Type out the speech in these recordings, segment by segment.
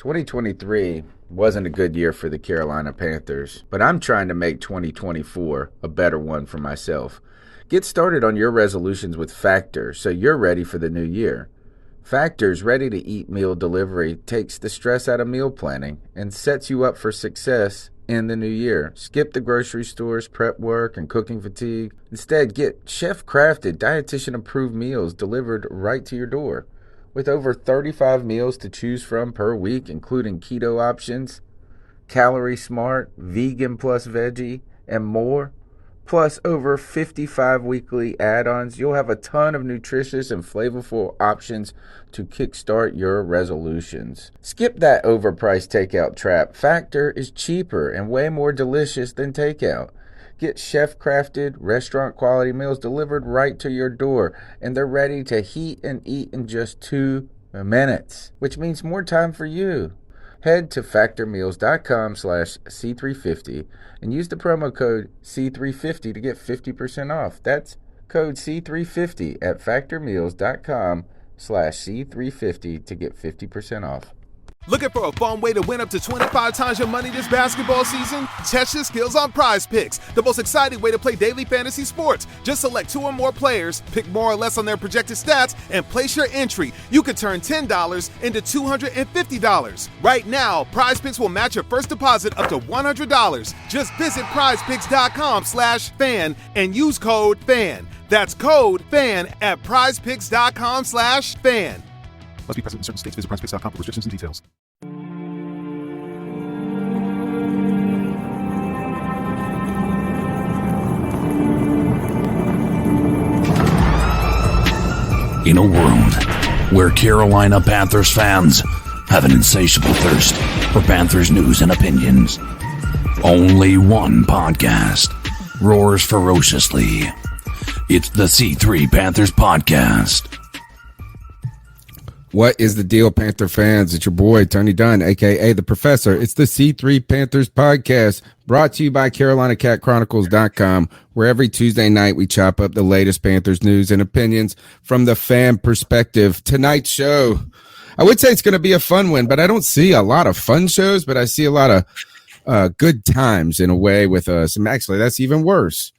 2023 wasn't a good year for the Carolina Panthers, but I'm trying to make 2024 a better one for myself. Get started on your resolutions with Factor so you're ready for the new year. Factor's ready-to-eat meal delivery takes the stress out of meal planning and sets you up for success in the new year. Skip the grocery stores, prep work, and cooking fatigue. Instead, get chef-crafted, dietitian-approved meals delivered right to your door. With over 35 meals to choose from per week, including keto options, calorie smart, vegan plus veggie, and more, plus over 55 weekly add-ons, you'll have a ton of nutritious and flavorful options to kickstart your resolutions. Skip that overpriced takeout trap. Factor is cheaper and way more delicious than takeout. Get chef-crafted, restaurant-quality meals delivered right to your door, and they're ready to heat and eat in just 2 minutes, which means more time for you. Head to factormeals.com/C350 and use the promo code C350 to get 50% off. That's code C350 at factormeals.com/C350 to get 50% off. Looking for a fun way to win up to 25 times your money this basketball season? Test your skills on Prize Picks, the most exciting way to play daily fantasy sports. Just select 2 or more players, pick more or less on their projected stats, and place your entry. You could turn $10 into $250. Right now, Prize Picks will match your first deposit up to $100. Just visit prizepicks.com/fan and use code FAN. That's code FAN at prizepicks.com/fan. Must be present in certain states. Visit prizepicks.com for restrictions and details. In a world where Carolina Panthers fans have an insatiable thirst for Panthers news and opinions, only one podcast roars ferociously. It's the C3 Panthers Podcast. What is the deal, Panther fans? It's your boy, Tony Dunn, a.k.a. The Professor. It's the C3 Panthers Podcast, brought to you by CarolinaCatChronicles.com, where every Tuesday night we chop up the latest Panthers news and opinions from the fan perspective. Tonight's show, I would say it's going to be a fun one, but I don't see a lot of fun shows, but I see a lot of good times in a way with us. And actually, that's even worse.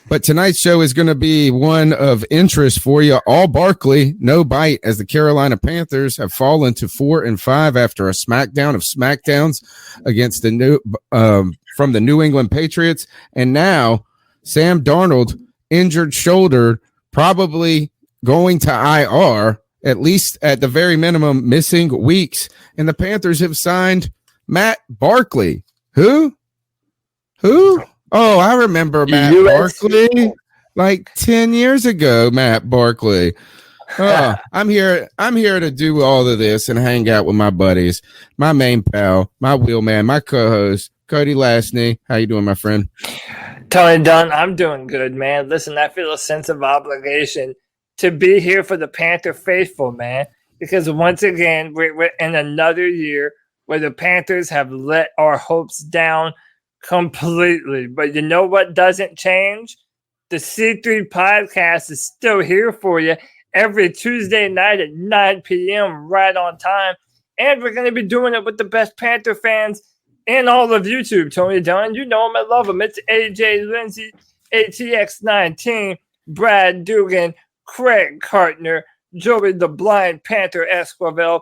But tonight's show is going to be one of interest for you. All Barkley, no bite, as the Carolina Panthers have fallen to 4-5 after a smackdown of smackdowns against the from the New England Patriots. And now Sam Darnold, injured shoulder, probably going to IR, at least at the very minimum, missing weeks. And the Panthers have signed Matt Barkley. Who? Oh, I remember Matt Barkley like 10 years ago, Matt Barkley. Oh, I'm here to do all of this and hang out with my buddies, my main pal, my wheelman, my co-host, Cody Lashney. How you doing, my friend? Tony Dunn, I'm doing good, man. Listen, I feel a sense of obligation to be here for the Panther faithful, man, because once again, we're in another year where the Panthers have let our hopes down completely. But you know what doesn't change? The C3 Podcast is still here for you every Tuesday night at 9 p.m. right on time. And we're going to be doing it with the best Panther fans in all of YouTube. Tony Dunn, you know him, I love him. It's AJ Lindsay, ATX19, Brad Dugan, Craig Cartner, Joey the Blind Panther Esquivel,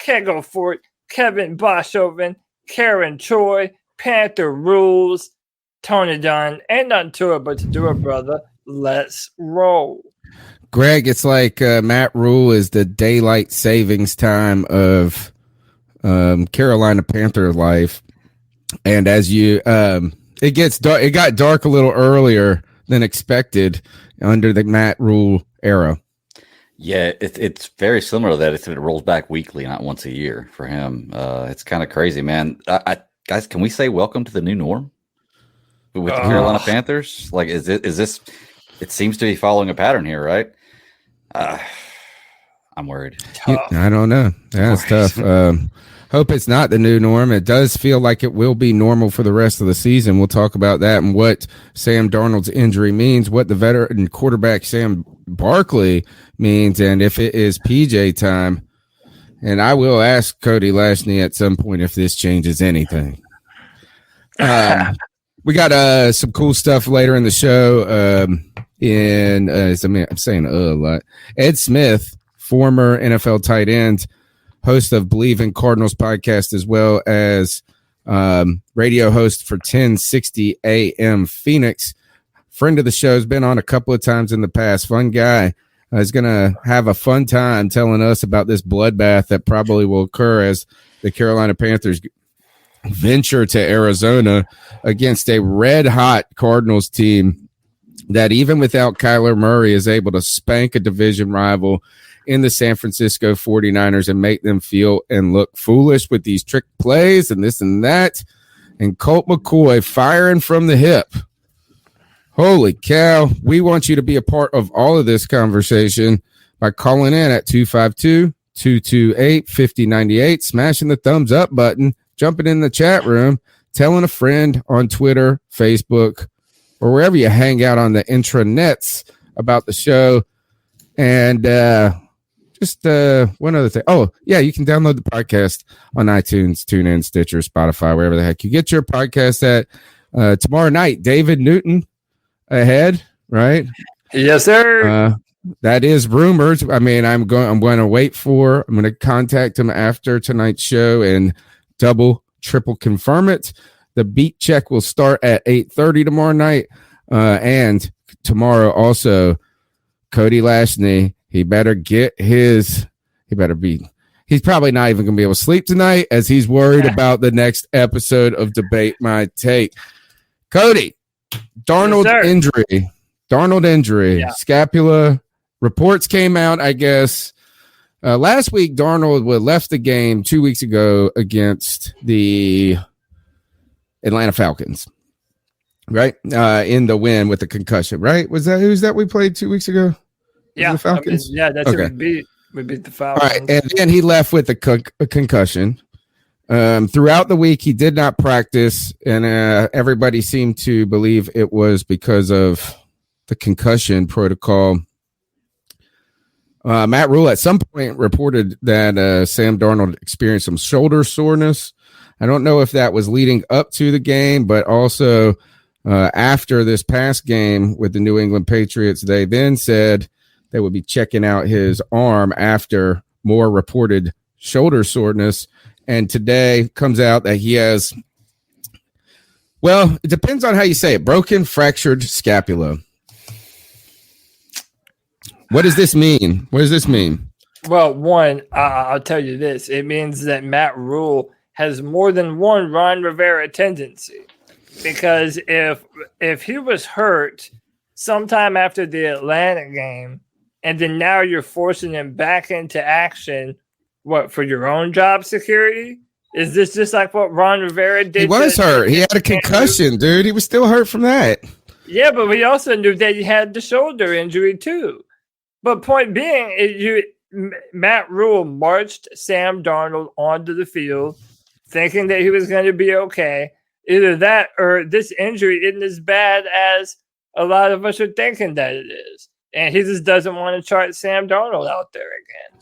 Kegel Fort, Kevin Boshoven, Karen Choi, Panther Rules, Tony Dunn. Ain't nothing to it but to do it, brother. Let's roll. Greg, it's like Matt Rhule is the daylight savings time of Carolina Panther life. And as you, it gets dark, it got dark a little earlier than expected under the Matt Rhule era. Yeah, it's very similar to that. It rolls back weekly, not once a year for him. It's kind of crazy, man. Guys, can we say welcome to the new norm with the Carolina Panthers? Like, is this? It seems to be following a pattern here, right? I'm worried. I don't know. That's tough. Hope it's not the new norm. It does feel like it will be normal for the rest of the season. We'll talk about that and what Sam Darnold's injury means, what the veteran quarterback Sam Barkley means, and if it is PJ time. and I will ask Cody Lashney at some point if this changes anything. We got some cool stuff later in the show. I'm saying a lot. Ed Smith, former NFL tight end, host of Bleav in Cardinals podcast, as well as radio host for 1060 AM Phoenix. Friend of the show, has been on a couple of times in the past. Fun guy. Is going to have a fun time telling us about this bloodbath that probably will occur as the Carolina Panthers venture to Arizona against a red-hot Cardinals team that even without Kyler Murray is able to spank a division rival in the San Francisco 49ers and make them feel and look foolish with these trick plays and this and that. And Colt McCoy firing from the hip. Holy cow. We want you to be a part of all of this conversation by calling in at 252-228-5098, smashing the thumbs up button, jumping in the chat room, telling a friend on Twitter, Facebook, or wherever you hang out on the intranets about the show. And just one other thing. Oh, yeah, you can download the podcast on iTunes, TuneIn, Stitcher, Spotify, wherever the heck you get your podcast at. Tomorrow night, David Newton ahead, right? Yes, sir. That is rumored. I mean, I'm going to contact him after tonight's show and double, triple confirm it. The beat check will start at 8:30 tomorrow night. And tomorrow also, Cody Lashney, he's probably not even going to be able to sleep tonight as he's worried about the next episode of Debate My Take. Cody, Darnold injury, Yeah. Scapula. Reports came out, I guess, last week. Darnold left the game 2 weeks ago against the Atlanta Falcons, right? In the win with the concussion, right? Who's that we played 2 weeks ago? Yeah, the Falcons. that's okay. It. We beat the Falcons. All right, and then he left with a concussion. Throughout the week, he did not practice, and everybody seemed to believe it was because of the concussion protocol. Matt Rhule at some point reported that Sam Darnold experienced some shoulder soreness. I don't know if that was leading up to the game, but also after this past game with the New England Patriots, they then said they would be checking out his arm after more reported shoulder soreness. And today comes out that he has, well, it depends on how you say it, broken, fractured scapula. What does this mean? Well, one, I'll tell you this. It means that Matt Rhule has more than one Ron Rivera tendency. Because if he was hurt sometime after the Atlanta game, and then now you're forcing him back into action, what, for your own job security? Is this just like what Ron Rivera did? He was hurt. He had a concussion, dude. He was still hurt from that. Yeah, but we also knew that he had the shoulder injury too. But point being, Matt Rhule marched Sam Darnold onto the field thinking that he was going to be okay. Either that or this injury isn't as bad as a lot of us are thinking that it is. And he just doesn't want to chart Sam Darnold out there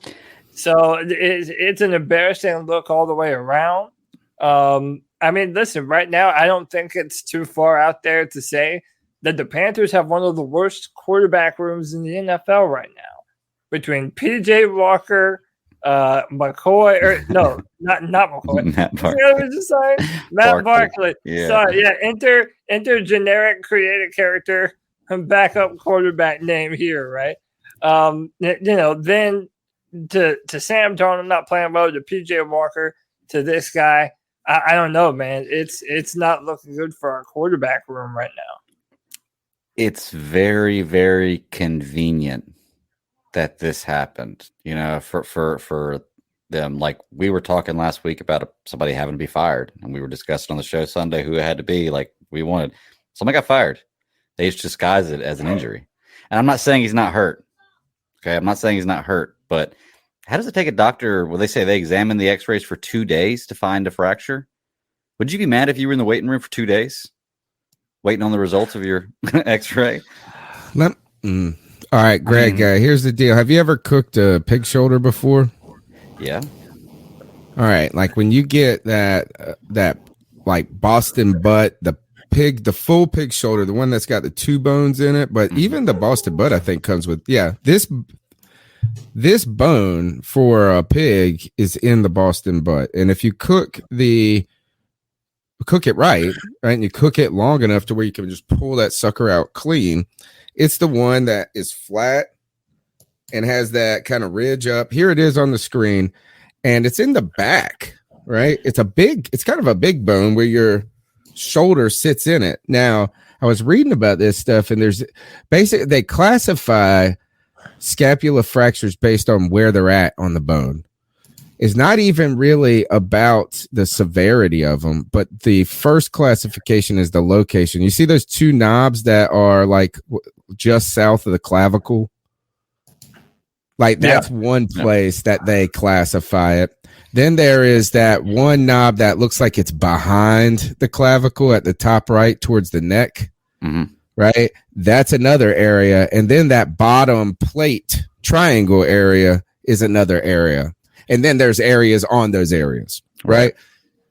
again. So it's an embarrassing look all the way around. I mean, listen, right now, I don't think it's too far out there to say that the Panthers have one of the worst quarterback rooms in the NFL right now. Between P.J. Walker, McCoy, or no, not McCoy. Matt Barkley. You know what I was just saying? Matt Barkley. Yeah. Sorry, yeah. Enter generic creative character and backup quarterback name here, right? Then to Sam Darnold not playing well, to P.J. Walker, to this guy, I don't know, man. It's not looking good for our quarterback room right now. It's very, very convenient that this happened, for them. Like we were talking last week about somebody having to be fired, and we were discussing on the show Sunday who it had to be. Like we wanted somebody got fired. They just disguised it as an injury. And I'm not saying he's not hurt. Okay. I'm not saying he's not hurt, but how does it take a doctor? Well, they say they examine the x-rays for 2 days to find a fracture. Would you be mad if you were in the waiting room for 2 days waiting on the results of your x-ray? All right, Greg, here's the deal. Have you ever cooked a pig shoulder before? Yeah. All right, like when you get that like Boston butt, the full pig shoulder, the one that's got the two bones in it, but even the Boston butt I think comes with this bone for a pig is in the Boston butt. And if you cook it right, and you cook it long enough to where you can just pull that sucker out clean, it's the one that is flat and has that kind of ridge up. Here it is on the screen, and it's in the back, right? It's kind of a big bone where your shoulder sits in it. Now, I was reading about this stuff, and they classify scapula fractures based on where they're at on the bone. It's not even really about the severity of them, but the first classification is the location. You see those two knobs that are like just south of the clavicle? Like that's one place that they classify it. Then there is that one knob that looks like it's behind the clavicle at the top right towards the neck. Mm-hmm. Right? That's another area. And then that bottom plate triangle area is another area. And then there's areas on those areas. Right?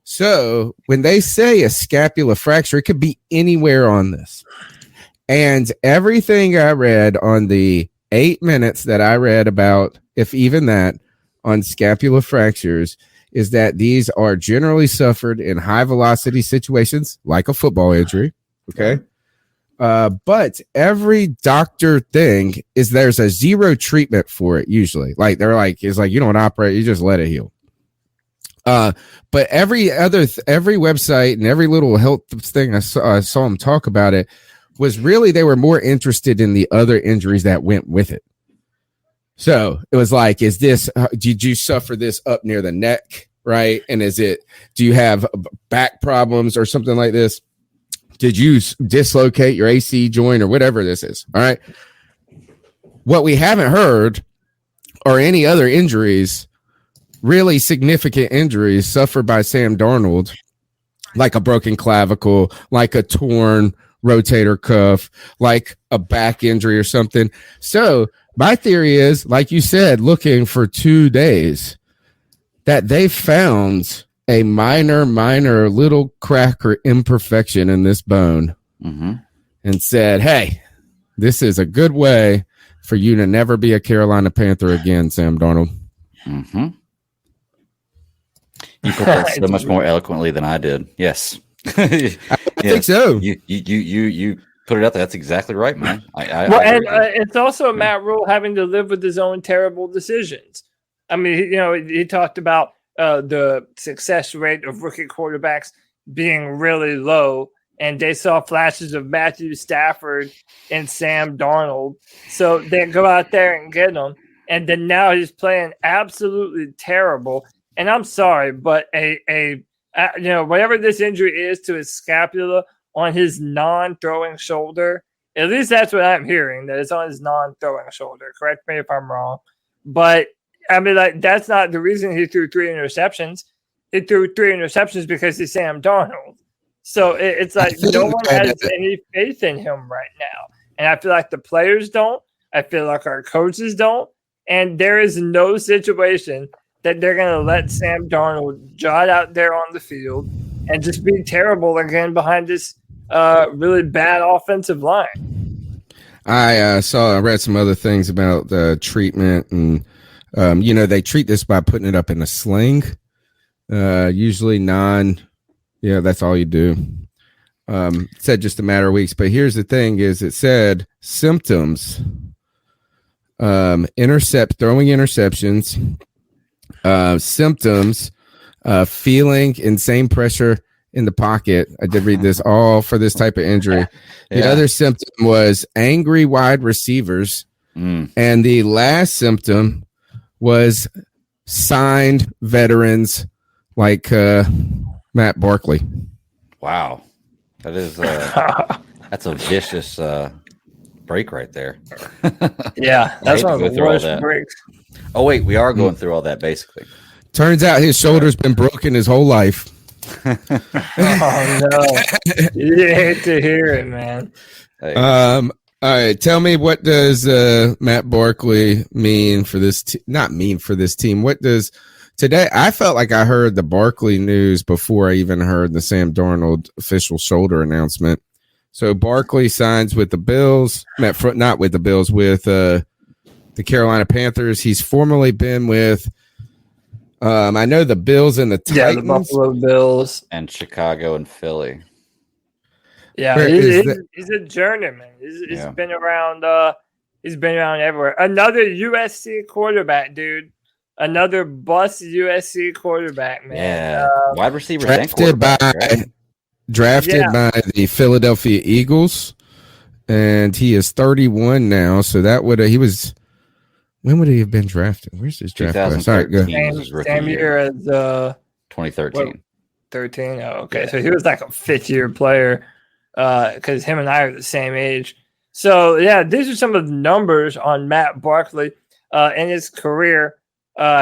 So when they say a scapula fracture, it could be anywhere on this. And everything I read on the 8 minutes that I read about, if even that, on scapula fractures, is that these are generally suffered in high velocity situations like a football injury. Okay. But every doctor thing is there's a zero treatment for it usually. Like they're like, it's like you don't operate, you just let it heal. But every website and every little health thing I saw them talk about it was really they were more interested in the other injuries that went with it. So it was like, did you suffer this up near the neck? Right. And do you have back problems or something like this? Did you dislocate your AC joint or whatever this is? All right. What we haven't heard are any other injuries, really significant injuries suffered by Sam Darnold, like a broken clavicle, like a torn rotator cuff, like a back injury or something. So my theory is, like you said, looking for 2 days, that they found a minor little crack or imperfection in this bone and said, hey, this is a good way for you to never be a Carolina Panther again, Sam Darnold. Mm-hmm. You put that so much more eloquently than I did. Yes. I think so. You put it out there. That's exactly right, man. It's also Matt Rhule having to live with his own terrible decisions. I mean, he talked about the success rate of rookie quarterbacks being really low, and they saw flashes of Matthew Stafford and Sam Darnold. So they go out there and get him, and then now he's playing absolutely terrible. And I'm sorry, but whatever this injury is to his scapula on his non-throwing shoulder, at least that's what I'm hearing, that it's on his non-throwing shoulder. Correct me if I'm wrong. But, I mean, like, that's not the reason he threw 3 interceptions. He threw 3 interceptions because he's Sam Darnold. So it's like no one has any faith in him right now. And I feel like the players don't. I feel like our coaches don't. And there is no situation that they're going to let Sam Darnold jot out there on the field and just be terrible again behind this really bad offensive line. I read some other things about the treatment, and they treat this by putting it up in a sling. Usually that's all you do. It said just a matter of weeks, but here's the thing: is it said symptoms, throwing interceptions, symptoms, feeling insane pressure in the pocket. I did read this, all for this type of injury. The other symptom was angry wide receivers. And the last symptom was signed veterans like Matt Barkley. Wow. That is that's a vicious break right there. Yeah, that's one of the worst breaks. Oh, wait, we are going through all that, basically. Turns out his shoulder's been broken his whole life. Oh, no. You hate to hear it, man. Hey. All right, tell me, what does Matt Barkley mean for this not mean for this team? What does Today, I felt like I heard the Barkley news before I even heard the Sam Darnold official shoulder announcement. So Barkley signs with the Bills, not with the Bills, with the Carolina Panthers. He's formerly been with, I know the Bills and the Titans. Yeah, the Buffalo Bills. And Chicago and Philly. Yeah, he's a journeyman. He's been around. He's been around everywhere. Another USC quarterback, dude. Another bust USC quarterback, man. Yeah, wide receiver. Drafted by the Philadelphia Eagles, and he is 31 now. So that would he was. When would he have been drafted? Where's his draft class? Sorry, go ahead. Same year as 2013. 13. Oh, okay. Yeah. So he was like a 5th-year player because him and I are the same age. So, yeah, these are some of the numbers on Matt Barkley in his career.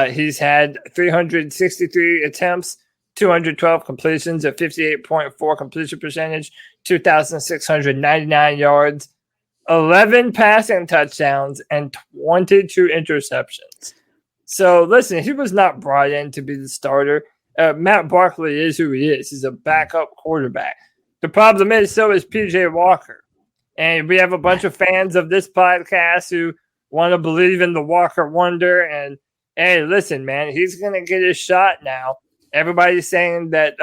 He's had 363 attempts, 212 completions, a 58.4 completion percentage, 2,699 yards, 11 passing touchdowns, and 22 interceptions. So, listen, he was not brought in to be the starter. Matt Barkley is who he is. He's a backup quarterback. The problem is, so is P.J. Walker. And we have a bunch of fans of this podcast who want to believe in the Walker wonder. And, hey, listen, man, he's going to get his shot now. Everybody's saying that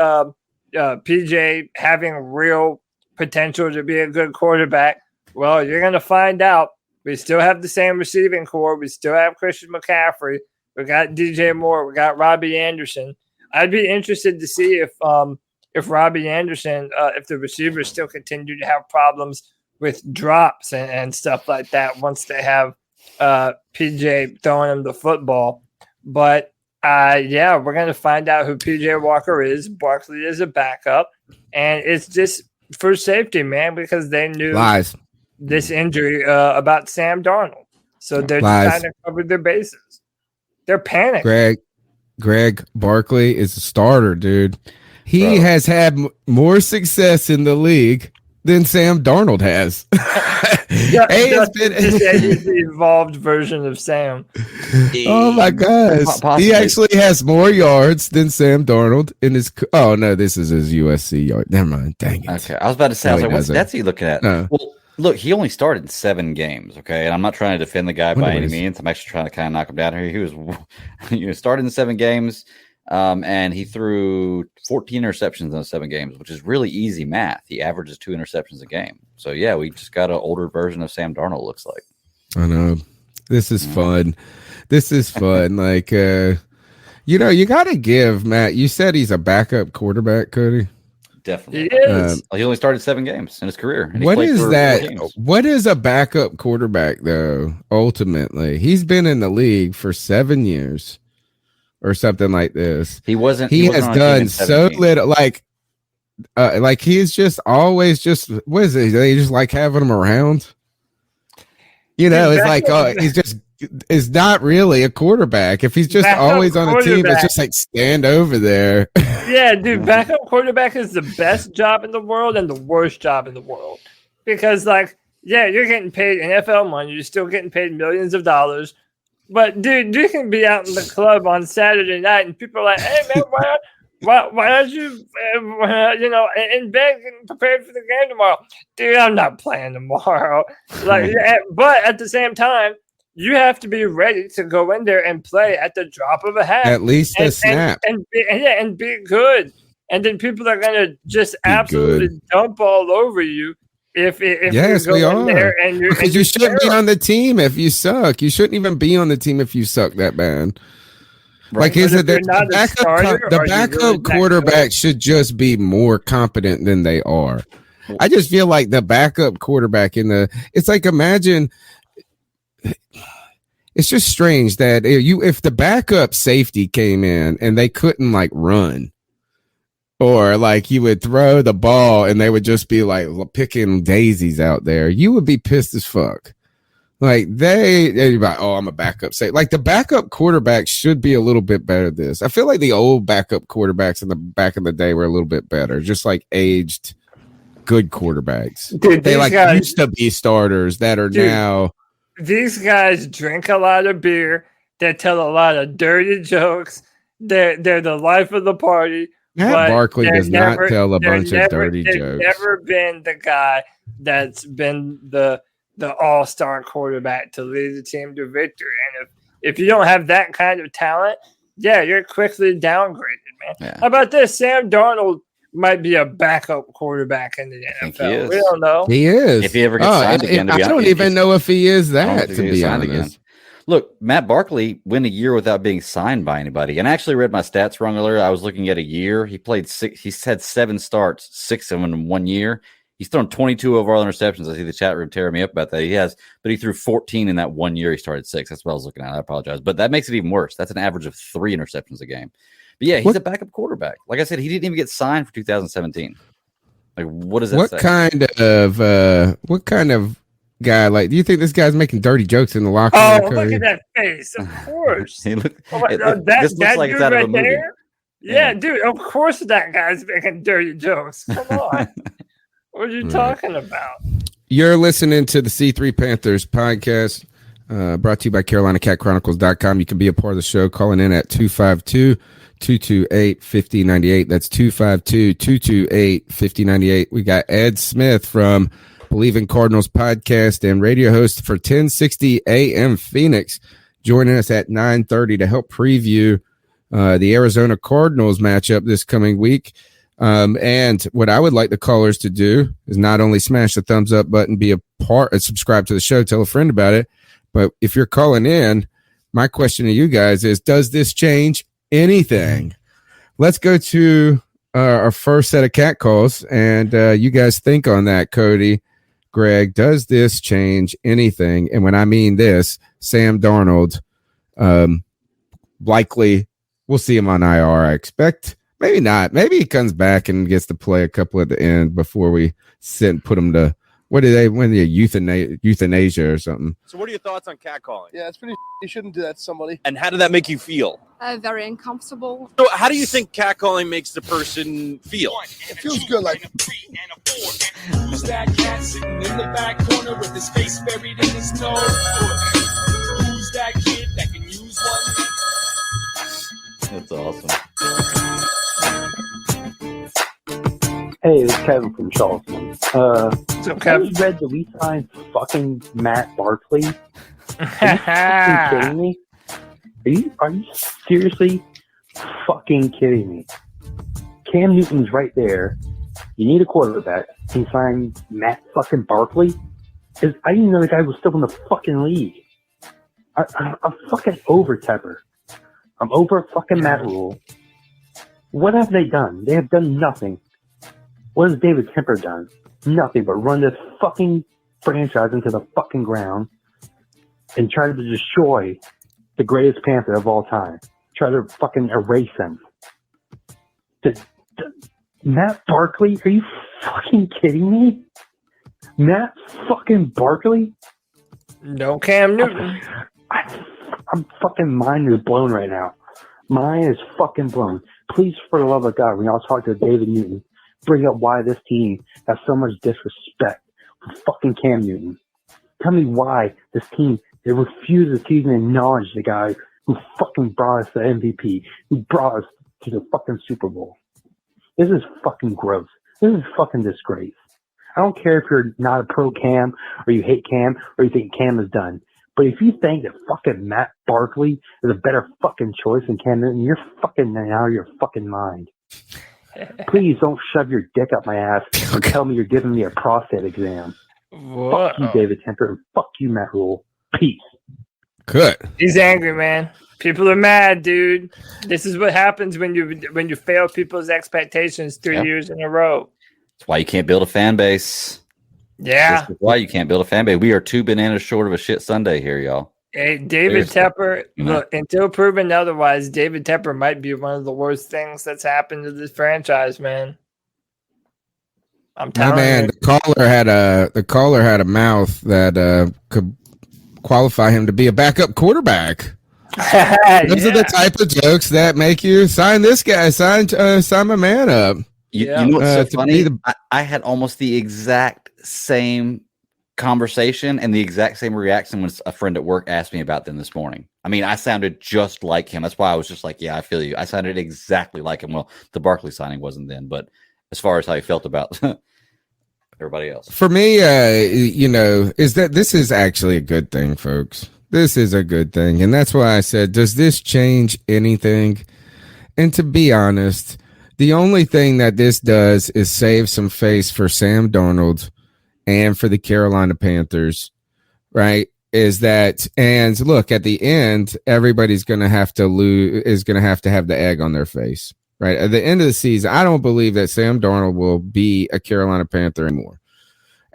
PJ having real potential to be a good quarterback. Well, you're going to find out. We still have the same receiving core. We still have Christian McCaffrey. We got DJ Moore. We got Robbie Anderson. I'd be interested to see if Robbie Anderson, if the receivers still continue to have problems with drops and stuff like that once they have PJ throwing him the football. But, we're going to find out who PJ Walker is. Barkley is a backup. And it's just for safety, man, because they knew this injury about Sam Darnold. So they're just trying to cover their bases. They're panicking. Greg Barkley is a starter, dude. He has had more success in the league than Sam Darnold has. He's the evolved version of Sam. Oh my gosh. Possibly. He actually has more yards than Sam Darnold in his. Oh no, this is his USC yard. Never mind. Dang it. Okay, I was about to say, what's stats he looking at? No. Well, look, he only started 7 games. Okay, and I'm not trying to defend the guy by any means. I'm actually trying to kind of knock him down here. He was started in 7 games. And he threw 14 interceptions in those 7 games, which is really easy math. He averages 2 interceptions a game. So, yeah, we just got an older version of Sam Darnold, looks like. I know. This is fun. This is fun. Like, you got to give Matt. You said he's a backup quarterback, Cody. Definitely. He is. He only started 7 games in his career. What is that? What is a backup quarterback, though, ultimately? He's been in the league for 7 years. Or something like this. He has done so little. Like he's just always just. What is it? They just like having him around. It's like he's just. Is not really a quarterback. If he's just always on a team, it's just like stand over there. Yeah, dude. Backup quarterback is the best job in the world and the worst job in the world because, you're getting paid NFL money. You're still getting paid millions of dollars. But, dude, you can be out in the club on Saturday night and people are like, hey, man, why don't you, in bed getting prepared for the game tomorrow? Dude, I'm not playing tomorrow. But at the same time, you have to be ready to go in there and play at the drop of a hat. At least a snap. And be good. And then people are going to just absolutely dump all over you. If yes, we are. Because you shouldn't be on the team if you suck. You shouldn't even be on the team if you suck that bad. Right. Like, the backup quarterback should just be more competent than they are. I just feel like the backup quarterback it's like, imagine. It's just strange that if the backup safety came in and they couldn't run. Or you would throw the ball and they would just be picking daisies out there. You would be pissed as fuck. They'd be like, oh, I'm a backup. The backup quarterback should be a little bit better than this. I feel like the old backup quarterbacks in the back in the day were a little bit better. Just aged good quarterbacks. Dude, they used to be starters that are now. These guys drink a lot of beer. They tell a lot of dirty jokes. They're the life of the party. Matt Barkley does not tell a bunch of dirty they've jokes. Never been the guy that's been the all-star quarterback to lead the team to victory. And if you don't have that kind of talent, you're quickly downgraded, man. Yeah. How about this? Sam Darnold might be a backup quarterback in the NFL. We don't know. He is. If he ever gets signed again, I don't even know if he is that, to be honest. Again. Look, Matt Barkley went a year without being signed by anybody. And I actually read my stats wrong earlier. I was looking at a year. He played he's had 7 starts, 6 of them in 1 year. He's thrown 22 overall interceptions. I see the chat room tearing me up about that. But he threw 14 in that 1 year. He started 6. That's what I was looking at. I apologize. But that makes it even worse. That's an average of 3 interceptions a game. But he's a backup quarterback. Like I said, he didn't even get signed for 2017. Like, what does that say? What kind of guy, like, do you think this guy's making dirty jokes in the locker room? Oh, look at that face. Of course. This looks that like dude it's out of a right movie. there? Yeah, dude, of course that guy's making dirty jokes. Come on. What are you talking about? You're listening to the C3 Panthers podcast, brought to you by CarolinaCatChronicles.com. You can be a part of the show calling in at 252-228-5098. That's 252-228-5098. We got Ed Smith from Bleav in Cardinals podcast and radio host for 1060 AM Phoenix, joining us at 9:30 to help preview the Arizona Cardinals matchup this coming week. And what I would like the callers to do is not only smash the thumbs up button, be a part, subscribe to the show, tell a friend about it. But if you're calling in, my question to you guys is, does this change anything? Let's go to our first set of cat calls, and you guys think on that. Cody, Greg, does this change anything? And when I mean this, Sam Darnold, likely we'll see him on IR, I expect. Maybe not. Maybe he comes back and gets to play a couple at the end before we sit and put him to, what do they win, the euthanasia or something. So what are your thoughts on catcalling? Yeah, it's pretty. You shouldn't do that to somebody. And how did that make you feel? Very uncomfortable. So how do you think catcalling makes the person feel? It feels good, like. Who's that cat sitting in the back corner with his face buried in his nose? Who's that kid that can use one? That's awesome. Hey, it's Kevin from Charleston. So have you read that we signed fucking Matt Barkley? Are you fucking kidding me? Are you seriously fucking kidding me? Cam Newton's right there. You need a quarterback. You sign Matt fucking Barkley? I didn't even know the guy was still in the fucking league. I'm fucking over Tepper. I'm over fucking Matt Rhule. What have they done? They have done nothing. What has David Tepper done? Nothing but run this fucking franchise into the fucking ground and try to destroy the greatest Panther of all time. Try to fucking erase him. Matt Barkley? Are you fucking kidding me? Matt fucking Barkley? No Cam Newton. I'm fucking mind is blown right now. Mine is fucking blown. Please, for the love of God, when y'all talk to David Newton, bring up why this team has so much disrespect for fucking Cam Newton. Tell me why this team, they refuses to even acknowledge the guy who fucking brought us the MVP, who brought us to the fucking Super Bowl. This is fucking gross. This is fucking disgrace. I don't care if you're not a pro Cam, or you hate Cam, or you think Cam is done. But if you think that fucking Matt Barkley is a better fucking choice than Cam Newton, you're fucking out of your fucking mind. Please don't shove your dick up my ass and tell me you're giving me a prostate exam. Whoa. Fuck you, David Tepper, and fuck you, Matt Rhule. Peace. Good. He's angry, man. People are mad, dude. This is what happens when you fail people's expectations 3 years in a row. That's why you can't build a fan base. Yeah. That's why you can't build a fan base. We are 2 bananas short of a shit Sunday here, y'all. Hey, David Tepper, look, until proven otherwise, David Tepper might be one of the worst things that's happened to this franchise, man. I'm telling you. The caller had a mouth that could qualify him to be a backup quarterback. Those are the type of jokes that make you sign this guy, sign my man up. You know what's so funny? I had almost the exact same conversation and the exact same reaction when a friend at work asked me about them this morning. I mean, I sounded just like him. That's why I was just like, yeah, I feel you. I sounded exactly like him. Well, the Barkley signing wasn't then, but as far as how he felt about everybody else. For me, is that this is actually a good thing, folks. This is a good thing. And that's why I said, does this change anything? And to be honest, the only thing that this does is save some face for Sam Darnold and for the Carolina Panthers, right? Is that, and look, at the end, everybody's going to have to have the egg on their face, right? At the end of the season, I don't believe that Sam Darnold will be a Carolina Panther anymore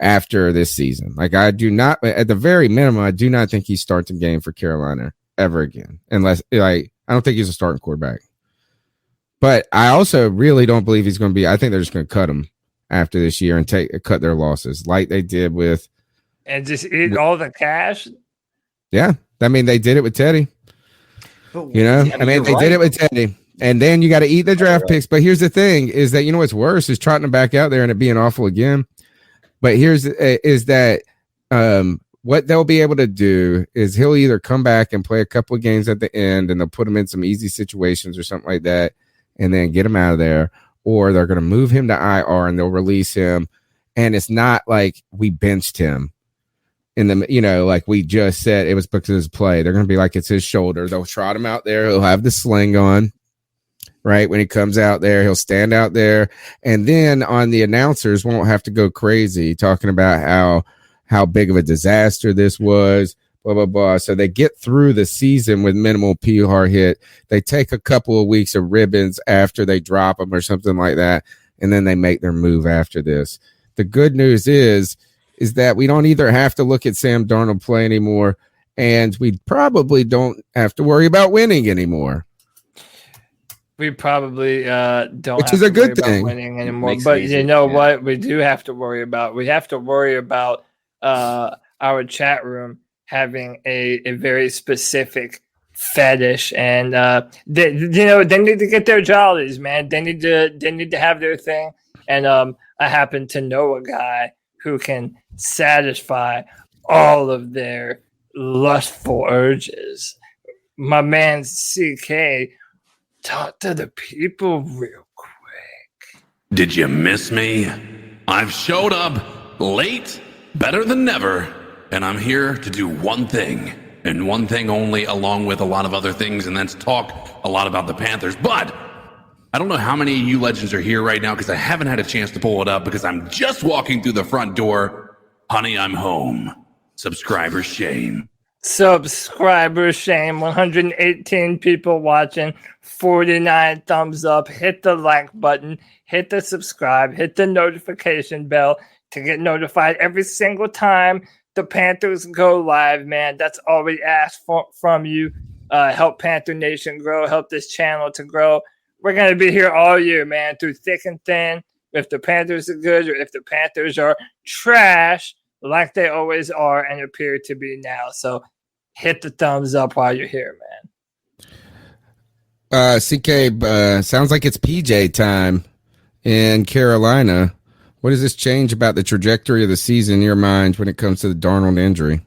after this season. Like, I do not, at the very minimum, I do not think he starts a game for Carolina ever again, unless, like, I don't think he's a starting quarterback. But I also really don't believe he's going to be, I think they're just going to cut him after this year and cut their losses like they did with. And just eat all the cash? Yeah. I mean, they did it with Teddy. You know, I mean, they did it with Teddy. And then you got to eat the draft picks. But here's the thing is that, you know, what's worse is trotting back out there and it being awful again. But what they'll be able to do is he'll either come back and play a couple of games at the end and they'll put him in some easy situations or something like that and then get him out of there, or they're going to move him to IR and they'll release him. And it's not like we benched him in the, you know, like we just said it was because of his play. They're going to be like, it's his shoulder. They'll trot him out there. He'll have the sling on, right? When he comes out there, he'll stand out there. And then on the announcers won't have to go crazy talking about how big of a disaster this was, blah, blah, blah. So they get through the season with minimal PR hit. They take a couple of weeks of ribbons after they drop them or something like that. And then they make their move after this. The good news is that we don't either have to look at Sam Darnold play anymore, and we probably don't have to worry about winning anymore. We probably don't, which have is a to good worry thing. about winning anymore. But you know what? We do have to worry about. We have to worry about our chat room having a very specific fetish, and they need to get their jollies, man. They need to have their thing, and I happen to know a guy who can satisfy all of their lustful urges. My man CK, talk to the people real quick. Did you miss me? I've showed up late, better than never, and I'm here to do one thing, and one thing only, along with a lot of other things, and that's talk a lot about the Panthers. But I don't know how many of you legends are here right now because I haven't had a chance to pull it up because I'm just walking through the front door. Honey, I'm home. Subscriber shame. Subscriber shame. 118 people watching. 49 thumbs up. Hit the like button. Hit the subscribe. Hit the notification bell to get notified every single time the Panthers go live, man. That's all we ask from you. Help Panther Nation grow. Help this channel to grow. We're going to be here all year, man, through thick and thin. If the Panthers are good or if the Panthers are trash, like they always are and appear to be now. So hit the thumbs up while you're here, man. CK, sounds like it's PJ time in Carolina. What does this change about the trajectory of the season in your mind when it comes to the Darnold injury?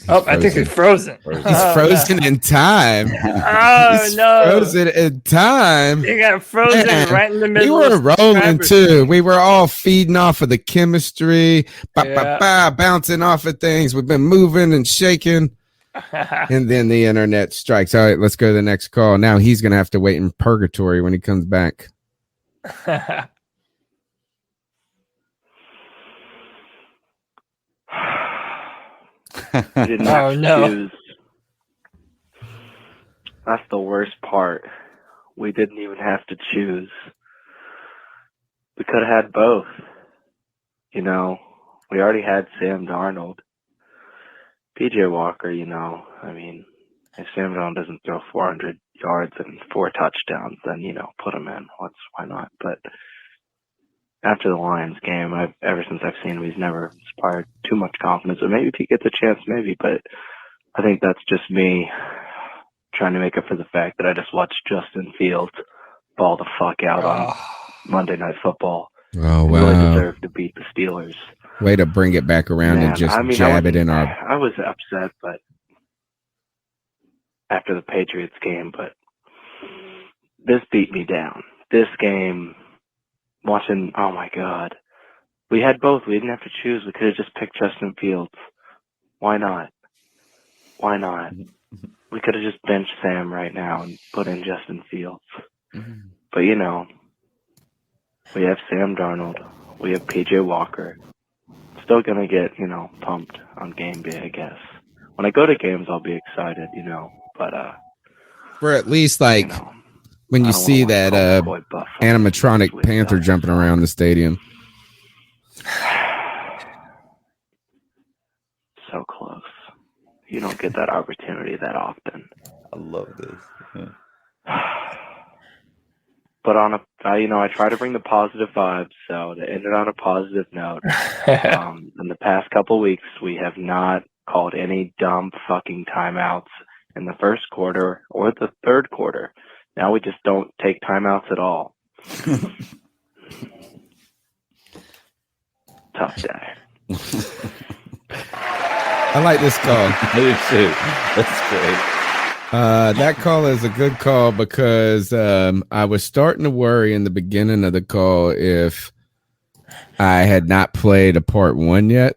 I think he's frozen. He's frozen in time. He's frozen in time. He got frozen right in the middle. We were rolling too. We were all feeding off of the chemistry, bouncing off of things. We've been moving and shaking. And then the internet strikes. All right, let's go to the next call. Now he's going to have to wait in purgatory when he comes back. We did not choose. That's the worst part. We didn't even have to choose. We could have had both. You know, we already had Sam Darnold. PJ Walker, you know, I mean, if Sam Darnold doesn't throw 400 yards and 4 touchdowns, then, you know, put him in. Why not? But after the Lions game, ever since I've seen him, he's never inspired too much confidence. Or maybe if he gets a chance, maybe. But I think that's just me trying to make up for the fact that I just watched Justin Fields ball the fuck out on Monday Night Football. Oh, wow. He really deserved to beat the Steelers. Way to bring it back around and just jab it in our. I was upset, but after the Patriots game, but this beat me down. This game, watching, oh my God. We had both. We didn't have to choose. We could have just picked Justin Fields. Why not? Why not? We could have just benched Sam right now and put in Justin Fields. But, you know, we have Sam Darnold. We have P.J. Walker. Still going to get, you know, pumped on game day, I guess. When I go to games, I'll be excited, you know. But, for at least, like, you know, when you see that animatronic Panther jumping around the stadium. So close. You don't get that opportunity that often. I love this. But on I try to bring the positive vibes. So to end it on a positive note, in the past couple weeks, we have not called any dumb fucking timeouts in the first quarter or the third quarter. Now we just don't take timeouts at all. Tough day. I like this call. I do too. That's great. That call is a good call because I was starting to worry in the beginning of the call if I had not played a part one yet.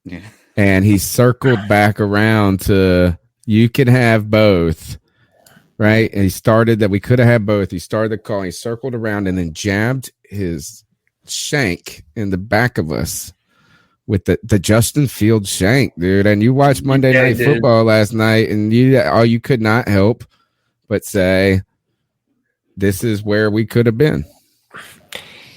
Yeah. And he circled back around to you can have both, right? And he started that we could have had both. He started the call, he circled around and then jabbed his shank in the back of us with the Justin Fields shank, dude. And you watched Monday Night Football last night, and you could not help but say, this is where we could have been.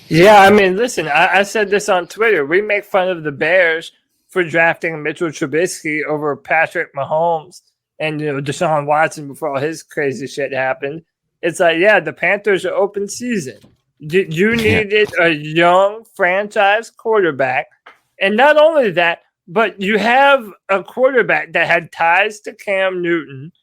Yeah, I mean, listen, I said this on Twitter. We make fun of the Bears for drafting Mitchell Trubisky over Patrick Mahomes and, you know, Deshaun Watson before all his crazy shit happened. It's like, yeah, the Panthers are open season. You needed a young franchise quarterback. And not only that, but you have a quarterback that had ties to Cam Newton.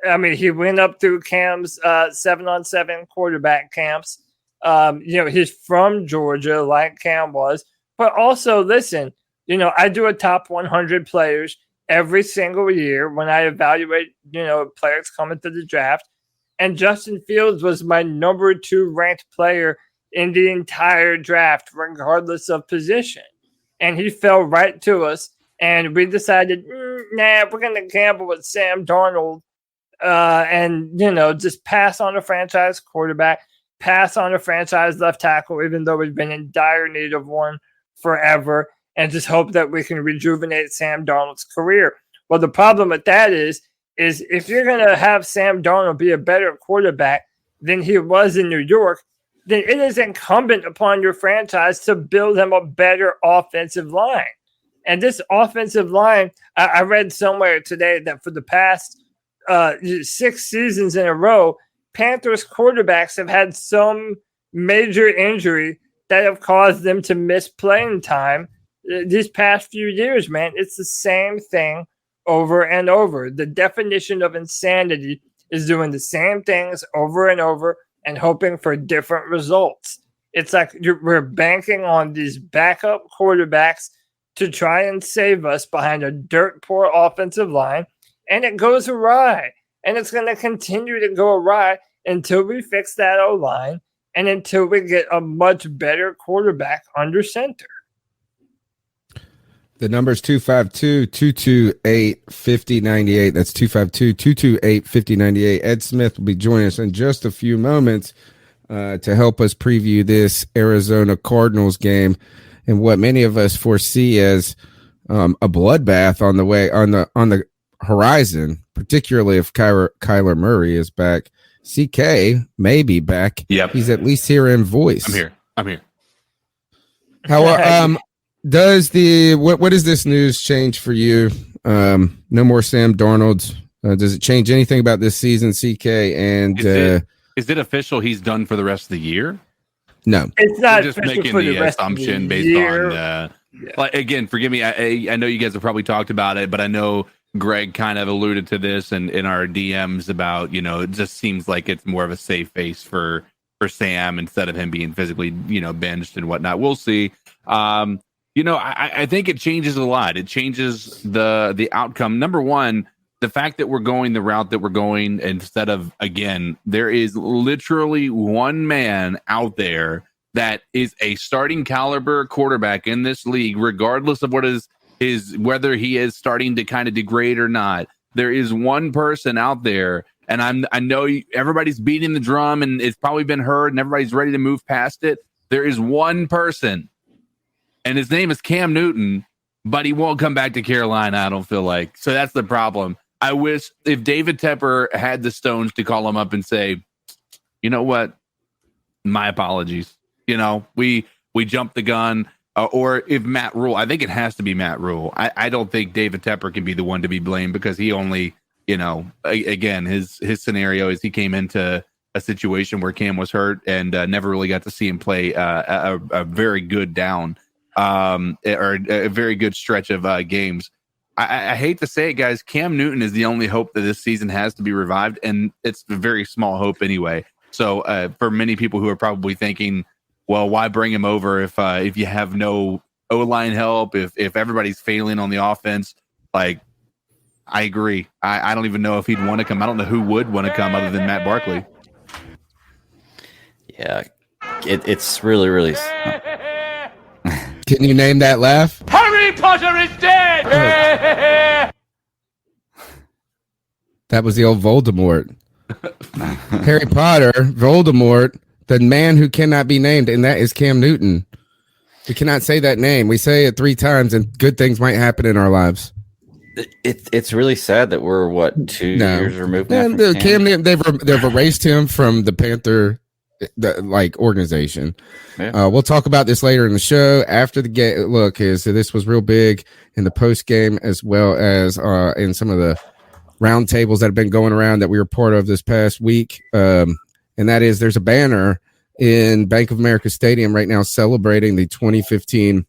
I mean, he went up through Cam's 7-on-7 quarterback camps. You know, he's from Georgia like Cam was. But also, listen, you know, I do a top 100 players every single year when I evaluate, you know, players coming to the draft. And Justin Fields was my number 2 ranked player in the entire draft, regardless of position. And he fell right to us. And we decided, nah, we're going to gamble with Sam Darnold and, you know, just pass on a franchise quarterback, pass on a franchise left tackle, even though we've been in dire need of one forever, and just hope that we can rejuvenate Sam Darnold's career. Well, the problem with that is if you're going to have Sam Darnold be a better quarterback than he was in New York, then it is incumbent upon your franchise to build him a better offensive line. And this offensive line, I read somewhere today that for the past 6 seasons in a row, Panthers quarterbacks have had some major injury that have caused them to miss playing time these past few years, man. It's the same thing over and over. The definition of insanity is doing the same things over and over and hoping for different results. It's like we're banking on these backup quarterbacks to try and save us behind a dirt poor offensive line, and it goes awry. And it's going to continue to go awry until we fix that O-line and until we get a much better quarterback under center. The number is 252-228-5098. That's 252-228-5098. Ed Smith will be joining us in just a few moments to help us preview this Arizona Cardinals game and what many of us foresee as a bloodbath on the way on the horizon, particularly if Kyler Murray is back. CK may be back. Yep. He's at least here in voice. I'm here. How does what does this news change for you? No more Sam Darnold. Does it change anything about this season, CK? And is it official he's done for the rest of the year? No, it's not. Just making the assumption based on. Like, again, forgive me. I know you guys have probably talked about it, but I know Greg kind of alluded to this in our DMs about, you know, it just seems like it's more of a safe face for Sam instead of him being physically, you know, benched and whatnot. We'll see. I think it changes a lot. It changes the outcome. Number one, the fact that we're going the route that we're going instead of, again, there is literally one man out there that is a starting caliber quarterback in this league, regardless of what is whether he is starting to kind of degrade or not. There is one person out there, and I know everybody's beating the drum, and it's probably been heard, and everybody's ready to move past it. There is one person, and his name is Cam Newton, but he won't come back to Carolina, I don't feel like. So that's the problem. I wish if David Tepper had the stones to call him up and say, you know what, my apologies. We jumped the gun. Or if Matt Rhule, I think it has to be Matt Rhule. I don't think David Tepper can be the one to be blamed because he only, again, his scenario is he came into a situation where Cam was hurt and never really got to see him play a very good down or a very good stretch of games. I hate to say it, guys. Cam Newton is the only hope that this season has to be revived, and it's a very small hope anyway. So for many people who are probably thinking, well, why bring him over if you have no O-line help, if everybody's failing on the offense? Like, I agree. I don't even know if he'd want to come. I don't know who would want to come other than Matt Barkley. Yeah, it's really, really. Can you name that laugh? Harry Potter is dead! That was the old Voldemort. Harry Potter, Voldemort, the man who cannot be named, and that is Cam Newton. We cannot say that name. We say it 3 times, and good things might happen in our lives. It's really sad that we're 2 years removed now from Cam Newton. They've erased him from the Panther organization. Yeah. We'll talk about this later in the show after the game. Look, so this was real big in the post game as well as in some of the roundtables that have been going around that we were part of this past week. And that is there's a banner in Bank of America Stadium right now celebrating the 2015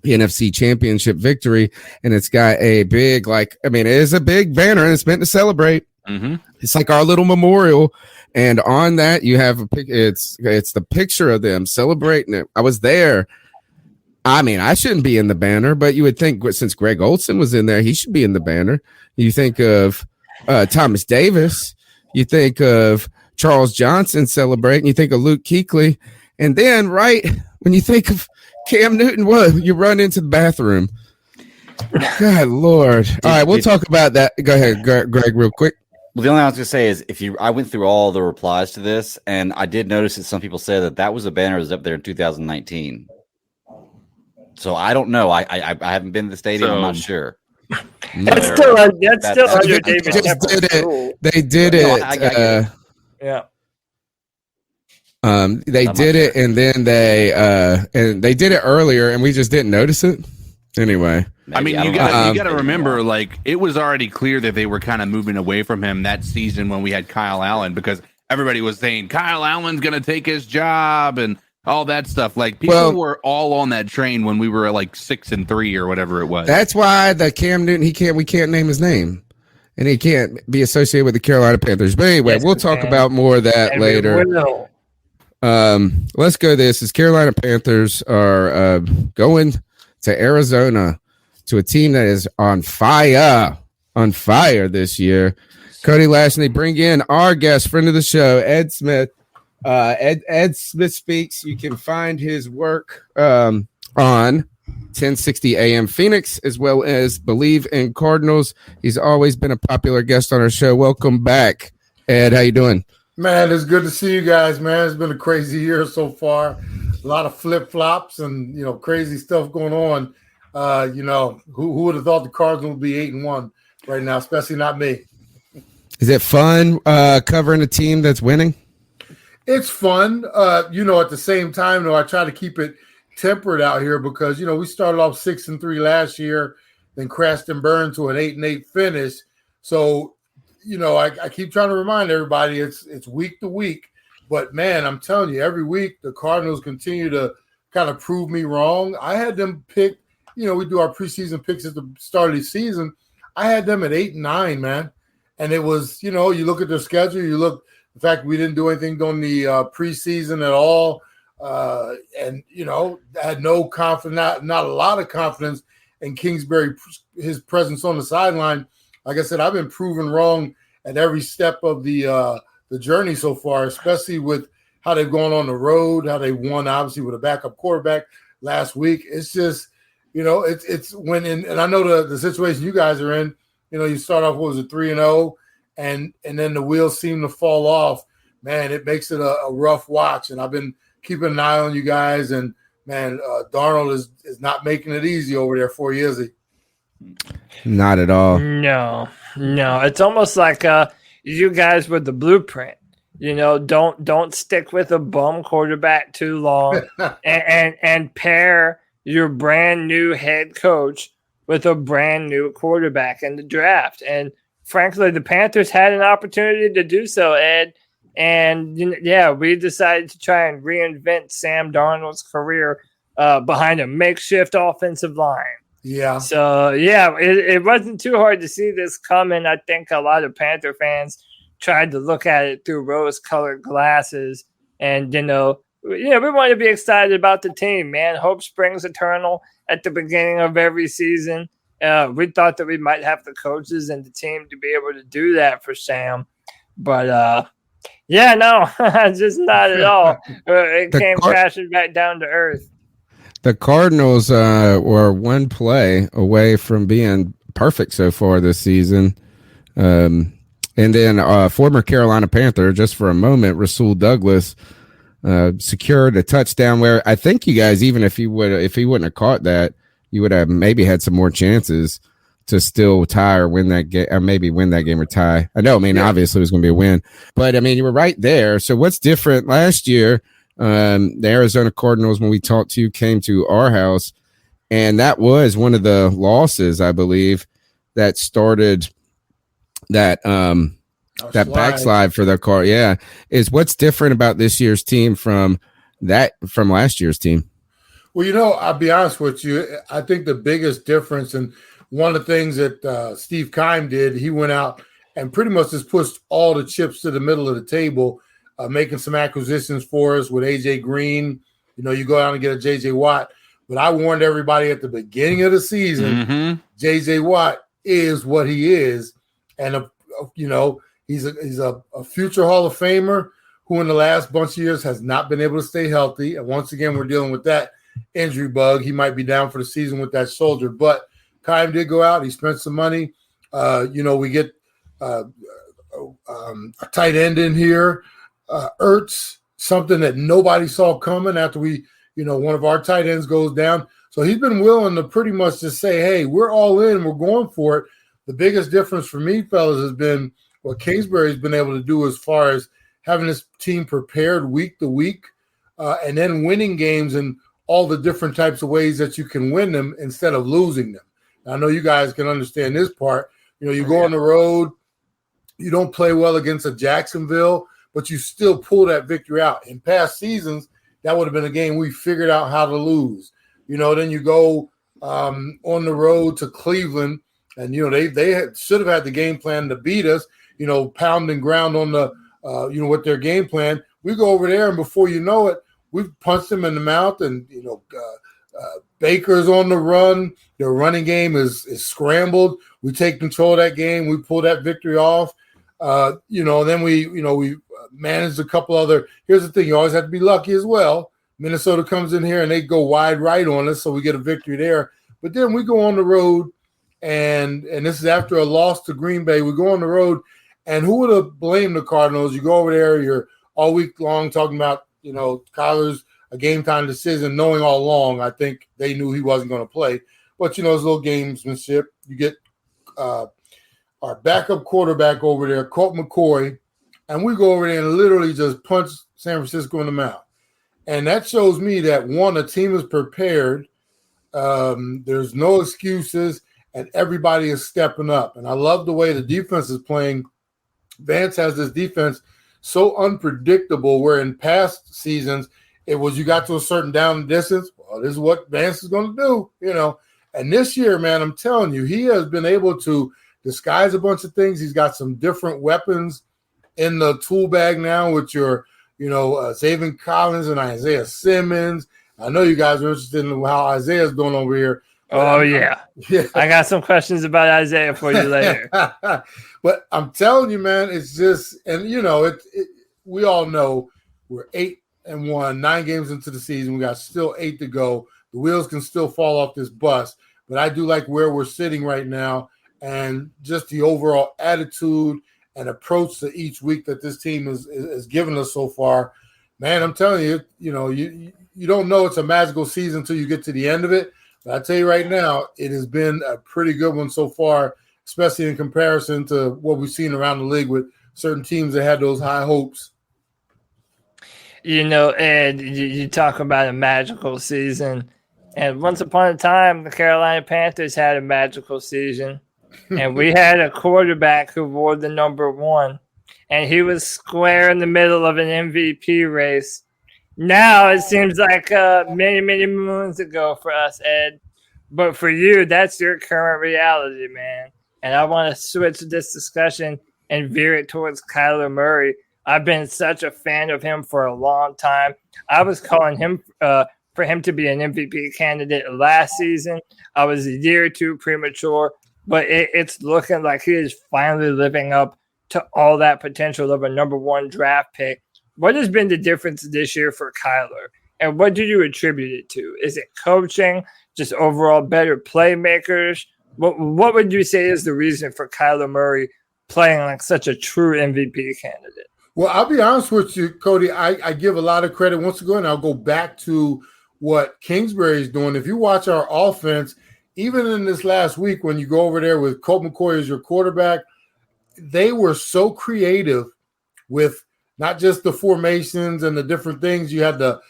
NFC Championship victory, and it's got a big it is a big banner and it's meant to celebrate. Mm-hmm. It's like our little memorial, and on that you have it's the picture of them celebrating it. I was there. I mean, I shouldn't be in the banner, but you would think since Greg Olsen was in there, he should be in the banner. You think of Thomas Davis, you think of Charles Johnson celebrating, you think of Luke Kuechly, and then right when you think of Cam Newton, you run into the bathroom. God Lord. All right, we'll talk about that. Go ahead, Greg, real quick. Well, the only thing I was going to say is I went through all the replies to this, and I did notice that some people said that was a banner that was up there in 2019. So I don't know. I haven't been to the stadium. So, I'm not sure. That's still under David Tepper's rule. They did it. Yeah. They did it, and then they did it earlier, and we just didn't notice it. Anyway, I mean, you got to remember, it was already clear that they were kind of moving away from him that season when we had Kyle Allen, because everybody was saying Kyle Allen's going to take his job and all that stuff. People were all on that train when we were 6-3 or whatever it was. That's why the Cam Newton we can't name his name, and he can't be associated with the Carolina Panthers. But anyway, we'll talk about more of that later. Let's go. This is Carolina Panthers are going to Arizona to a team that is on fire this year. Cody Lashley, bring in our guest, friend of the show, Ed Smith. Ed Smith Speaks. You can find his work on 1060 AM Phoenix, as well as Bleav in Cardinals. He's always been a popular guest on our show. Welcome back, Ed. How you doing? Man, it's good to see you guys, man. It's been a crazy year so far. A lot of flip-flops and, crazy stuff going on. Who would have thought the Cardinals would be 8-1 right now, especially not me. Is it fun covering a team that's winning? It's fun. At the same time, though, I try to keep it tempered out here because, we started off 6-3 last year, then crashed and burned to an 8-8 finish. So, I keep trying to remind everybody it's week to week. But, man, I'm telling you, every week the Cardinals continue to kind of prove me wrong. I had them pick, we do our preseason picks at the start of the season. I had them at 8-9, man. And it was, you look at their schedule, the fact we didn't do anything during the preseason at all. and had no confidence, not a lot of confidence in Kingsbury, his presence on the sideline. Like I said, I've been proven wrong at every step of the journey so far, especially with how they've gone on the road, how they won obviously with a backup quarterback last week. It's just, it's when and I know the situation you guys are in. You start off, 3-0, and then the wheels seem to fall off. Man, it makes it a rough watch. And I've been keeping an eye on you guys. And man, Darnold is not making it easy over there for you, is he? Not at all. No. It's almost like you guys were the blueprint. Don't stick with a bum quarterback too long, and pair your brand new head coach with a brand new quarterback in the draft. And frankly, the Panthers had an opportunity to do so, Ed. And we decided to try and reinvent Sam Darnold's career behind a makeshift offensive line. Yeah. So, it wasn't too hard to see this coming. I think a lot of Panther fans tried to look at it through rose-colored glasses. And, we want to be excited about the team, man. Hope springs eternal at the beginning of every season. We thought that we might have the coaches and the team to be able to do that for Sam. But, just not at all. It came crashing back down to earth. The Cardinals were one play away from being perfect so far this season. And then former Carolina Panther, just for a moment, Rasul Douglas, secured a touchdown where I think you guys, even if he wouldn't have caught that, you would have maybe had some more chances to still tie or win that game, or maybe win that game or tie. Obviously it was going to be a win, but you were right there. So what's different? Last year, the Arizona Cardinals, when we talked to you, came to our house, and that was one of the losses, I believe, that started that backslide for the car. Yeah. Is what's different about this year's team from last year's team? Well, I'll be honest with you. I think the biggest difference, and one of the things that Steve Keim did, he went out and pretty much just pushed all the chips to the middle of the table, making some acquisitions for us with A.J. Green. You go out and get a J.J. Watt. But I warned everybody at the beginning of the season, J.J. Watt is what he is. And, he's a future Hall of Famer who in the last bunch of years has not been able to stay healthy. And once again, we're dealing with that injury bug. He might be down for the season with that shoulder. But Keim did go out. He spent some money. We get a tight end in here, Ertz, something that nobody saw coming after one of our tight ends goes down. So he's been willing to pretty much just say, hey, we're all in. We're going for it. The biggest difference for me, fellas, has been what Kingsbury's been able to do as far as having this team prepared week to week and then winning games in all the different types of ways that you can win them instead of losing them. I know you guys can understand this part. You go on the road, you don't play well against a Jacksonville, but you still pull that victory out. In past seasons, that would have been a game we figured out how to lose. Then you go on the road to Cleveland, and they should have had the game plan to beat us. Pound and ground on the with their game plan. We go over there, and before you know it, we've punched them in the mouth, and Baker's on the run. Their running game is scrambled. We take control of that game. We pull that victory off. Then we managed a couple other. Here's the thing: you always have to be lucky as well. Minnesota comes in here and they go wide right on us, so we get a victory there. But then we go on the road, and this is after a loss to Green Bay. We go on the road, and who would have blamed the Cardinals? You go over there, you're all week long talking about Kyler's a game time decision, knowing all along, I think they knew he wasn't going to play. But, it's a little gamesmanship. You get our backup quarterback over there, Colt McCoy, and we go over there and literally just punch San Francisco in the mouth. And that shows me that, one, the team is prepared. There's no excuses, and everybody is stepping up. And I love the way the defense is playing. Vance has this defense so unpredictable, where in past seasons it was you got to a certain down distance. Well, this is what Vance is going to do, And this year, man, I'm telling you, he has been able to disguise a bunch of things. He's got some different weapons in the tool bag now with your Zaven Collins and Isaiah Simmons. I know you guys are interested in how Isaiah's doing over here. Yeah. I got some questions about Isaiah for you later. But I'm telling you, man, it's just, and we all know we're 8-1, 9 games into the season. We got still 8 to go. The wheels can still fall off this bus, but I do like where we're sitting right now and just the overall attitude and approach to each week that this team is giving us so far. Man, I'm telling you, you don't know it's a magical season until you get to the end of it. But I tell you right now, it has been a pretty good one so far, especially in comparison to what we've seen around the league with certain teams that had those high hopes. And you talk about a magical season. And once upon a time, the Carolina Panthers had a magical season. And we had a quarterback who wore the number 1. And he was square in the middle of an MVP race. Now it seems like many, many moons ago for us, Ed. But for you, that's your current reality, man. And I want to switch this discussion and veer it towards Kyler Murray. I've been such a fan of him for a long time. I was calling him for him to be an MVP candidate last season. I was a year or two premature, but it's looking like he is finally living up to all that potential of a number 1 draft pick. What has been the difference this year for Kyler, and what do you attribute it to? Is it coaching, just overall better playmakers? What would you say is the reason for Kyler Murray playing like such a true MVP candidate? Well, I'll be honest with you, Cody. I give a lot of credit once again. I'll go back to what Kingsbury is doing. If you watch our offense, even in this last week, when you go over there with Colt McCoy as your quarterback, they were so creative with not just the formations and the different things. You had the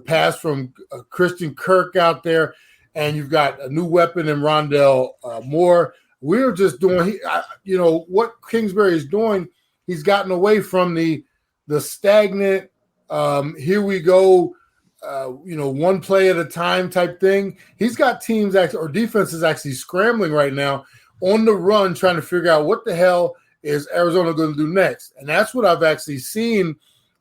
pass from Christian Kirk out there, and you've got a new weapon in Rondell Moore. We're just doing, what Kingsbury is doing. He's gotten away from the stagnant, here we go, one play at a time type thing. He's got teams or defenses actually scrambling right now on the run, trying to figure out what the hell is Arizona going to do next. And that's what I've actually seen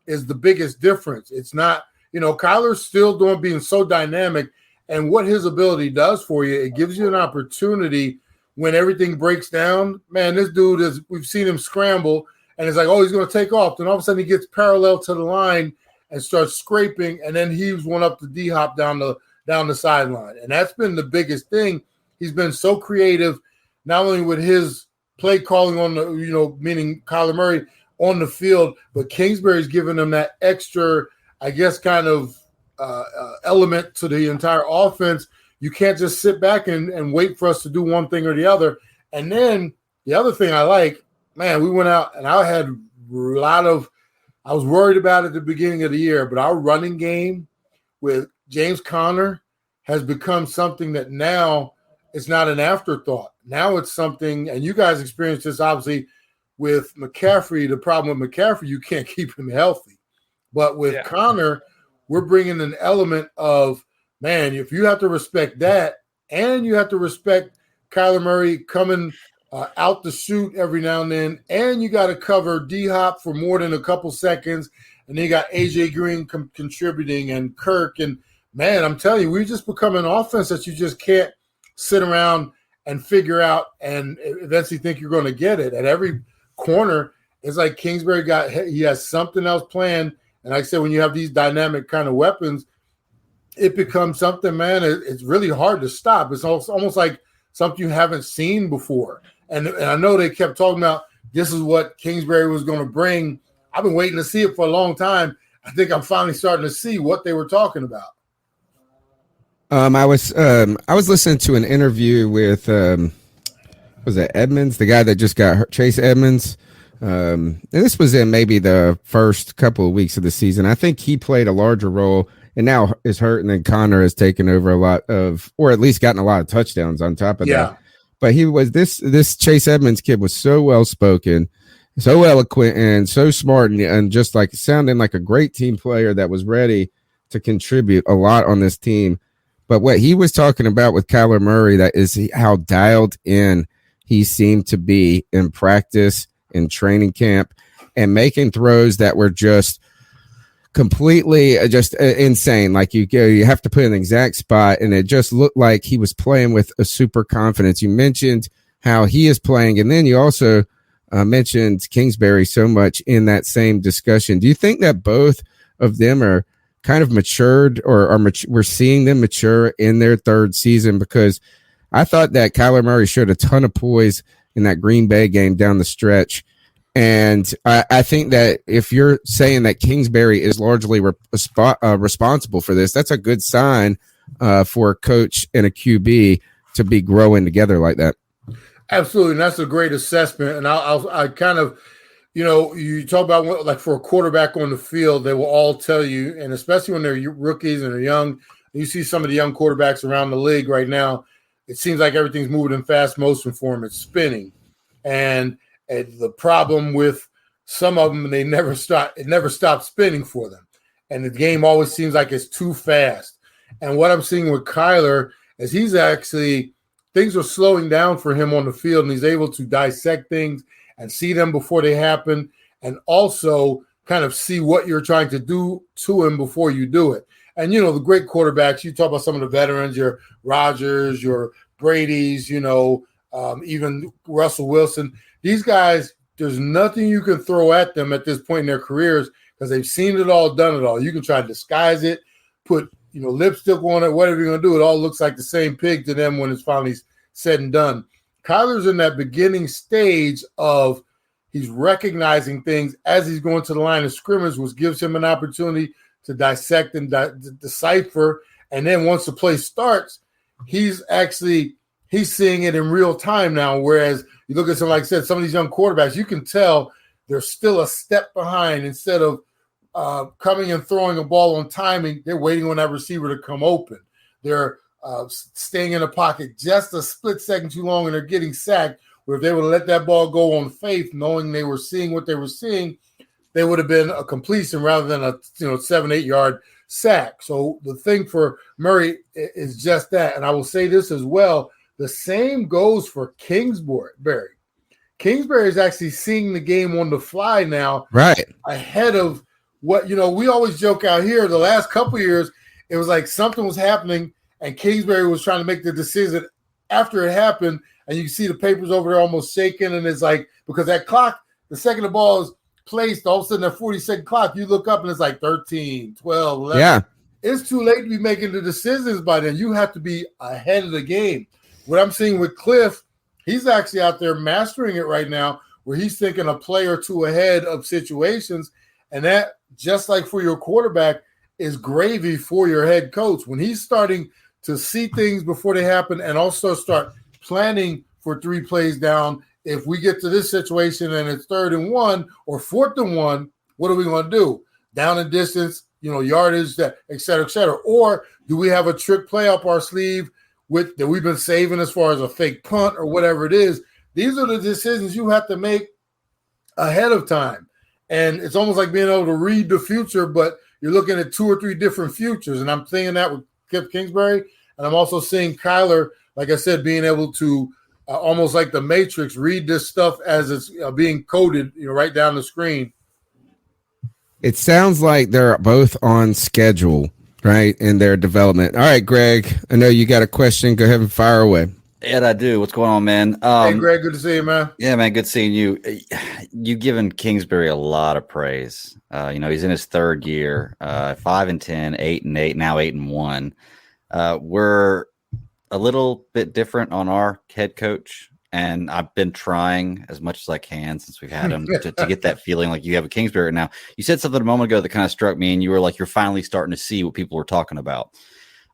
is the biggest difference. It's not, Kyler's still being so dynamic, and what his ability does for you, it gives you an opportunity when everything breaks down. Man, this dude we've seen him scramble, and it's like, oh, he's going to take off. Then all of a sudden he gets parallel to the line and starts scraping, and then heaves one up the D-hop down the sideline. And that's been the biggest thing. He's been so creative, not only with his play calling on the, meaning Kyler Murray on the field, but Kingsbury's giving him that extra, I guess, kind of element to the entire offense. You can't just sit back and wait for us to do one thing or the other. And then the other thing I like, man, we went out and I was worried about it at the beginning of the year, but our running game with James Conner has become something that now it's not an afterthought. Now it's something, and you guys experienced this obviously with McCaffrey. The problem with McCaffrey, you can't keep him healthy. But with Conner, we're bringing an element of, man, if you have to respect that, and you have to respect Kyler Murray coming out the chute every now and then, and you got to cover D-Hop for more than a couple seconds, and then you got A.J. Green contributing and Kirk. And, man, I'm telling you, we just become an offense that you just can't sit around and figure out and eventually think you're going to get it. At every corner, it's like Kingsbury he has something else planned. And like I said, when you have these dynamic kind of weapons, it becomes something, man, it's really hard to stop. It's almost like something you haven't seen before. And I know they kept talking about this is what Kingsbury was going to bring. I've been waiting to see it for a long time. I think I'm finally starting to see what they were talking about. I was listening to an interview with was it Edmonds, the guy that just got hurt, Chase Edmonds. And this was in maybe the first couple of weeks of the season. I think he played a larger role and now is hurt. And then Conner has taken over a lot of, or at least gotten a lot of touchdowns on top of that. But he was this Chase Edmonds kid was so well spoken, so eloquent, and so smart, and just like sounding like a great team player that was ready to contribute a lot on this team. But what he was talking about with Kyler Murray, that is how dialed in he seemed to be in practice, in training camp, and making throws that were just completely just insane. Like you have to put in the exact spot, and it just looked like he was playing with a super confidence. You mentioned how he is playing, and then you also mentioned Kingsbury so much in that same discussion. Do you think that both of them are kind of matured, or we're seeing them mature in their third season? Because I thought that Kyler Murray showed a ton of poise in that Green Bay game down the stretch. And I think that if you're saying that Kingsbury is largely responsible for this, that's a good sign for a coach and a QB to be growing together like that. Absolutely. And that's a great assessment. And I kind of, you talk about like for a quarterback on the field, they will all tell you, and especially when they're rookies and they're young, you see some of the young quarterbacks around the league right now, it seems like everything's moving in fast motion for them. It's spinning. And the problem with some of them, it never stops spinning for them. And the game always seems like it's too fast. And what I'm seeing with Kyler is things are slowing down for him on the field, and he's able to dissect things and see them before they happen, and also kind of see what you're trying to do to him before you do it. And, the great quarterbacks, you talk about some of the veterans, your Rodgers, your Brady's, even Russell Wilson. These guys, there's nothing you can throw at them at this point in their careers because they've seen it all, done it all. You can try to disguise it, put lipstick on it, whatever you're going to do. It all looks like the same pig to them when it's finally said and done. Kyler's in that beginning stage of he's recognizing things as he's going to the line of scrimmage, which gives him an opportunity to dissect and decipher. And then once the play starts, he's seeing it in real time now. Whereas you look at some, like I said, some of these young quarterbacks, you can tell they're still a step behind. Instead of coming and throwing a ball on timing, they're waiting on that receiver to come open. They're staying in the pocket just a split second too long, and they're getting sacked. Where if they would let that ball go on faith, knowing they were seeing what they were seeing, they would have been a completion rather than a 7-8 yard sack. So the thing for Murray is just that. And I will say this as well. The same goes for Kingsbury. Kingsbury is actually seeing the game on the fly now, right? Ahead of what, we always joke out here the last couple of years, it was like something was happening and Kingsbury was trying to make the decision after it happened. And you can see the papers over there almost shaking. And it's like, because that clock, the second the ball is placed, all of a sudden that 40-second clock, you look up and it's like 13, 12, 11. Yeah. It's too late to be making the decisions by then. You have to be ahead of the game. What I'm seeing with Cliff, he's actually out there mastering it right now, where he's thinking a play or two ahead of situations. And that, just like for your quarterback, is gravy for your head coach. When he's starting to see things before they happen and also start planning for 3 plays down, if we get to this situation and it's 3rd and 1 or 4th and 1, what are we going to do? Down and distance, yardage, et cetera, et cetera. Or do we have a trick play up our sleeve that we've been saving as far as a fake punt or whatever it is? These are the decisions you have to make ahead of time. And it's almost like being able to read the future, but you're looking at 2 or 3 different futures. And I'm seeing that with Cliff Kingsbury. And I'm also seeing Kyler, like I said, being able to almost like the Matrix, read this stuff as it's being coded, right down the screen. It sounds like they're both on schedule, right, in their development. All right, Greg, I know you got a question. Go ahead and fire away. Ed, I do. What's going on, man? Hey, Greg, good to see you, man. Yeah, man, good seeing you. You've given Kingsbury a lot of praise. He's in his 3rd year, 5-10, 8-8, now 8-1. We're a little bit different on our head coach, and I've been trying as much as I can since we've had him to get that feeling like you have a Kingsbury now. You said something a moment ago that kind of struck me, and you were like, you're finally starting to see what people were talking about.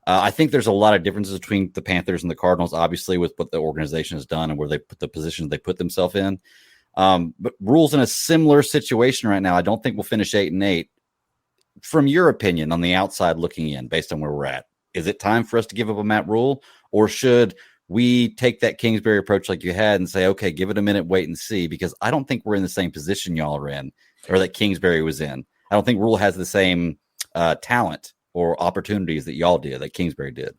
I think there's a lot of differences between the Panthers and the Cardinals, obviously, with what the organization has done and where they put the positions they put themselves in. But Rhule's in a similar situation right now. I don't think we'll finish 8-8. From your opinion, on the outside looking in, based on where we're at, is it time for us to give up a Matt Rhule, or should we take that Kingsbury approach like you had and say, okay, give it a minute, wait and see? Because I don't think we're in the same position y'all are in, or that Kingsbury was in. I don't think Rhule has the same talent or opportunities that y'all did, that Kingsbury did.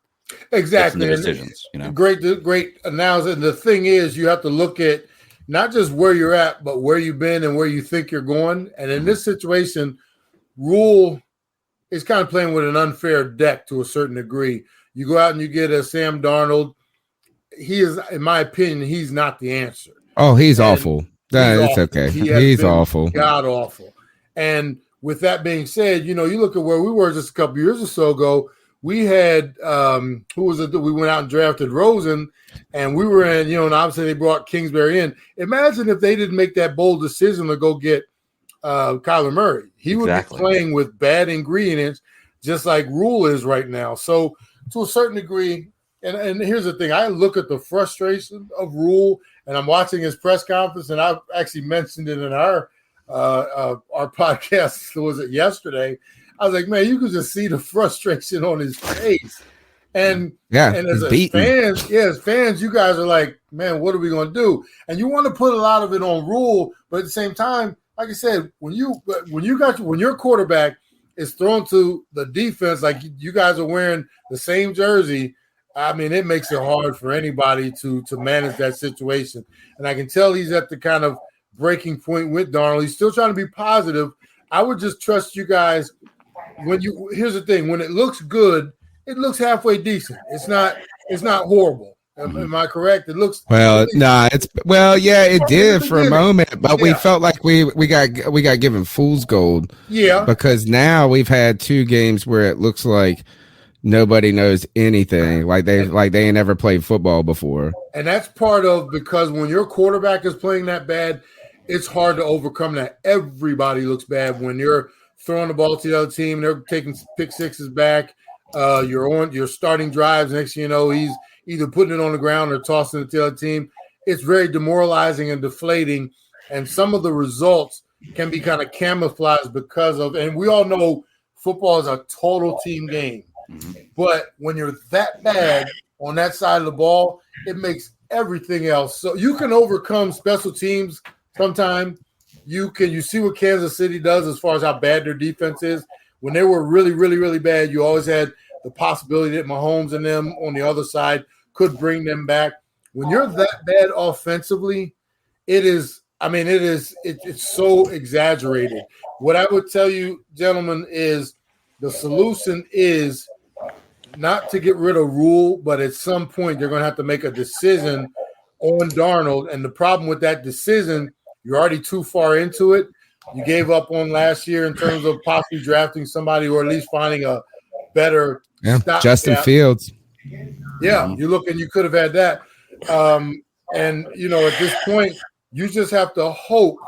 Exactly. The decisions, Great announcement. The thing is, you have to look at not just where you're at, but where you've been and where you think you're going. And in this situation, Rhule is kind of playing with an unfair deck to a certain degree. You go out and you get a Sam Darnold. He is, in my opinion, he's not the answer. Oh, he's awful. It's okay. He's awful. God awful. And with that being said, you look at where we were just a couple years or so ago. We had who was it? We went out and drafted Rosen, and we were in, and obviously they brought Kingsbury in. Imagine if they didn't make that bold decision to go get Kyler Murray. He would be playing with bad ingredients, just like Rhule is right now. So to a certain degree, and here's the thing, I look at the frustration of Rhule, and I'm watching his press conference, and I actually mentioned it in our podcast. Was it yesterday? I was like, man, you could just see the frustration on his face. And as fans, you guys are like, man, what are we going to do? And you want to put a lot of it on Rhule, but at the same time, like I said, when your quarterback is thrown to the defense, like you guys are wearing the same jersey, I mean, it makes it hard for anybody to manage that situation. And I can tell he's at the kind of breaking point with Darnold. He's still trying to be positive. I would just trust you guys. Here's the thing, when it looks good, it looks halfway decent. It's not horrible. Am I correct? It looks it did for a moment, but we felt like we got given fool's gold. Yeah. Because now we've had 2 games where it looks like nobody knows anything. Like they ain't never played football before. And that's part of, because when your quarterback is playing that bad, it's hard to overcome that. Everybody looks bad when you're throwing the ball to the other team. They're taking pick sixes back. You're starting drives. Next thing you know, he's either putting it on the ground or tossing it to the other team. It's very demoralizing and deflating. And some of the results can be kind of camouflaged because of, and we all know football is a total team game. But when you're that bad on that side of the ball, it makes everything else. So you can overcome special teams sometime. You see what Kansas City does as far as how bad their defense is. When they were really, really, really bad, you always had the possibility that Mahomes and them on the other side could bring them back. When you're that bad offensively, it's so exaggerated. What I would tell you, gentlemen, is the solution is not to get rid of Rhule, but at some point they're going to have to make a decision on Darnold. And the problem with that decision, you're already too far into it. You gave up on last year in terms of possibly drafting somebody or at least finding a better Justin Fields. Yeah, you could have had that. And at this point, you just have to hope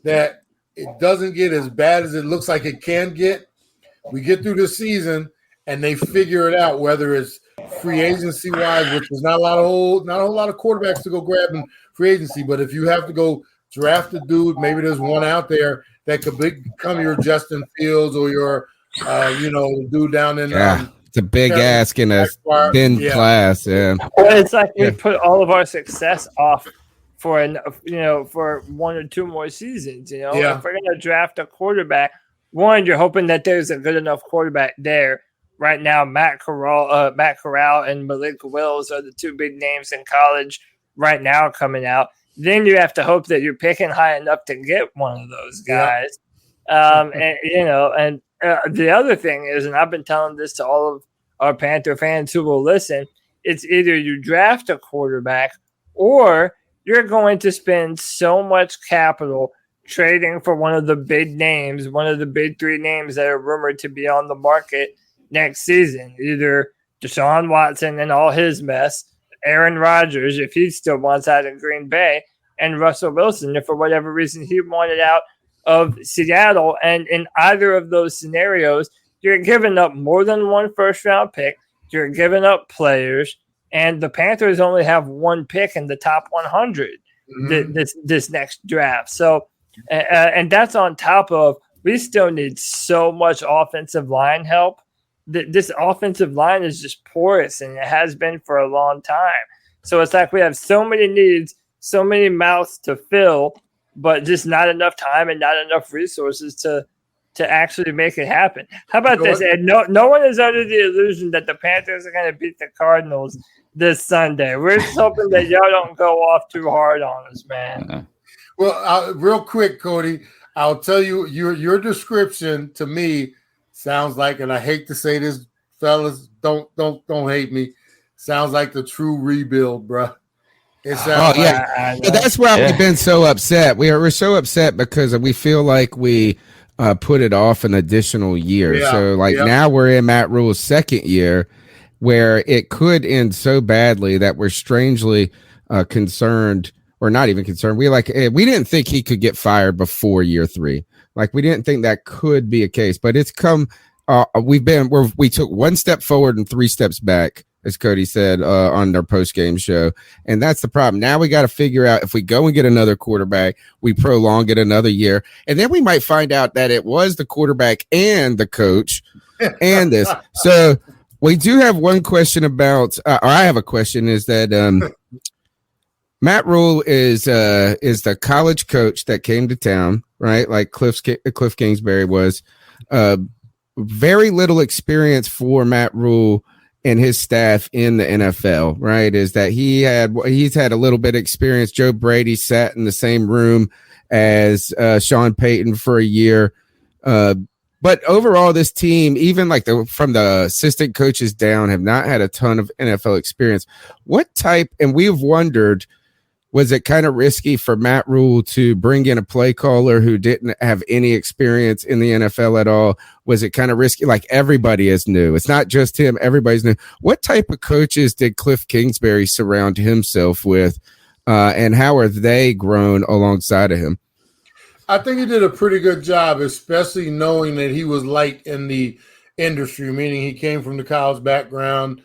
that it doesn't get as bad as it looks like it can get. We get through the season and they figure it out, whether it's free agency wise, which was not a whole lot of quarterbacks to go grab in free agency. But if you have to go draft a dude, maybe there's one out there that could become your Justin Fields or your, dude down in. It's a big ask in a thin class. Yeah. Well, it's like we put all of our success off for 1 or 2 more seasons. If we're gonna draft a quarterback, one, you're hoping that there's a good enough quarterback there. Right now, Matt Corral and Malik Willis are the 2 big names in college right now coming out. Then you have to hope that you're picking high enough to get one of those guys. The other thing is, and I've been telling this to all of our Panther fans who will listen, it's either you draft a quarterback or you're going to spend so much capital trading for one of the big names, one of the big 3 names that are rumored to be on the market next season. Either Deshaun Watson and all his mess, Aaron Rodgers, if he still wants out of Green Bay, and Russell Wilson, if for whatever reason he wanted out of Seattle. And in either of those scenarios, you're giving up more than 1 first-round pick. You're giving up players, and the Panthers only have 1 pick in the top 100 this next draft. So, and that's on top of we still need so much offensive line help. This offensive line is just porous, and it has been for a long time. So it's like we have so many needs, so many mouths to fill, but just not enough time and not enough resources to actually make it happen. How about this, Ed? No one is under the illusion that the Panthers are going to beat the Cardinals this Sunday. We're just hoping that y'all don't go off too hard on us, man. Well, real quick, Cody, I'll tell you your description to me sounds like, and I hate to say this, fellas, don't hate me. Sounds like the true rebuild, bro. It sounds But that's why we've been so upset. We're so upset because we feel like we put it off an additional year. So now we're in Matt Rhule's second year, where it could end so badly that we're strangely concerned, or not even concerned. We didn't think he could get fired before year 3. Like, we didn't think that could be a case, but it's come. We took 1 step forward and 3 steps back, as Cody said on their post-game show. And that's the problem. Now we got to figure out, if we go and get another quarterback, we prolong it another year. And then we might find out that it was the quarterback and the coach and this. So we do have one question about, or I have a question, is that Matt Rhule is the college coach that came to town, right? Like Cliff Kingsbury was. Very little experience for Matt Rhule and his staff in the NFL, right? Is that he's had a little bit of experience. Joe Brady sat in the same room as Sean Payton for a year. But overall, this team, even like from the assistant coaches down, have not had a ton of NFL experience. What type, and we've wondered, was it kind of risky for Matt Rhule to bring in a play caller who didn't have any experience in the NFL at all? Was it kind of risky? Like, everybody is new. It's not just him. Everybody's new. What type of coaches did Cliff Kingsbury surround himself with, and how are they grown alongside of him? I think he did a pretty good job, especially knowing that he was light in the industry, meaning he came from the college background.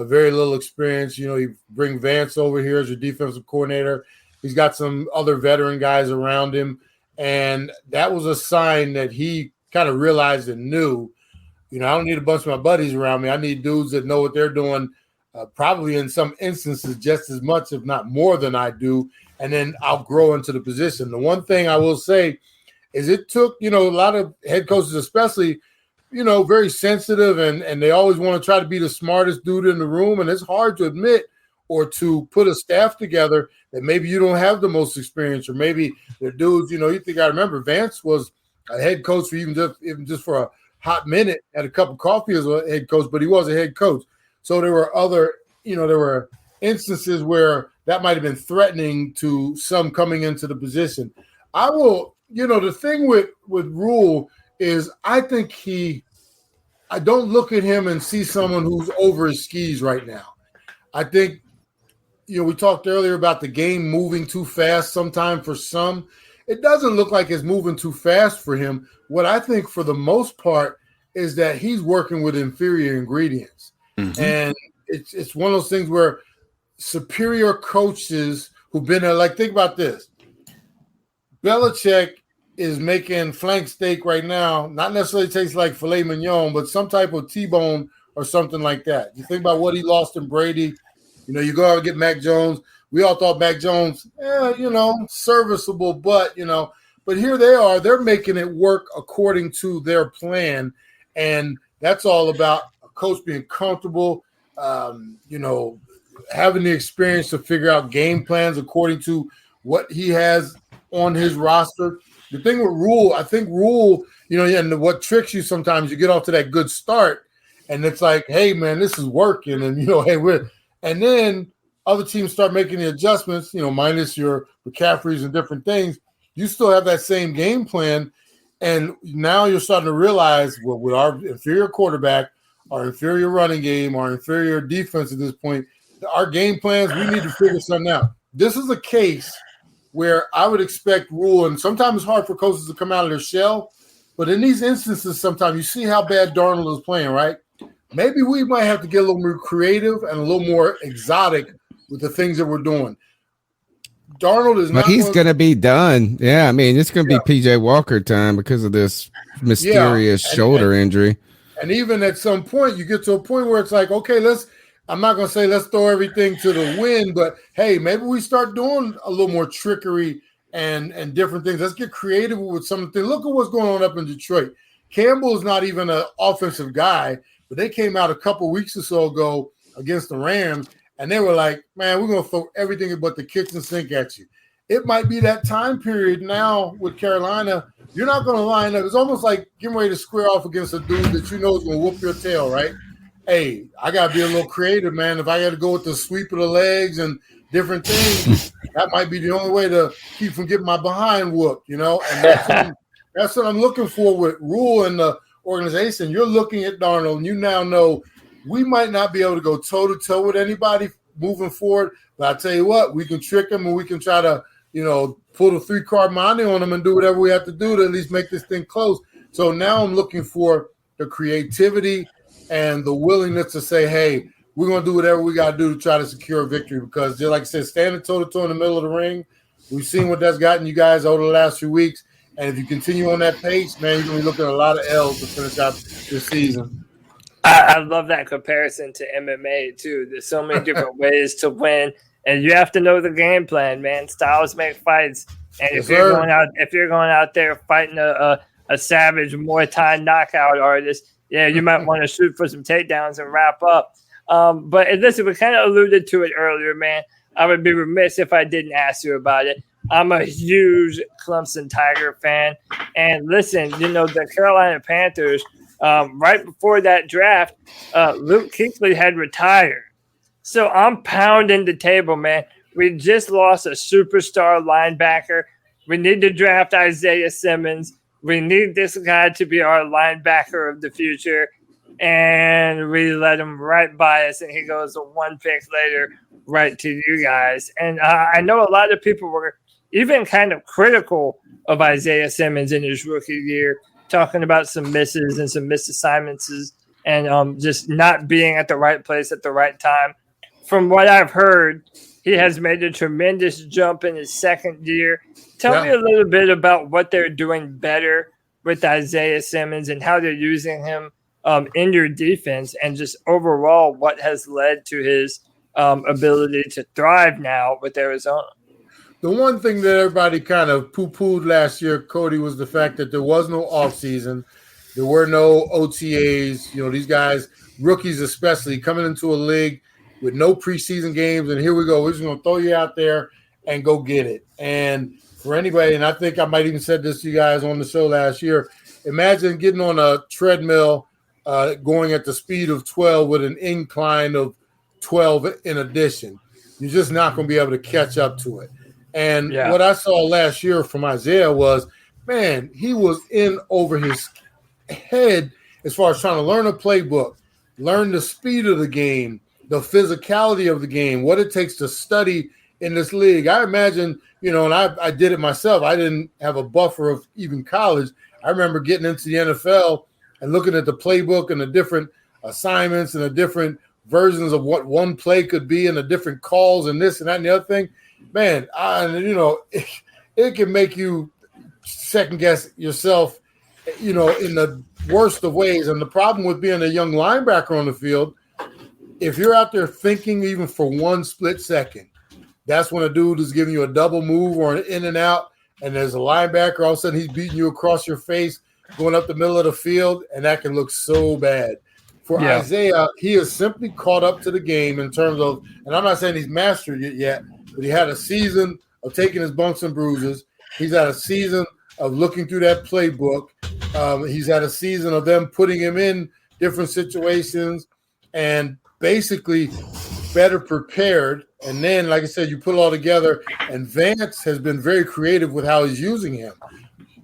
Very little experience. You bring Vance over here as your defensive coordinator. He's got some other veteran guys around him. And that was a sign that he kind of realized and knew, I don't need a bunch of my buddies around me. I need dudes that know what they're doing, probably in some instances just as much, if not more than I do. And then I'll grow into the position. The one thing I will say is it took, a lot of head coaches, especially, very sensitive, and they always want to try to be the smartest dude in the room. And it's hard to admit or to put a staff together that maybe you don't have the most experience, or maybe they're dudes, you think I remember Vance was a head coach for even just for a hot minute, had a cup of coffee as a head coach, but he was a head coach. So there were other, there were instances where that might have been threatening to some coming into the position. I will, the thing with Rhule is I think I don't look at him and see someone who's over his skis right now. I think, we talked earlier about the game moving too fast sometime for some. It doesn't look like it's moving too fast for him. What I think for the most part is that he's working with inferior ingredients. Mm-hmm. And it's one of those things where superior coaches who've been there, like, think about this. Belichick is making flank steak right now, not necessarily tastes like filet mignon, but some type of T-bone or something like that. You think about what he lost in Brady. You go out and get Mac Jones. We all thought Mac Jones, serviceable, but here they are. They're making it work according to their plan, and that's all about a coach being comfortable, having the experience to figure out game plans according to what he has on his roster. The thing with Rhule, I think Rhule, and what tricks you sometimes, you get off to that good start, and it's like, hey, man, this is working, and, and then other teams start making the adjustments, minus your McCaffreys and different things. You still have that same game plan, and now you're starting to realize, well, with our inferior quarterback, our inferior running game, our inferior defense at this point, our game plans, we need to figure something out. This is a case where I would expect Rhule, and sometimes it's hard for coaches to come out of their shell, but in these instances, sometimes you see how bad Darnold is playing, right? Maybe we might have to get a little more creative and a little more exotic with the things that we're doing. Darnold is not. But he's going to be done. Yeah, I mean, it's going to be PJ Walker time because of this mysterious shoulder injury. And even at some point, you get to a point where it's like, okay, I'm not going to say let's throw everything to the wind, but hey, maybe we start doing a little more trickery and different things. Let's get creative with something. Look at what's going on up in Detroit. Campbell is not even an offensive guy, but they came out a couple weeks or so ago against the Rams, and they were like, man, we're going to throw everything but the kitchen sink at you. it might be that time period now with Carolina. You're not going to line up. It's almost like getting ready to square off against a dude that you know is going to whoop your tail, right? Hey, I got to be a little creative, man. If I got to go with the sweep of the legs and different things, that might be the only way to keep from getting my behind whooped, you know? And that's what I'm looking for with Rhule and the organization. You're looking at Darnold, and you now know we might not be able to go toe-to-toe with anybody moving forward, but I tell you what, we can trick them and we can try to, you know, pull the 3-card money on them and do whatever we have to do to at least make this thing close. So now I'm looking for the creativity and the willingness to say, hey, we're going to do whatever we got to do to try to secure a victory because, just like I said, standing toe-to-toe in the middle of the ring, we've seen what that's gotten you guys over the last few weeks. And if you continue on that pace, man, you're going to be looking at a lot of L's to finish out this season. I love that comparison to MMA, too. There's so many different ways to win. And you have to know the game plan, man. Styles make fights, and if you're going out there fighting a savage Muay Thai knockout artist, yeah, you might want to shoot for some takedowns and wrap up. But listen, we kind of alluded to it earlier, man. I would be remiss if I didn't ask you about it. I'm a huge Clemson Tiger fan, and listen, you know the Carolina Panthers. Right before that draft, Luke Kuechly had retired. So I'm pounding the table, man. We just lost a superstar linebacker. We need to draft Isaiah Simmons. We need this guy to be our linebacker of the future. And we let him right by us, and he goes one pick later right to you guys. And I know a lot of people were even kind of critical of Isaiah Simmons in his rookie year, talking about some misses and some misassignments and just not being at the right place at the right time. From what I've heard, he has made a tremendous jump in his second year. Tell me a little bit about what they're doing better with Isaiah Simmons and how they're using him in your defense and just overall what has led to his ability to thrive now with Arizona. The one thing that everybody kind of poo-pooed last year, Cody, was the fact that there was no offseason. There were no OTAs. You know, these guys, rookies especially, coming into a league with no preseason games, and here we go. We're just going to throw you out there and go get it. And for anybody, and I think I might even said this to you guys on the show last year, imagine getting on a treadmill going at the speed of 12 with an incline of 12 in addition. You're just not going to be able to catch up to it. And what I saw last year from Isaiah was, man, he was in over his head as far as trying to learn a playbook, learn the speed of the game, the physicality of the game, what it takes to study in this league. I imagine, you know, and I did it myself. I didn't have a buffer of even college. I remember getting into the NFL and looking at the playbook and the different assignments and the different versions of what one play could be and the different calls and this and that and the other thing. Man, you know, it can make you second guess yourself, you know, in the worst of ways. And the problem with being a young linebacker on the field, if you're out there thinking even for one split second, that's when a dude is giving you a double move or an in and out, and there's a linebacker, all of a sudden he's beating you across your face, going up the middle of the field, and that can look so bad. For Isaiah, he is simply caught up to the game in terms of, and I'm not saying he's mastered it yet, but he had a season of taking his bumps and bruises. He's had a season of looking through that playbook. He's had a season of them putting him in different situations and basically better prepared. And then, like I said, you put it all together, and Vance has been very creative with how he's using him.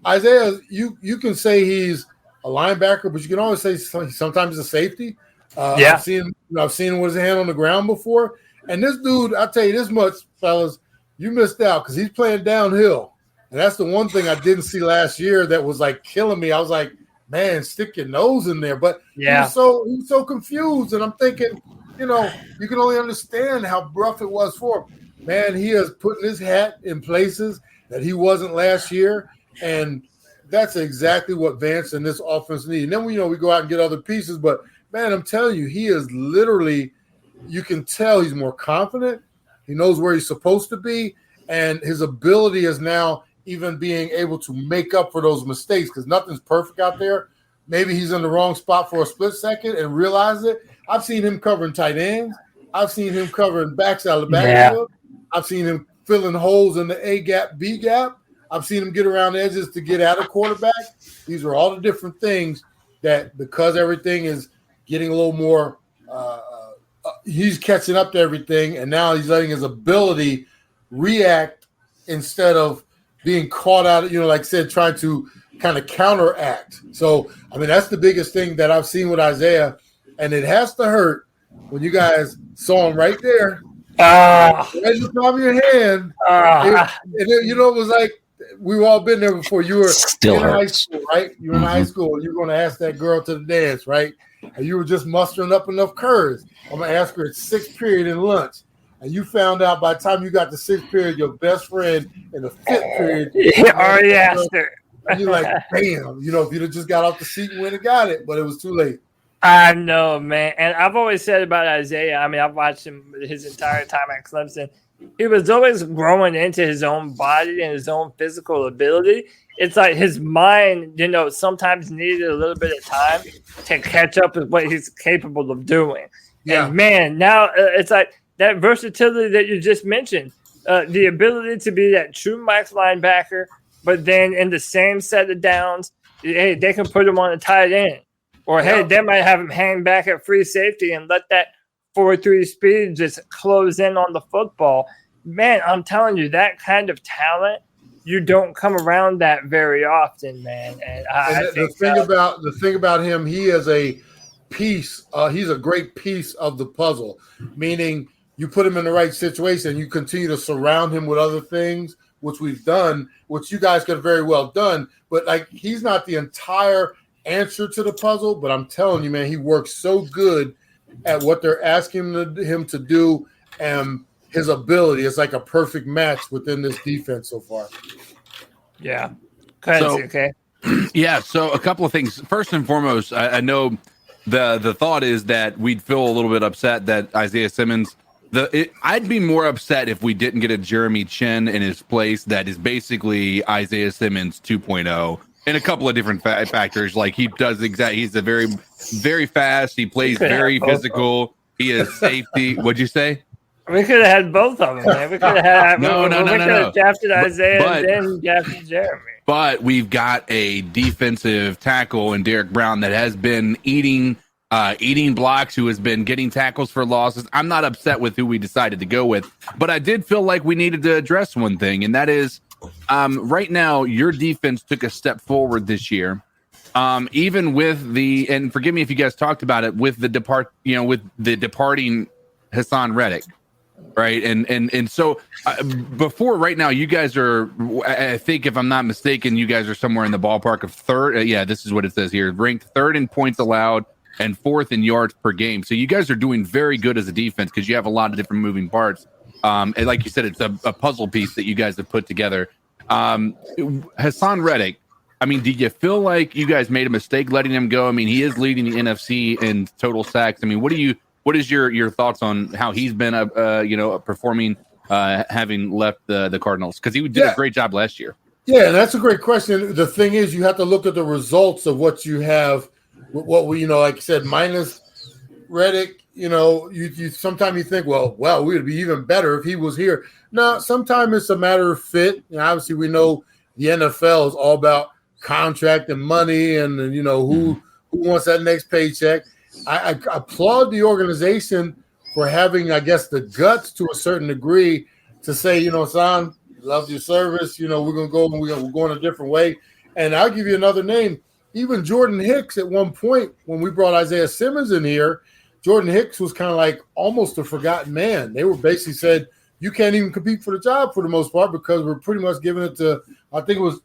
Isaiah, you can say he's a linebacker, but you can always say sometimes he's a safety. I've seen him with his hand on the ground before. And this dude, I'll tell you this much, fellas, you missed out because he's playing downhill. And that's the one thing I didn't see last year that was like killing me. I was like, man, stick your nose in there. But he was so confused. And I'm thinking, you know, you can only understand how rough it was for him. Man, he is putting his hat in places that he wasn't last year. And that's exactly what Vance and this offense need. And then, you know, we go out and get other pieces. But, man, I'm telling you, he is literally – you can tell he's more confident. He knows where he's supposed to be. And his ability is now even being able to make up for those mistakes because nothing's perfect out there. Maybe he's in the wrong spot for a split second and realize it. I've seen him covering tight ends. I've seen him covering backs out of the backfield. I've seen him filling holes in the A gap, B gap. I've seen him get around the edges to get at a quarterback. These are all the different things that, because everything is getting a little more, he's catching up to everything, and now he's letting his ability react instead of being caught out, like I said, trying to kind of counteract. So, I mean, that's the biggest thing that I've seen with Isaiah, and it has to hurt when you guys saw him right there. Right in the palm of your hand. It was like we've all been there before. You were still in high hurts. school, right? You were in high school, and you're going to ask that girl to the dance, right? And you were just mustering up enough courage. I'm going to ask her at 6th period in lunch. And you found out by the time you got to 6th period, your best friend in the 5th period. He already asked her. And you're like, damn, if you'd have just got off the seat and went and got it, but it was too late. I know, man. And I've always said about Isaiah, I mean, I've watched him his entire time at Clemson. He was always growing into his own body and his own physical ability. It's like his mind, sometimes needed a little bit of time to catch up with what he's capable of doing. Yeah. And, man, now it's like that versatility that you just mentioned, the ability to be that true max linebacker, but then in the same set of downs, hey, they can put him on a tight end. Or, hey, they might have him hang back at free safety and let that 4.3 speed just close in on the football. Man, I'm telling you, that kind of talent, you don't come around that very often, man. And the thing about him, he is a piece. He's a great piece of the puzzle, meaning you put him in the right situation, you continue to surround him with other things, which we've done, which you guys could have very well done. But, he's not the entire answer to the puzzle, but I'm telling you, man, he works so good at what they're asking him to do, and his ability is like a perfect match within this defense so far. Yeah. Okay. Yeah, so a couple of things. First and foremost, I know the thought is that we'd feel a little bit upset that Isaiah Simmons, I'd be more upset if we didn't get a Jeremy Chin in his place that is basically Isaiah Simmons 2.0. In a couple of different factors, like he's a very, very fast. He plays very physical. He is safety. What'd you say? We could have had both of them, man. We could have had no. We could have drafted Isaiah and then drafted Jeremy. But we've got a defensive tackle in Derek Brown that has been eating blocks, who has been getting tackles for losses. I'm not upset with who we decided to go with, but I did feel like we needed to address one thing, and that is, right now, your defense took a step forward this year. Even with and forgive me if you guys talked about it, with the departing Hassan Reddick, right? And so before right now, you guys are, I think if I'm not mistaken, you guys are somewhere in the ballpark of third. This is what it says here: ranked third in points allowed and fourth in yards per game. So you guys are doing very good as a defense because you have a lot of different moving parts. And like you said, it's a puzzle piece that you guys have put together. Hassan Reddick, I mean, do you feel like you guys made a mistake letting him go? I mean, he is leading the NFC in total sacks. I mean, what is your thoughts on how he's been, performing, having left the Cardinals? Because he did a great job last year. Yeah, that's a great question. The thing is, you have to look at the results of what you have. What we, like I said, minus Reddick. You sometimes you think, well, we would be even better if he was here. No, sometimes it's a matter of fit. Obviously, we know the NFL is all about contract and money, and who wants that next paycheck. I applaud the organization for having, I guess, the guts to a certain degree to say, son, love your service. We're gonna go and we're going a different way. And I'll give you another name. Even Jordan Hicks at one point when we brought Isaiah Simmons in here. Jordan Hicks was kind of like almost a forgotten man. They were basically said, you can't even compete for the job for the most part because we're pretty much giving it to, I think it was,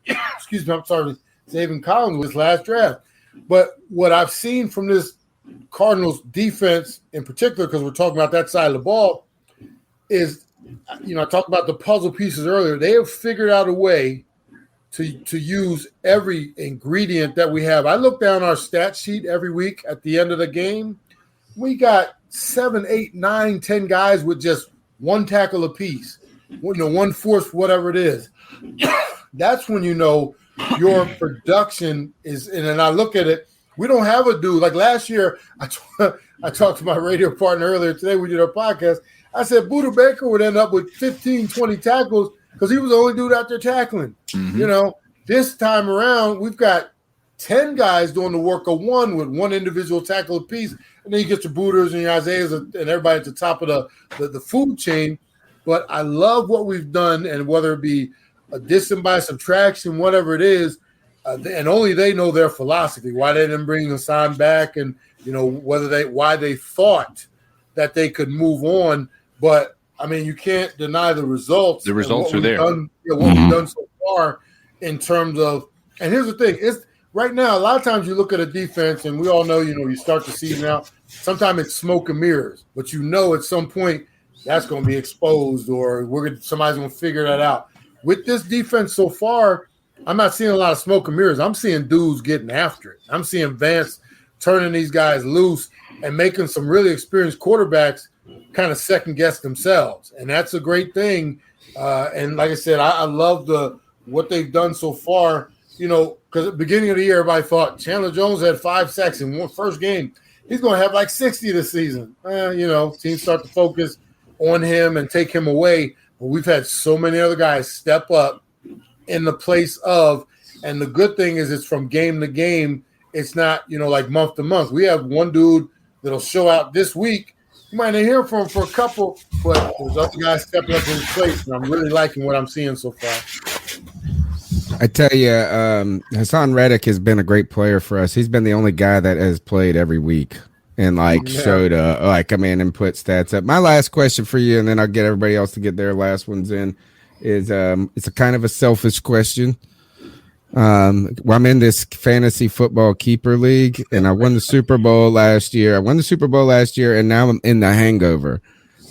Zaven Collins with his last draft. But what I've seen from this Cardinals defense in particular, because we're talking about that side of the ball, is, I talked about the puzzle pieces earlier. They have figured out a way to use every ingredient that we have. I look down our stat sheet every week at the end of the game. We got 7, 8, 9, 10 guys with just one tackle apiece, one fourth, whatever it is. That's when your production is. And then I look at it. We don't have a dude like last year. I talked to my radio partner earlier today. We did our podcast. I said Buda Baker would end up with 15, 20 tackles because he was the only dude out there tackling. You know, this time around, we've got 10 guys doing the work of one with one individual tackle apiece. And then you get your Budas and your Isaiahs and everybody at the top of the food chain. But I love what we've done, and whether it be addition by subtraction, whatever it is, and only they know their philosophy, why they didn't bring Hassan back, and you know why they thought that they could move on. But I mean, you can't deny the results. The results are there. What we've done so far in terms of, and here's the thing: it's right now. A lot of times you look at a defense, and we all know, you know, you start the season out. Sometimes it's smoke and mirrors, but you know at some point that's going to be exposed, or somebody's going to figure that out. With this defense so far, I'm not seeing a lot of smoke and mirrors. I'm seeing dudes getting after it. I'm seeing Vance turning these guys loose and making some really experienced quarterbacks kind of second guess themselves, and that's a great thing. And like I said, I love what they've done so far. You know, because at the beginning of the year, everybody thought Chandler Jones had 5 sacks in one first game. He's going to have like 60 this season. You know, teams start to focus on him and take him away. But we've had so many other guys step up in the place of, and the good thing is it's from game to game. It's not, you know, like month to month. We have one dude that'll show out this week. You might not hear from him for a couple, but there's other guys stepping up in his place, and I'm really liking what I'm seeing so far. I tell you, Hassan Reddick has been a great player for us. He's been the only guy that has played every week and showed come in and put stats up. My last question for you, and then I'll get everybody else to get their last ones in, is it's a kind of a selfish question. I'm in this fantasy football keeper league, and I won the Super Bowl last year. And now I'm in the hangover.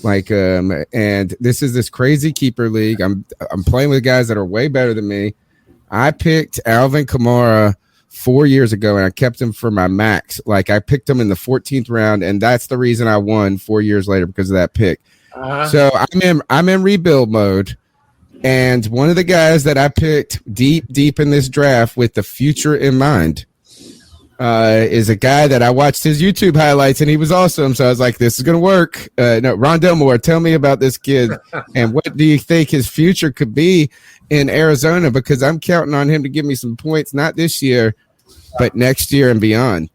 And this is this crazy keeper league. I'm playing with guys that are way better than me. I picked Alvin Kamara 4 years ago, and I kept him for my max. Like, I picked him in the 14th round, and that's the reason I won 4 years later, because of that pick. So I'm in rebuild mode, and one of the guys that I picked deep in this draft with the future in mind is a guy that I watched his YouTube highlights, and he was awesome. So I was like, this is going to work. Rondell Moore, tell me about this kid, and what do you think his future could be in Arizona? Because I'm counting on him to give me some points, not this year, but next year and beyond.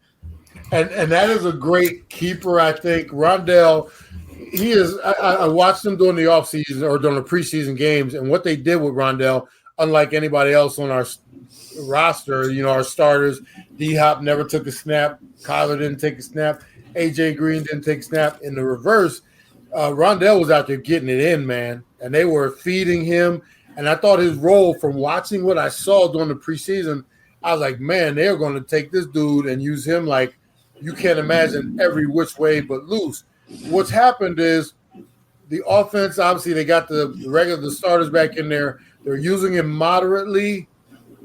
And that is a great keeper, I think. Rondell, he is. I watched him during the offseason or during the preseason games, and what they did with Rondell, unlike anybody else on our roster, you know, our starters, D-Hop never took a snap, Kyler didn't take a snap, A.J. Green didn't take a snap. In the reverse, Rondell was out there getting it in, man, and they were feeding him. And I thought his role, from watching what I saw during the preseason, I was like, man, they're going to take this dude and use him like you can't imagine, every which way but loose. What's happened is the offense, obviously, they got the starters back in there. They're using him moderately,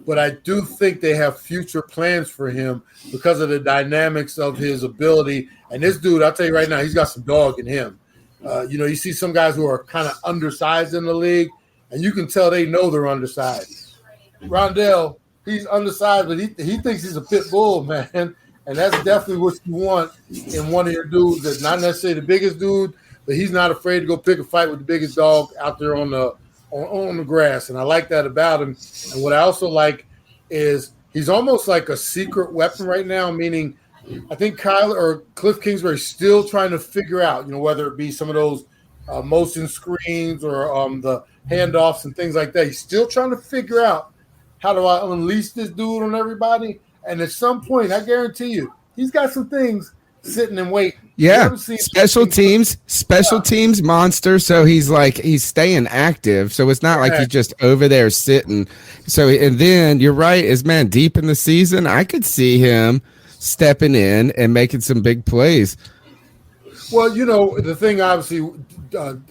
but I do think they have future plans for him because of the dynamics of his ability. And this dude, I'll tell you right now, he's got some dog in him. You know, you see some guys who are kind of undersized in the league, and you can tell they know they're undersized. Rondell, he's undersized, but he thinks he's a pit bull, man. And that's definitely what you want in one of your dudes that's not necessarily the biggest dude, but he's not afraid to go pick a fight with the biggest dog out there on the grass. And I like that about him. And what I also like is he's almost like a secret weapon right now, meaning I think Kyler or Cliff Kingsbury still trying to figure out, you know, whether it be some of those motion screens or the handoffs and things like that. He's still trying to figure out, how do I unleash this dude on everybody? And at some point, I guarantee you, he's got some things sitting and waiting. Yeah, special teams monster. So he's staying active. So it's not like he's just over there sitting. So, and then you're right, deep in the season, I could see him stepping in and making some big plays. Well, you know, the thing, obviously,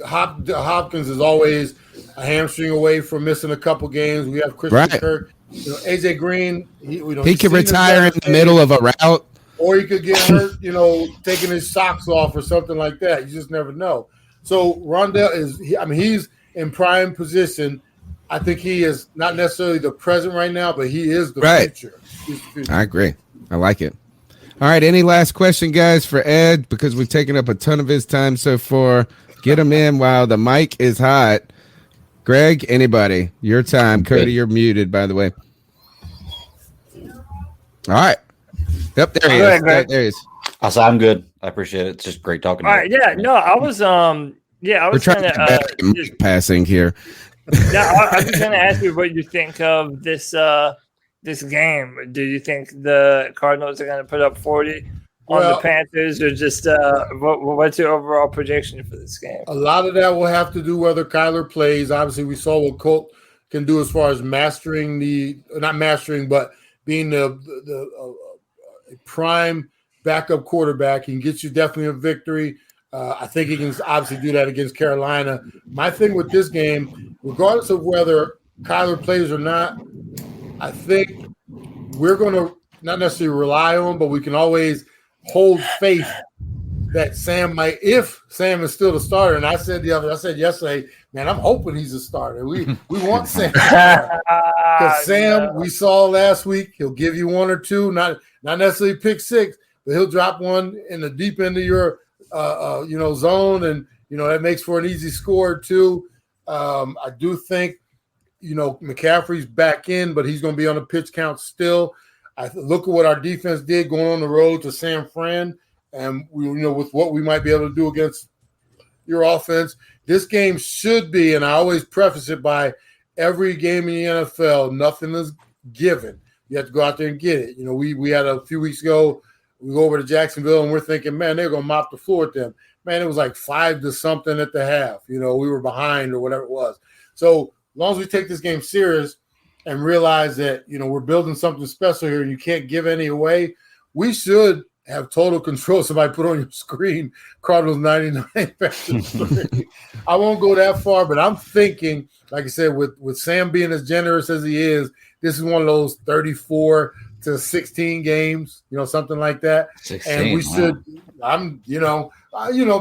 Hopkins is always a hamstring away from missing a couple games. We have Christian Kirk. You know, A.J. Green, he could retire in the middle of a route. Or he could get hurt, you know, taking his socks off or something like that. You just never know. So Rondell he's in prime position. I think he is not necessarily the present right now, but he is the future. I agree. I like it. All right. Any last question, guys, for Ed? Because we've taken up a ton of his time so far. Get them in while the mic is hot. Greg, anybody? Your time. Cody, you're muted, by the way. All right. Yep, there he is. There he is. I'm good. I appreciate it. It's just great talking All to right, you. yeah, no, I was We're trying to get passing here. I was going to ask you what you think of this game. Do you think the Cardinals are going to put up 40 on the Panthers, or just what's your overall prediction for this game? A lot of that will have to do whether Kyler plays. Obviously, we saw what Colt can do as far as mastering not mastering, but being the prime backup quarterback. He can get you definitely a victory. I think he can obviously do that against Carolina. My thing with this game, regardless of whether Kyler plays or not, I think we're going to not necessarily rely on, but we can always hold faith that Sam might, if Sam is still the starter. And I said yesterday, man, I'm hoping he's a starter. We want Sam. Because Sam, we saw last week, he'll give you one or two, not necessarily pick six, but he'll drop one in the deep end of your zone, and that makes for an easy score too. I do think McCaffrey's back in, but he's going to be on a pitch count still. Look at what our defense did going on the road to San Fran, and with what we might be able to do against your offense. This game should be, and I always preface it by every game in the NFL, nothing is given. You have to go out there and get it. We had a few weeks ago. We go over to Jacksonville, and we're thinking, man, they're going to mop the floor with them. Man, it was like 5-something at the half. We were behind or whatever it was. So as long as we take this game serious and realize that, we're building something special here and you can't give any away, we should have total control. Somebody put on your screen, Cardinals 99 I won't go that far, but I'm thinking, like I said, with Sam being as generous as he is, this is one of those 34 to 16 games, something like that. 16, and we should,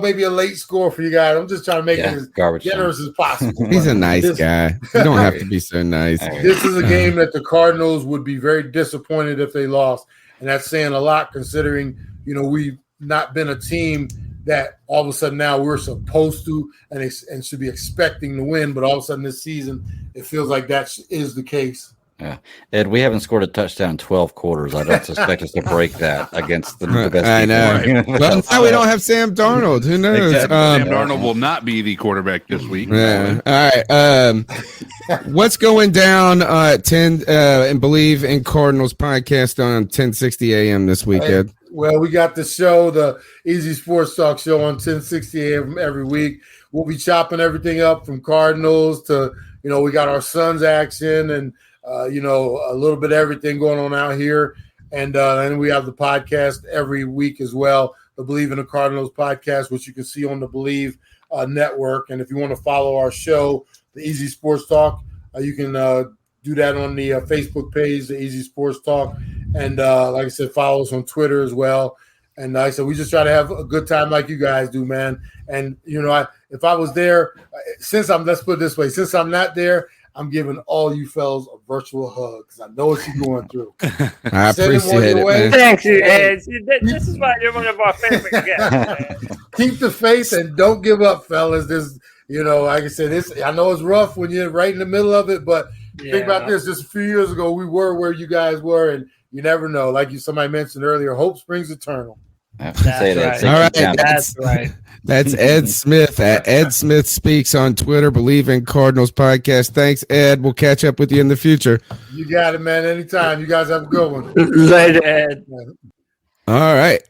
maybe a late score for you guys. I'm just trying to make it as generous as possible. He's a nice guy. You don't have to be so nice. This is a game that the Cardinals would be very disappointed if they lost. And that's saying a lot, considering, we've not been a team that all of a sudden now we're supposed to and should be expecting to win. But all of a sudden this season, it feels like that is the case. Yeah, Ed, we haven't scored a touchdown in 12 quarters. I don't suspect us to break that against the best. I know. Well, now we don't have Sam Darnold. Who knows? Exactly. Sam Darnold will not be the quarterback this week. Yeah. All right. What's going down 10 and Bleav in Cardinals podcast on 1060 a.m. this weekend? Well, we got the show, the Easy Sports Talk show on 1060 a.m. every week. We'll be chopping everything up from Cardinals to, we got our Suns action and, a little bit of everything going on out here. And we have the podcast every week as well, the Bleav in the Cardinals podcast, which you can see on the Bleav network. And if you want to follow our show, the Easy Sports Talk, you can do that on the Facebook page, the Easy Sports Talk. And like I said, follow us on Twitter as well. And like I said, we just try to have a good time like you guys do, man. And, if I was there, let's put it this way, since I'm not there, I'm giving all you fellas a virtual hug because I know what you're going through. I appreciate it, man. Thank you, Ed. This is why you're one of our favorite guests, man. Keep the faith and don't give up, fellas. This, like I said, I know it's rough when you're right in the middle of it, but think about this. Just a few years ago, we were where you guys were, and you never know. Like somebody mentioned earlier, hope springs eternal. That's right. All right. That's right. That's Ed Smith at Ed Smith Speaks on Twitter, Bleav in Cardinals podcast. Thanks, Ed. We'll catch up with you in the future. You got it, man. Anytime. You guys have a good one. Later, Ed. All right.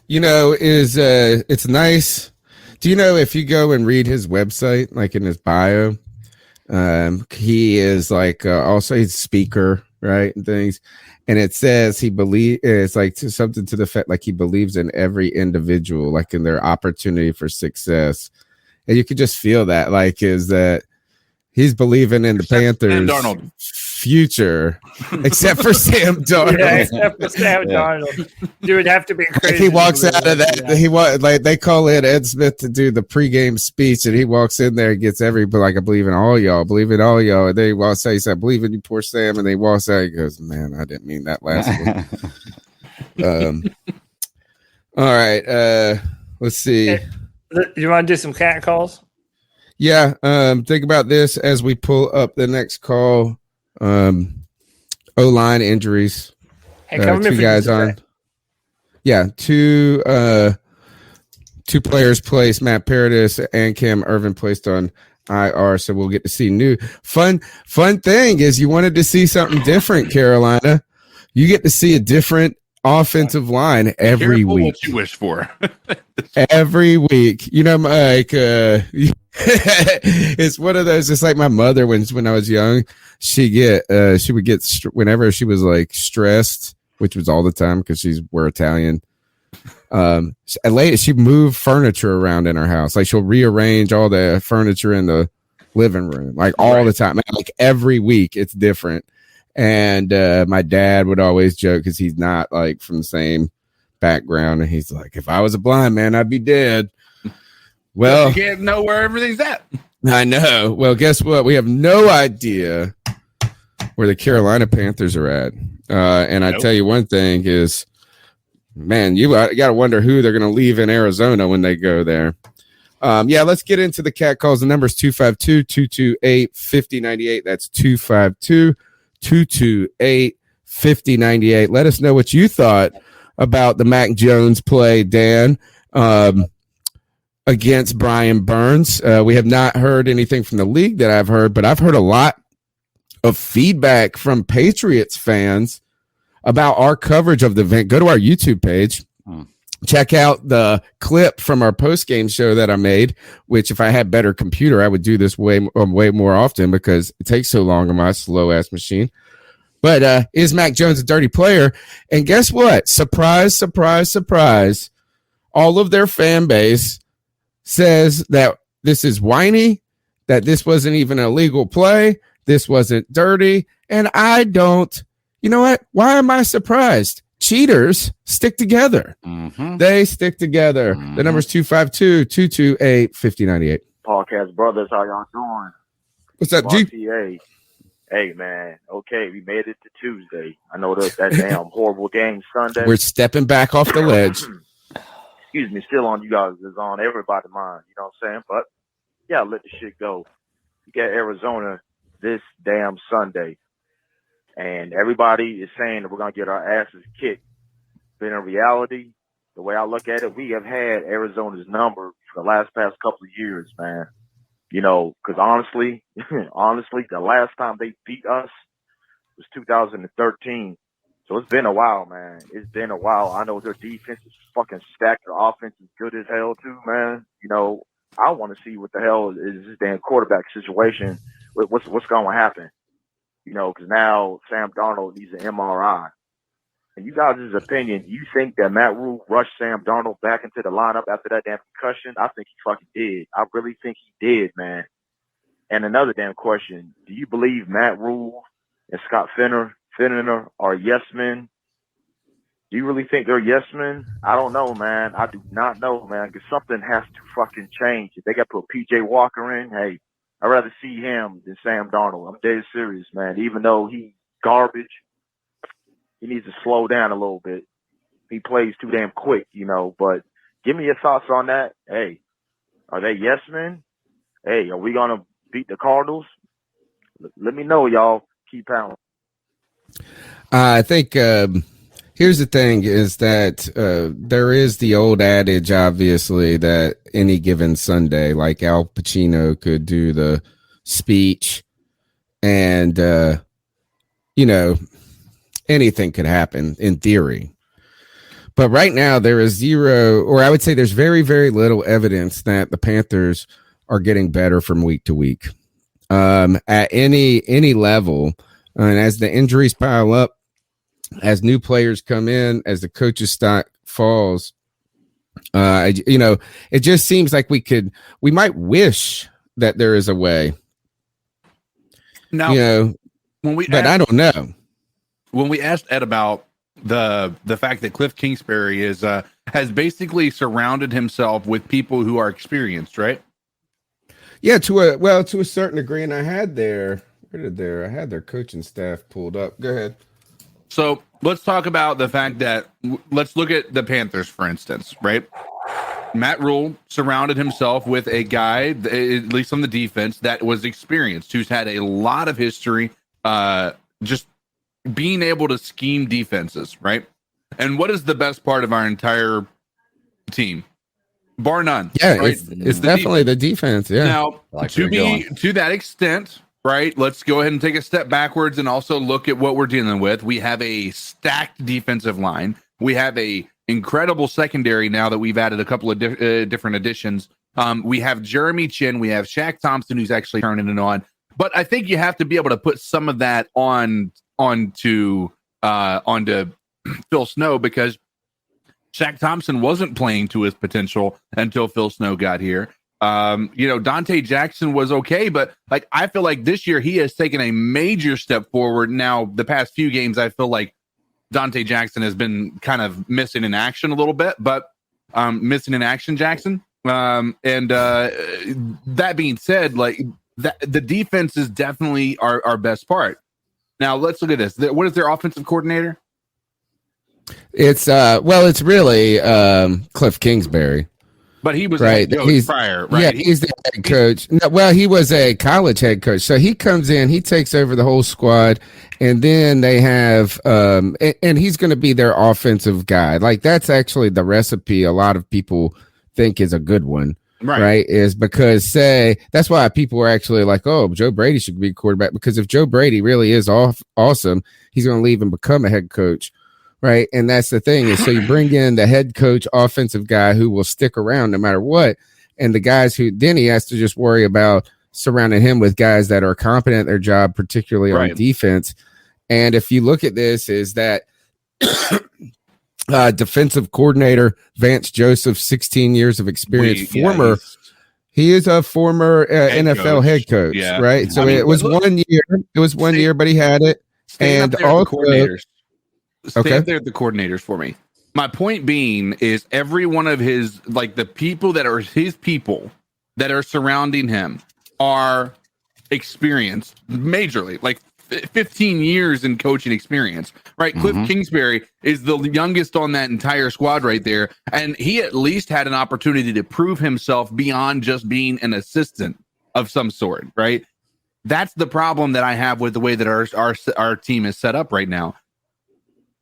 It's nice. Do you know if you go and read his website, like in his bio, he is like also he's a speaker, right? And things. And it says it's like something to the fact like he believes in every individual, like in their opportunity for success. And you can just feel that, like, is that he's believing in the Panthers' future, except for Sam Darnold. Yeah, except for Sam Darnold. Dude would have to be crazy. He walks out of that. They call in Ed Smith to do the pregame speech, and he walks in there and gets everybody like, I believe in all y'all, believe in all y'all. And then he walks out, he said, I believe in you, poor Sam. And then he walks out, he goes, man, I didn't mean that last one. All right. Let's see. You want to do some cat calls? Yeah. Think about this as we pull up the next call. O-line injuries. Hey, come two guys on. Yeah, two players placed. Matt Paradis and Cam Irvin placed on IR, so we'll get to see new fun thing is you wanted to see something different, Carolina. You get to see a different offensive line every week. What you wish for. Every week. You know, like it's one of those, it's like my mother when I was young, she would get whenever she was like stressed, which was all the time because we're Italian. She'd move furniture around in her house. Like she'll rearrange all the furniture in the living room, like all the time. Like every week it's different. And my dad would always joke because he's not like from the same background. And he's like, if I was a blind man, I'd be dead. Well, you can't know where everything's at. I know. Well, guess what? We have no idea where the Carolina Panthers are at. And I tell you one thing is, man, you got to wonder who they're going to leave in Arizona when they go there. Yeah, let's get into the cat calls. The number is 252-228-5098. That's 252-228-5098. Let us know what you thought about the Mac Jones play, Dan, against Brian Burns. We have not heard anything from the league that I've heard, but I've heard a lot of feedback from Patriots fans about our coverage of the event. Go to our YouTube page. Check out the clip from our post-game show that I made, which if I had better computer, I would do this way more often because it takes so long on my slow-ass machine. But is Mac Jones a dirty player? And guess what? Surprise, surprise, surprise. All of their fan base says that this is whiny, that this wasn't even a legal play, this wasn't dirty, and I don't. You know what? Why am I surprised? Cheaters stick together. Mm-hmm. They stick together. Mm-hmm. The number's 252-228-5098. Podcast brothers, how y'all doing? What's up, G? RTA. Hey, man. Okay, we made it to Tuesday. I know that damn horrible game Sunday. We're stepping back off the ledge. Excuse me, still on you guys. It's on everybody's mind. You know what I'm saying? But, yeah, let the shit go. You got Arizona this damn Sunday. And everybody is saying that we're going to get our asses kicked. But in reality, the way I look at it, we have had Arizona's number for the past couple of years, man. You know, because honestly, the last time they beat us was 2013. So it's been a while, man. It's been a while. I know their defense is fucking stacked. Their offense is good as hell, too, man. You know, I want to see what the hell is this damn quarterback situation. What's going to happen? You know, because now Sam Darnold needs an MRI. And you guys' opinion, you think that Matt Rhule rushed Sam Darnold back into the lineup after that damn concussion? I think he fucking did. I really think he did, man. And another damn question, do you believe Matt Rhule and Scott Finner are yes men? Do you really think they're yes men? I don't know, man. I do not know, man, because something has to fucking change. If they got to put P.J. Walker in, hey, I'd rather see him than Sam Darnold. I'm dead serious, man. Even though he's garbage, he needs to slow down a little bit. He plays too damn quick, you know. But give me your thoughts on that. Hey, are they yes men? Hey, are we going to beat the Cardinals? Let me know, y'all. Keep pounding. I think here's the thing is that there is the old adage, obviously, that any given Sunday, like Al Pacino could do the speech and, you know, anything could happen in theory. But right now there is zero, or I would say there's very, very little evidence that the Panthers are getting better from week to week at any level. And as the injuries pile up, as new players come in, as the coach's stock falls, you know, it just seems like we might wish that there is a way. Now, you know, I don't know. When we asked Ed about the fact that Cliff Kingsbury has basically surrounded himself with people who are experienced, right? Yeah, to a certain degree, and I had their coaching staff pulled up. Go ahead. So let's talk about the fact that let's look at the Panthers, for instance, right? Matt Rhule surrounded himself with a guy, at least on the defense, that was experienced, who's had a lot of history, just being able to scheme defenses, right? And what is the best part of our entire team? Bar none. Yeah, right? it's definitely the defense. Yeah. Now, to that extent, right, let's go ahead and take a step backwards and also look at what we're dealing with. We have a stacked defensive line. We have a incredible secondary now that we've added a couple of different additions. We have Jeremy Chin. We have Shaq Thompson, who's actually turning it on. But I think you have to be able to put some of that onto Phil Snow, because Shaq Thompson wasn't playing to his potential until Phil Snow got here. Dante Jackson was okay, but like I feel like this year he has taken a major step forward. Now, the past few games, I feel like Dante Jackson has been kind of missing in action a little bit, but missing in action, Jackson. That being said, like the defense is definitely our best part. Now let's look at this. What is their offensive coordinator? It's really Cliff Kingsbury. But he was right. He's prior, right? Yeah, he's the head coach. No, well, he was a college head coach. So he comes in, he takes over the whole squad, and then they have and he's going to be their offensive guy. Like that's actually the recipe a lot of people think is a good one. Right. Is because that's why people are actually like, oh, Joe Brady should be quarterback, because if Joe Brady really is awesome, he's going to leave and become a head coach. Right. And that's the thing is, so you bring in the head coach offensive guy who will stick around no matter what. And the guys who then he has to just worry about surrounding him with guys that are competent at their job, particularly on defense. And if you look at this, is that defensive coordinator Vance Joseph, 16 years of experience, he is a former NFL head coach. Yeah. Right. So it was 1 year. It was 1 year, but he had it. And all coordinators. Stay up there at the coordinators for me. My point being is every one of his, like the people that are his people that are surrounding him are experienced majorly, like 15 years in coaching experience, right? Mm-hmm. Cliff Kingsbury is the youngest on that entire squad right there. And he at least had an opportunity to prove himself beyond just being an assistant of some sort, right? That's the problem that I have with the way that our team is set up right now.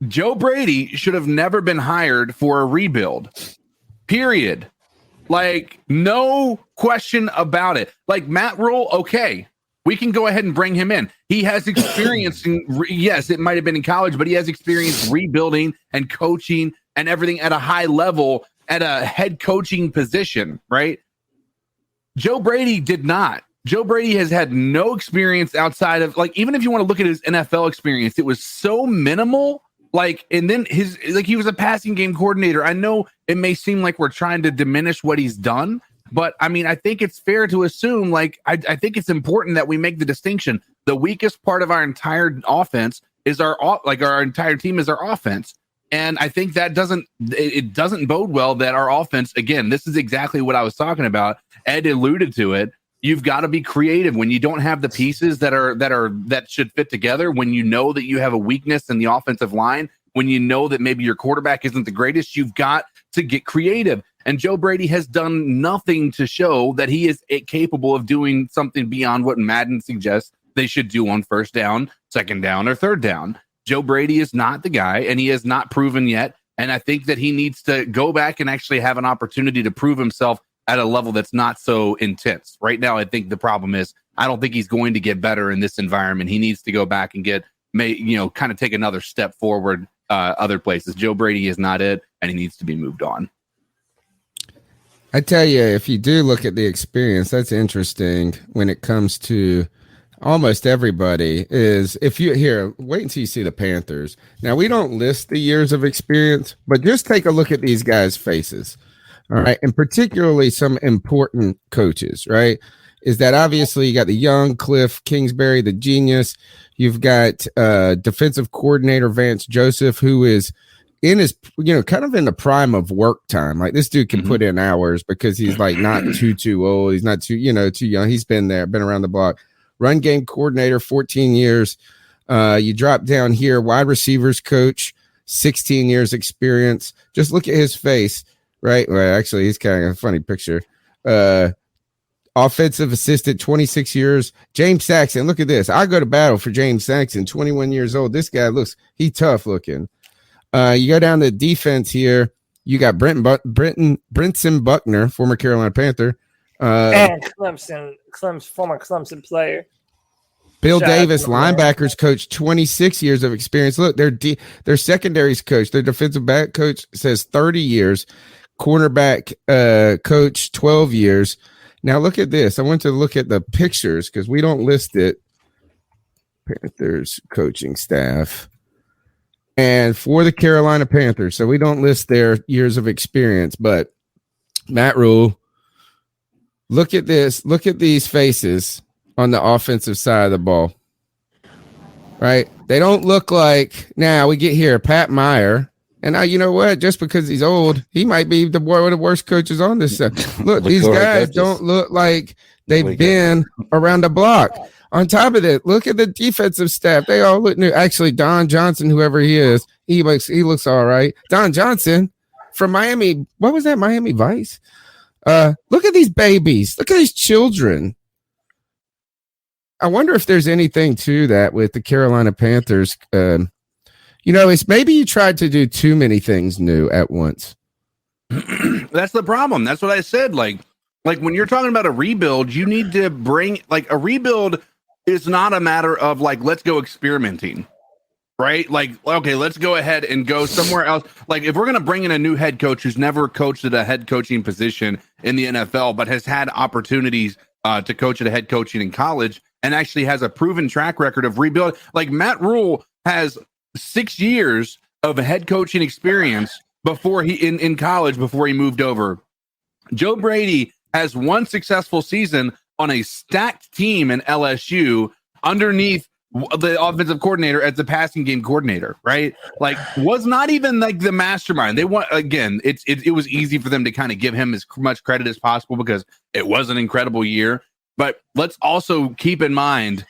Joe Brady should have never been hired for a rebuild, period. Like, no question about it. Like, Matt Rhule, okay, we can go ahead and bring him in. He has experience yes, it might have been in college, but he has experience rebuilding and coaching and everything at a high level at a head coaching position, right? Joe Brady did not. Joe Brady has had no experience outside of, like, even if you want to look at his NFL experience, it was so minimal. Like, and then he was a passing game coordinator. I know it may seem like we're trying to diminish what he's done, but I mean, I think it's fair to assume, like, I think it's important that we make the distinction. The weakest part of our entire offense is our entire team is our offense. And I think that doesn't bode well that our offense, again, this is exactly what I was talking about. Ed alluded to it. You've got to be creative when you don't have the pieces that should fit together, when you know that you have a weakness in the offensive line, when you know that maybe your quarterback isn't the greatest, you've got to get creative. And Joe Brady has done nothing to show that he is capable of doing something beyond what Madden suggests they should do on first down, second down, or third down. Joe Brady is not the guy, and he has not proven yet. And I think that he needs to go back and actually have an opportunity to prove himself at a level that's not so intense. Right now, I think the problem is I don't think he's going to get better in this environment. He needs to go back and kind of take another step forward other places. Joe Brady is not it, and he needs to be moved on. I tell you, if you do look at the experience, that's interesting when it comes to almost everybody. Is if you wait until you see the Panthers. Now, we don't list the years of experience, but just take a look at these guys' faces. All right. And particularly some important coaches, right? Is that obviously you got the young Cliff Kingsbury, the genius. You've got defensive coordinator Vance Joseph, who is in his, kind of in the prime of work time. Like this dude can put in hours because he's like not too old. He's not too young. He's been around the block. Run game coordinator, 14 years. You drop down here, wide receivers coach, 16 years experience. Just look at his face. right? Well, actually, he's kind of a funny picture. Offensive assistant, 26 years. James Saxon. Look at this. I go to battle for James Saxon, 21 years old. This guy he's tough looking. You go down to defense here. You got Brinson Buckner, former Carolina Panther. And former Clemson player. Bill Davis, linebackers coach, 26 years of experience. Look, their secondaries coach, their defensive back coach says 30 years. Cornerback coach, 12 years. Now look at this. I want to look at the pictures because we don't list it. Panthers coaching staff. And for the Carolina Panthers, so we don't list their years of experience, but Matt Rhule, look at this. Look at these faces on the offensive side of the ball, right? They don't look like, now we get here, Pat Meyer. And now, you know what? Just because he's old, he might be one of the worst coaches on this stuff. Look, these guys don't look like they've been around the block. On top of that, look at the defensive staff. They all look new. Actually, Don Johnson, whoever he is, he looks all right. Don Johnson from Miami. What was that? Miami Vice? Look at these babies. Look at these children. I wonder if there's anything to that with the Carolina Panthers. It's maybe you tried to do too many things new at once. That's the problem. That's what I said. Like when you're talking about a rebuild, you need to bring a rebuild is not a matter of let's go experimenting, right? Okay, let's go ahead and go somewhere else. If we're going to bring in a new head coach who's never coached at a head coaching position in the NFL, but has had opportunities to coach at a head coaching in college and actually has a proven track record of rebuild. Matt Rhule has 6 years of head coaching experience before in college before he moved over. Joe Brady has one successful season on a stacked team in LSU underneath the offensive coordinator as the passing game coordinator, right? Was not even the mastermind. They want, again, it was easy for them to kind of give him as much credit as possible because it was an incredible year. But let's also keep in mind,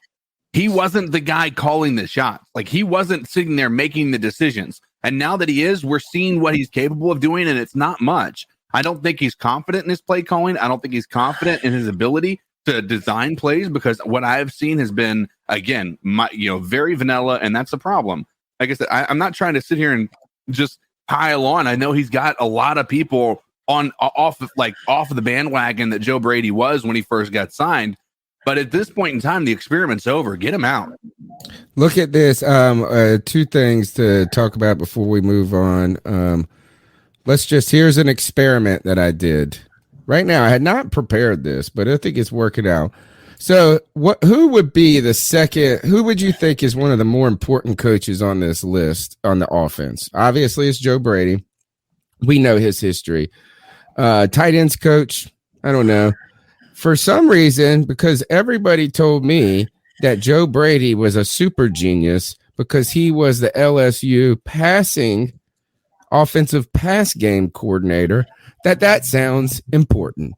he wasn't the guy calling the shots. He wasn't sitting there making the decisions. And now that he is, we're seeing what he's capable of doing, and it's not much. I don't think he's confident in his play calling. I don't think he's confident in his ability to design plays because what I've seen has been, again, very vanilla, and that's the problem. Like I said, I'm not trying to sit here and just pile on. I know he's got a lot of people off of the bandwagon that Joe Brady was when he first got signed. But at this point in time, the experiment's over. Get him out. Look at this. Two things to talk about before we move on. Here's an experiment that I did. Right now, I had not prepared this, but I think it's working out. So who would be the second? Who would you think is one of the more important coaches on this list on the offense? Obviously, it's Joe Brady. We know his history. Tight ends coach, I don't know. For some reason, because everybody told me that Joe Brady was a super genius because he was the LSU offensive pass game coordinator, that sounds important.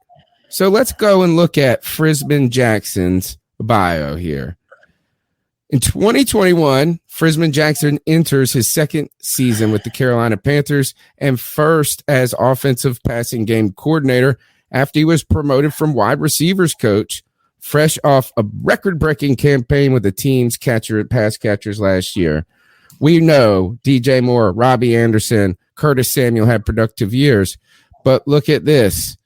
So let's go and look at Frisman Jackson's bio here. In 2021, Frisman Jackson enters his second season with the Carolina Panthers and first as offensive passing game coordinator after he was promoted from wide receivers coach, fresh off a record-breaking campaign with the team's pass catchers last year. We know DJ Moore, Robbie Anderson, Curtis Samuel had productive years, but look at this.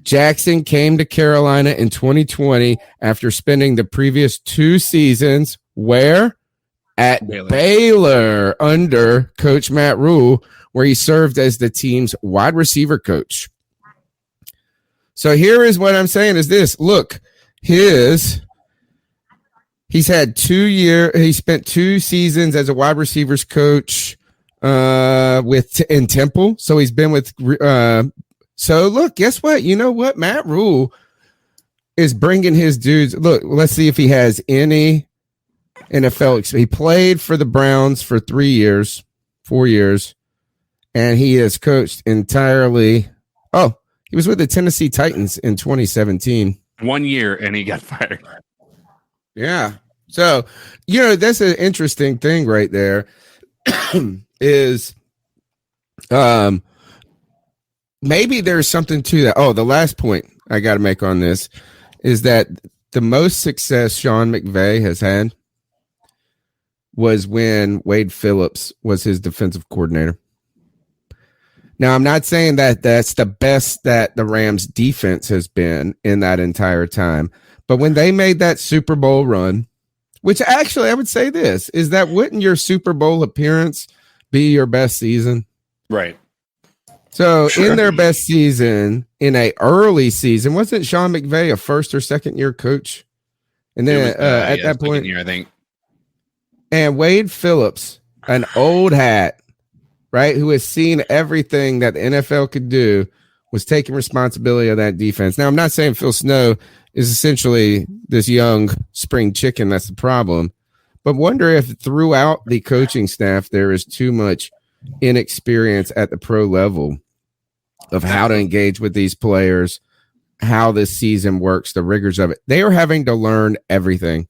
Jackson came to Carolina in 2020 after spending the previous 2 seasons where? At Baylor under Coach Matt Rhule, where he served as the team's wide receiver coach. So here is what I'm saying is this. Look, he's had 2 years. He spent 2 seasons as a wide receivers coach in Temple. So he's been with so look, guess what? You know what? Matt Rhule is bringing his dudes. Look, let's see if he has any NFL experience. He played for the Browns for 4 years, and he has coached entirely. Oh, he was with the Tennessee Titans in 2017. 1 year, and he got fired. Yeah. So, that's an interesting thing right there is maybe there's something to that. Oh, the last point I got to make on this is that the most success Sean McVay has had was when Wade Phillips was his defensive coordinator. Now, I'm not saying that that's the best that the Rams defense has been in that entire time, but when they made that Super Bowl run, which actually I would say this, is that wouldn't your Super Bowl appearance be your best season? Right. So in their best season, in a early season, wasn't Sean McVay a first or second year coach? And then at that point, year, I think. And Wade Phillips, an old hat, right, who has seen everything that the NFL could do, was taking responsibility of that defense. Now, I'm not saying Phil Snow is essentially this young spring chicken. That's the problem. But wonder if throughout the coaching staff, there is too much inexperience at the pro level of how to engage with these players, how this season works, the rigors of it. They are having to learn everything.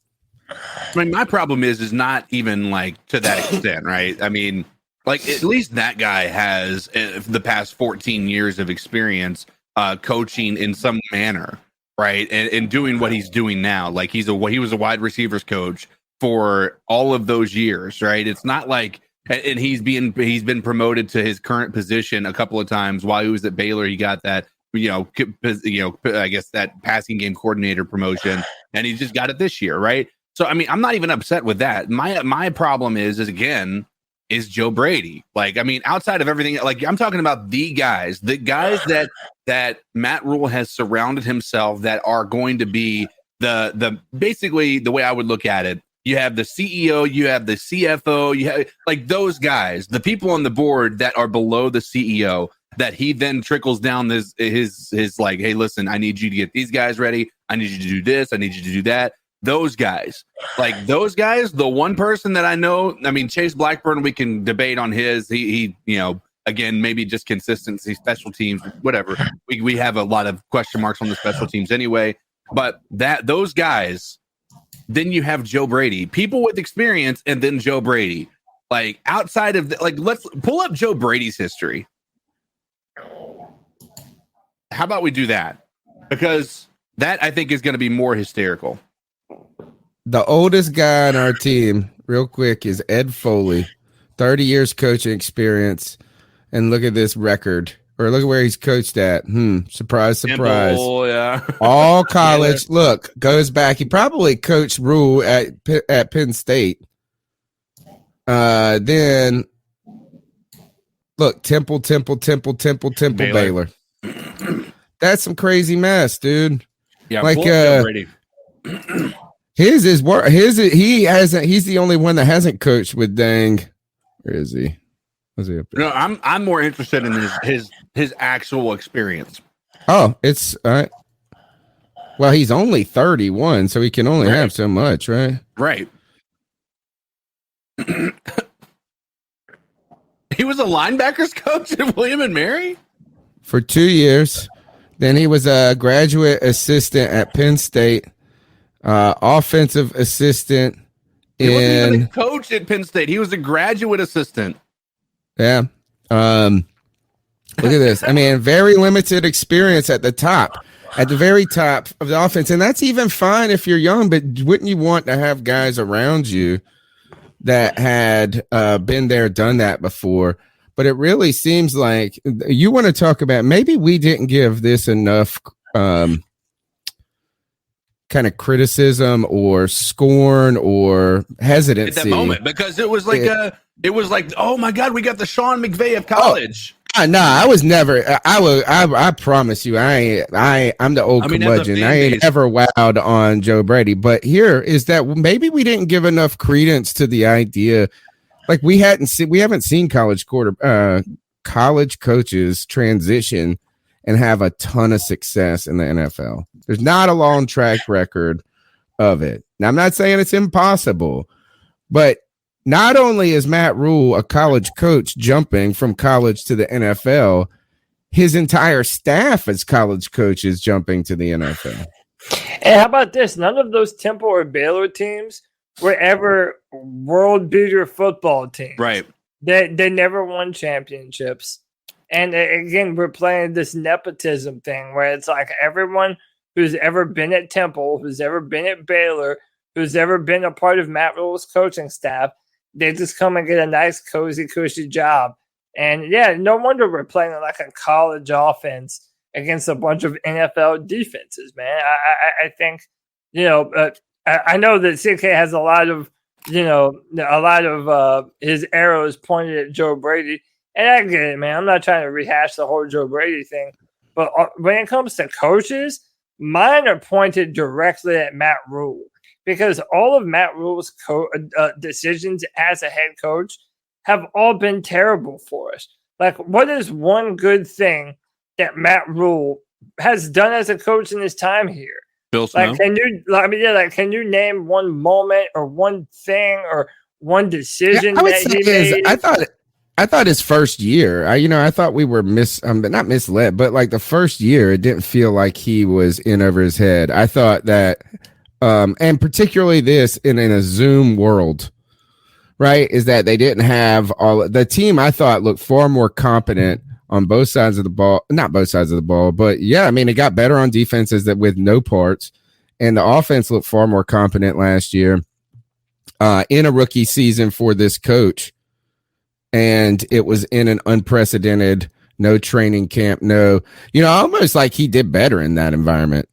I mean, my problem is not even like to that extent, right? I mean, like at least that guy has the past 14 years of experience coaching in some manner, right? And doing what he's doing now. Like he was a wide receivers coach for all of those years, right? It's not like, and he's been promoted to his current position a couple of times. While he was at Baylor, he got that, I guess that passing game coordinator promotion, and he just got it this year, right? So, I mean, I'm not even upset with that. My problem is Joe Brady. Like, I mean, outside of everything, like I'm talking about the guys that Matt Rhule has surrounded himself that are going to be the basically the way I would look at it. You have the CEO, you have the CFO, you have like those guys, the people on the board that are below the CEO that he then trickles down his like, hey, listen, I need you to get these guys ready. I need you to do this. I need you to do that. Those guys, the one person that I know, I mean, Chase Blackburn, we can debate on he again, maybe just consistency, special teams, whatever. We have a lot of question marks on the special teams anyway, but those guys, then you have Joe Brady, people with experience, and then Joe Brady. Like outside of let's pull up Joe Brady's history. How about we do that? Because that I think is going to be more hysterical. The oldest guy on our team, real quick, is Ed Foley, 30 years coaching experience. And look at this record, or look at where he's coached at. Surprise, surprise. Temple, yeah. All college. Yeah. Look, goes back. He probably coached Rhule at Penn State. Then, look, Temple, Baylor. That's some crazy mess, dude. Yeah, like Brady. He's the only one that hasn't coached with Dang. Where is he? Was he up there? No, I'm more interested in his actual experience. Oh, it's well, he's only 31, so he can only have so much, right? Right. He was a linebackers coach at William and Mary for 2 years. Then he was a graduate assistant at Penn State. Offensive assistant. He wasn't even a coach at Penn State. He was a graduate assistant. Yeah. Look at this. I mean, very limited experience at the very top of the offense. And that's even fine if you're young, but wouldn't you want to have guys around you that had been there, done that before? But it really seems like you want to talk about, maybe we didn't give this enough kind of criticism or scorn or hesitancy at that moment, because it was like, oh my God, we got the Sean McVay of college. No, I was never. I promise you, I'm the old curmudgeon. I ain't ever wowed on Joe Brady. But here is that maybe we didn't give enough credence to the idea. Like we haven't seen college coaches transition and have a ton of success in the NFL. There's not a long track record of it. Now, I'm not saying it's impossible, but not only is Matt Rhule a college coach jumping from college to the NFL, his entire staff as college coaches jumping to the NFL. And how about this? None of those Temple or Baylor teams were ever world beater football teams. Right. They never won championships. And again, we're playing this nepotism thing where it's like everyone who's ever been at Temple, who's ever been at Baylor, who's ever been a part of Matt Rhule's coaching staff, they just come and get a nice, cozy, cushy job. And yeah, no wonder we're playing like a college offense against a bunch of NFL defenses, man. I think, I know that CK has a lot of his arrows pointed at Joe Brady. And I get it, man. I'm not trying to rehash the whole Joe Brady thing. But when it comes to coaches, mine are pointed directly at Matt Rhule. Because all of Matt Rhule's decisions as a head coach have all been terrible for us. Like, what is one good thing that Matt Rhule has done as a coach in his time here? Bill Snow? Can you name one moment or one thing or one decision that he made? I thought his first year, I thought we were not misled, but like the first year, it didn't feel like he was in over his head. I thought that, and particularly this in a Zoom world, right, is that they didn't have the team. I thought looked far more competent on both sides of the ball, not both sides of the ball, but yeah, I mean, it got better on defenses that with no parts, and the offense looked far more competent last year in a rookie season for this coach. And it was in an unprecedented, no training camp, almost like he did better in that environment.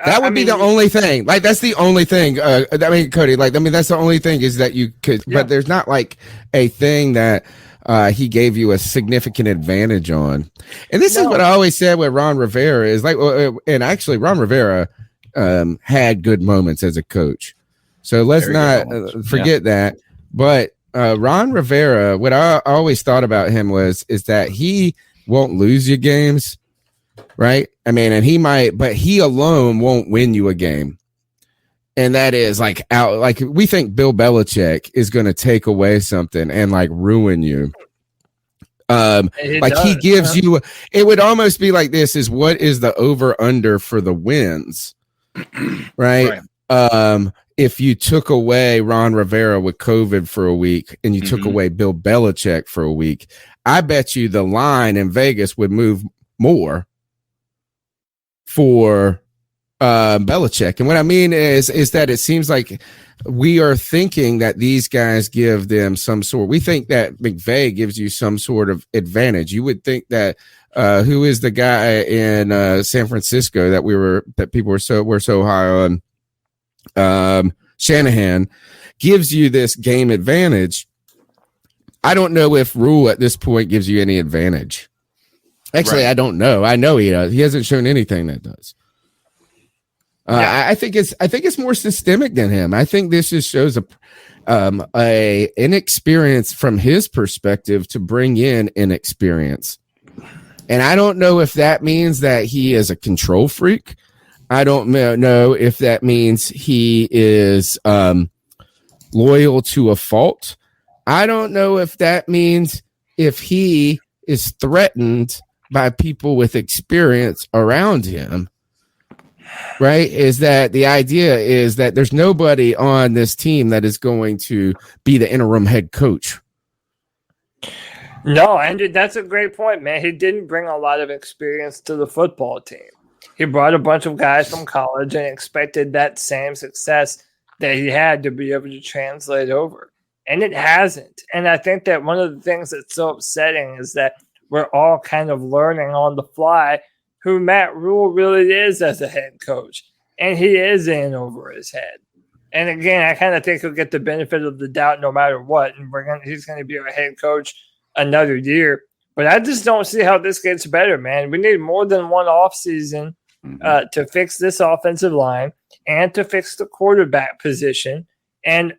That would be the only thing. Like, that's the only thing. Cody, that's the only thing is that you could, but there's not like a thing that he gave you a significant advantage on. And this is what I always said with Ron Rivera is like, and actually Ron Rivera had good moments as a coach. So let's not forget that. But Ron Rivera, what I always thought about him is that he won't lose you games, right? I mean, and he might, but he alone won't win you a game. And that is like we think Bill Belichick is going to take away something and like ruin you. He gives you, it would almost be like this is what is the over under for the wins, right? If you took away Ron Rivera with COVID for a week and you took away Bill Belichick for a week, I bet you the line in Vegas would move more for Belichick. And what I mean is that it seems like we are thinking that these guys give them some sort. We think that McVay gives you some sort of advantage. You would think that who is the guy in San Francisco that people were so high on? Shanahan gives you this game advantage. I don't know if Rhule at this point gives you any advantage. Actually, I don't know. I know he does. He hasn't shown anything that does. I think it's more systemic than him. I think this just shows a inexperience from his perspective to bring in inexperience. And I don't know if that means that he is a control freak. I don't know if that means he is loyal to a fault. I don't know if that means if he is threatened by people with experience around him, right? Is that the idea is that there's nobody on this team that is going to be the interim head coach. No, Andrew, that's a great point, man. He didn't bring a lot of experience to the football team. He brought a bunch of guys from college and expected that same success that he had to be able to translate over. And it hasn't. And I think that one of the things that's so upsetting is that we're all kind of learning on the fly who Matt Rhule really is as a head coach. And he is in over his head. And again, I kind of think he'll get the benefit of the doubt no matter what. And he's going to be our head coach another year. But I just don't see how this gets better, man. We need more than one offseason to fix this offensive line and to fix the quarterback position. And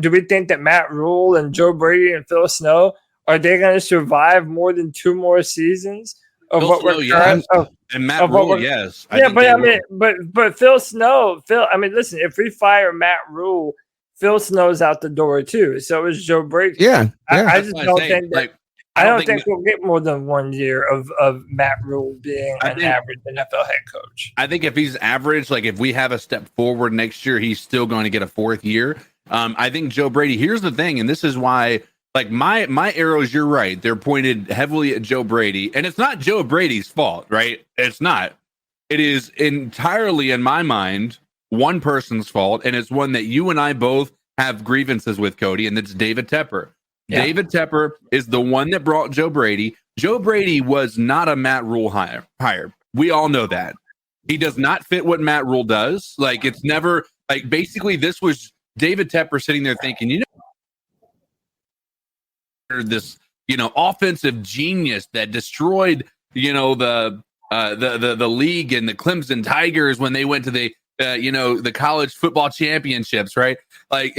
do we think that Matt Rhule and Joe Brady and Phil Snow, are they going to survive more than 2 more seasons of Phil what Snow, we're yes. And Matt Rhule, yes. But Phil Snow, listen, if we fire Matt Rhule, Phil Snow's out the door too. So is Joe Brady. Yeah. I just don't think that. I don't think we'll get more than 1 year of Matt Rhule being an average NFL head coach. I think if he's average, like if we have a step forward next year, he's still going to get a 4th year. I think Joe Brady, here's the thing, and this is why Like my arrows, you're right. They're pointed heavily at Joe Brady, and it's not Joe Brady's fault, right? It's not. It is entirely, in my mind, one person's fault, and it's one that you and I both have grievances with, Cody, and it's David Tepper. Yeah. David Tepper is the one that brought Joe Brady. Joe Brady was not a Matt Rhule hire. We all know that. He does not fit what Matt Rhule does. Like, it's never, like, basically this was David Tepper sitting there thinking, this, offensive genius that destroyed, the league and the Clemson Tigers when they went to the college football championships, right? Like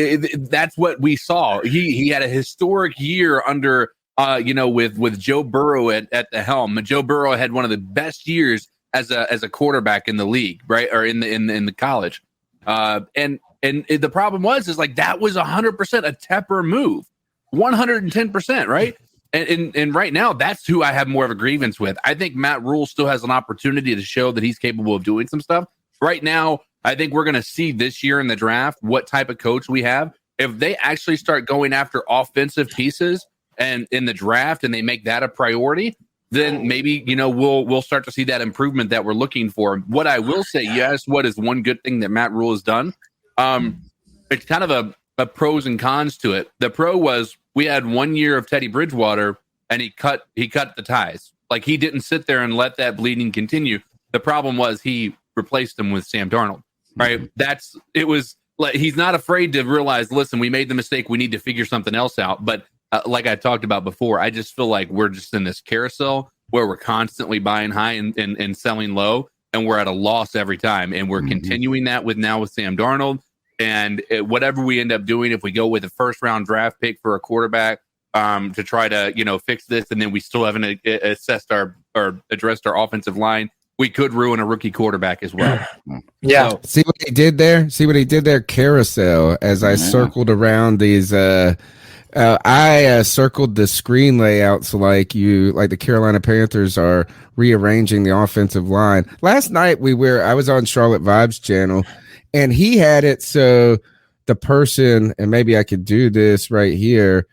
that's what we saw. He had a historic year under, with Joe Burrow at the helm. Joe Burrow had one of the best years as a quarterback in the league, right? Or in the college. And the problem is like, that was 100% a Tepper move. 110%, right? And right now, that's who I have more of a grievance with. I think Matt Rhule still has an opportunity to show that he's capable of doing some stuff. Right now, I think we're going to see this year in the draft what type of coach we have. If they actually start going after offensive pieces and in the draft, and they make that a priority, then maybe we'll start to see that improvement that we're looking for. What I will say, yes, what is one good thing that Matt Rhule has done? It's kind of a pros and cons to it. The pro was we had 1 year of Teddy Bridgewater, and he cut the ties. Like, he didn't sit there and let that bleeding continue. The problem was he replaced him with Sam Darnold, right? It was like, he's not afraid to realize, listen, we made the mistake. We need to figure something else out. But like I talked about before, I just feel like we're just in this carousel where we're constantly buying high and selling low, and we're at a loss every time. And we're continuing that with Sam Darnold. And whatever we end up doing, if we go with a first-round draft pick for a quarterback to try to, fix this, and then we still haven't assessed or addressed our offensive line, we could ruin a rookie quarterback as well. Yeah. So, see what he did there? Carousel. As I circled around these, I circled the screen layouts like the Carolina Panthers are rearranging the offensive line. Last night I was on Charlotte Vibes channel, and he had it so the person, and maybe I could do this right here.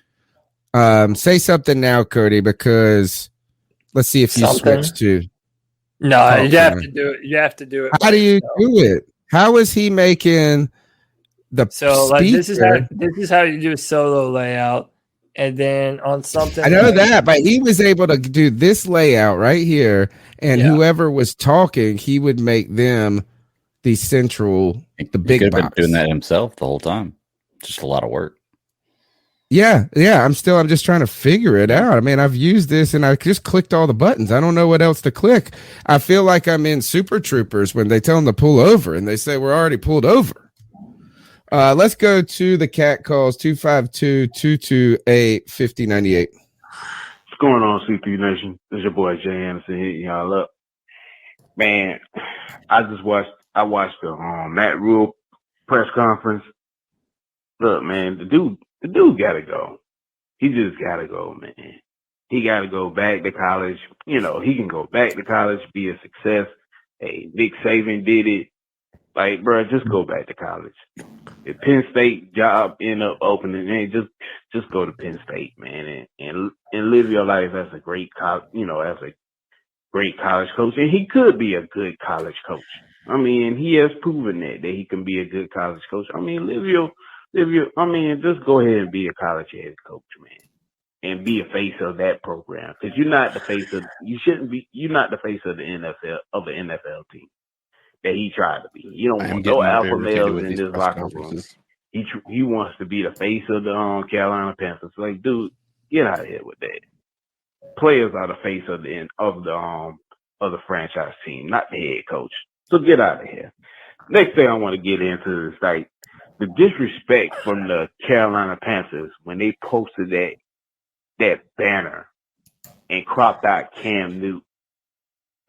Say something now, Cody, because let's see if you switch to. No, you have to do it. You have to do it. How do you do it? How is he making the like this is how you do a solo layout, and then on something. I know that, but he was able to do this layout right here, and whoever was talking, he would make them the central, the big box. He could have been doing that himself the whole time. Just a lot of work. Yeah. I'm just trying to figure it out. I mean, I've used this and I just clicked all the buttons. I don't know what else to click. I feel like I'm in Super Troopers when they tell them to pull over and they say we're already pulled over. Let's go to the cat calls, 252-228-5098. What's going on, C3 Nation? This is your boy Jay Anderson hitting y'all up. Man, I watched the Matt Rhule press conference. Look, man, the dude gotta go. He just gotta go, man. He gotta go back to college. He can go back to college, be a success. Hey, Nick Saban did it. Like, bro, just go back to college. If Penn State job end up opening, man, just go to Penn State, man, and live your life as a great college coach. And he could be a good college coach. I mean, he has proven that he can be a good college coach. I mean, just go ahead and be a college head coach, man, and be a face of that program. Because you're not the face of the NFL team that he tried to be. You don't want no alpha males in this locker room. He wants to be the face of the Carolina Panthers. Like, dude, get out of here with that. Players are the face of the franchise team, not the head coach. So get out of here. Next thing I want to get into is like the disrespect from the Carolina Panthers when they posted that banner and cropped out Cam Newton.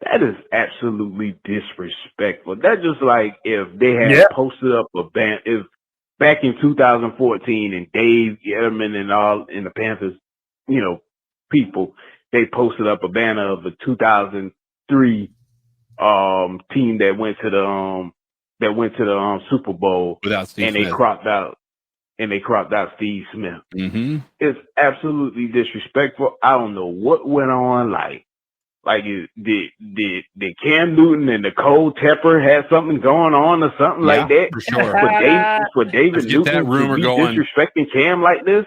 That is absolutely disrespectful. That's just like if they had posted up a banner, if back in 2014 and Dave Gettleman and all in the Panthers, people, they posted up a banner of the 2003 team that went to the Super Bowl without Steve and they Smith. cropped out and they cropped out Steve Smith. Mm-hmm. It's absolutely disrespectful. I don't know what went on. Did Cam Newton and Nicole Tepper had something going on or something like that? For sure. For David Newton that rumor to be going. disrespecting Cam like this?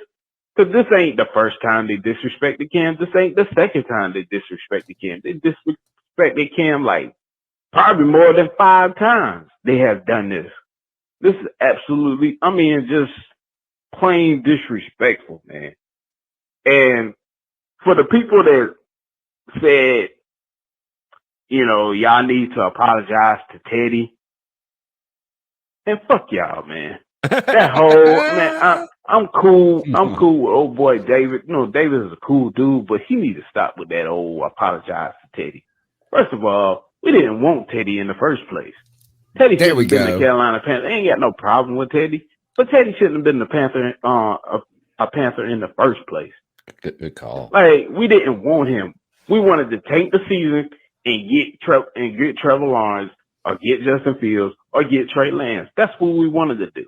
Because this ain't the first time they disrespected Cam. This ain't the second time they disrespected Cam. They disrespected Cam like probably more than 5 times they have done this. This is absolutely, just plain disrespectful, man. And for the people that said, y'all need to apologize to Teddy, and fuck y'all, man. That whole, man, I'm cool. I'm cool with old boy David. David is a cool dude, but he need to stop with that old apologize to Teddy. First of all, we didn't want Teddy in the first place. Teddy shouldn't have been the Carolina Panthers. I ain't got no problem with Teddy, but Teddy shouldn't have been the Panther, a Panther in the first place. Good call. Like, we didn't want him. We wanted to tank the season and get Trevor Lawrence or get Justin Fields or get Trey Lance. That's what we wanted to do.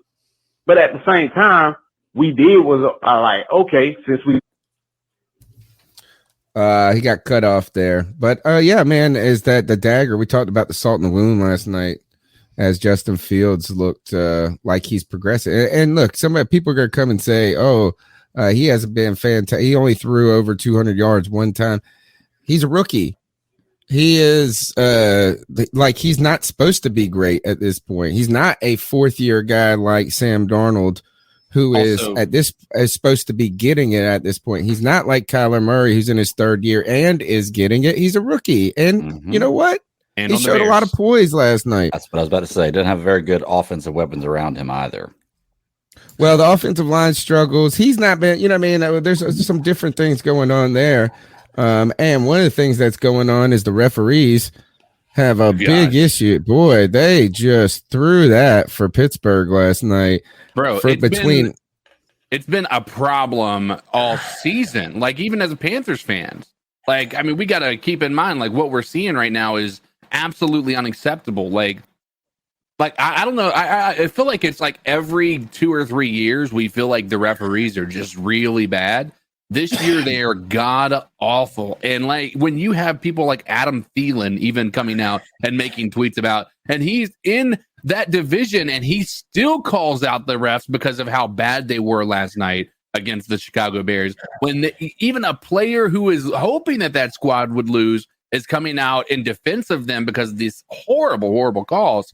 But at the same time, we did was okay, since we. He got cut off there. But, yeah, man, is that the dagger? We talked about the salt in the wound last night as Justin Fields looked like he's progressing. And look, people are going to come and say, he hasn't been fantastic. He only threw over 200 yards one time. He's a rookie. He is he's not supposed to be great at this point. He's not a 4th-year guy like Sam Darnold, who is supposed to be getting it at this point. He's not like Kyler Murray, who's in his 3rd year and is getting it. He's a rookie. And you know what? And he showed a lot of poise last night. That's what I was about to say. He doesn't have very good offensive weapons around him either. Well, the offensive line struggles. He's not been, there's some different things going on there. And one of the things that's going on is the referees have a big issue. Boy, they just threw that for Pittsburgh last night. Bro, it's been a problem all season. Like, even as a Panthers fans, we got to keep in mind, what we're seeing right now is absolutely unacceptable. Like I don't know. I feel like it's like every 2 or 3 years we feel like the referees are just really bad. This year they are god awful. And when you have people like Adam Thielen even coming out and making tweets about, and he's in that division and he still calls out the refs because of how bad they were last night against the Chicago Bears. When even a player who is hoping that squad would lose is coming out in defense of them because of these horrible calls.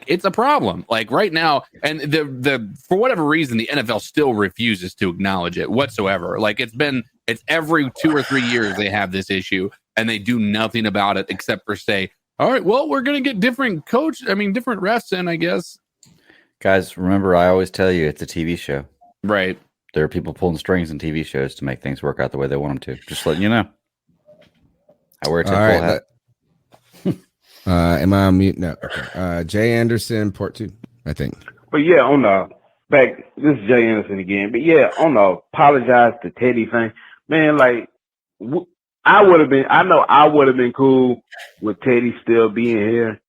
It's a problem. Right now, and the for whatever reason, the NFL still refuses to acknowledge it whatsoever. It's every 2 or 3 years they have this issue, and they do nothing about it except for say, all right, well, we're gonna get different refs in, I guess. Guys, remember, I always tell you it's a TV show. Right. There are people pulling strings in TV shows to make things work out the way they want them to. Just letting you know. I wear a full hat. Am I on mute? No. Okay. Jay Anderson, part 2, I think. But yeah, this is Jay Anderson again. But yeah, on the apologize to Teddy thing, man, I would have been cool with Teddy still being here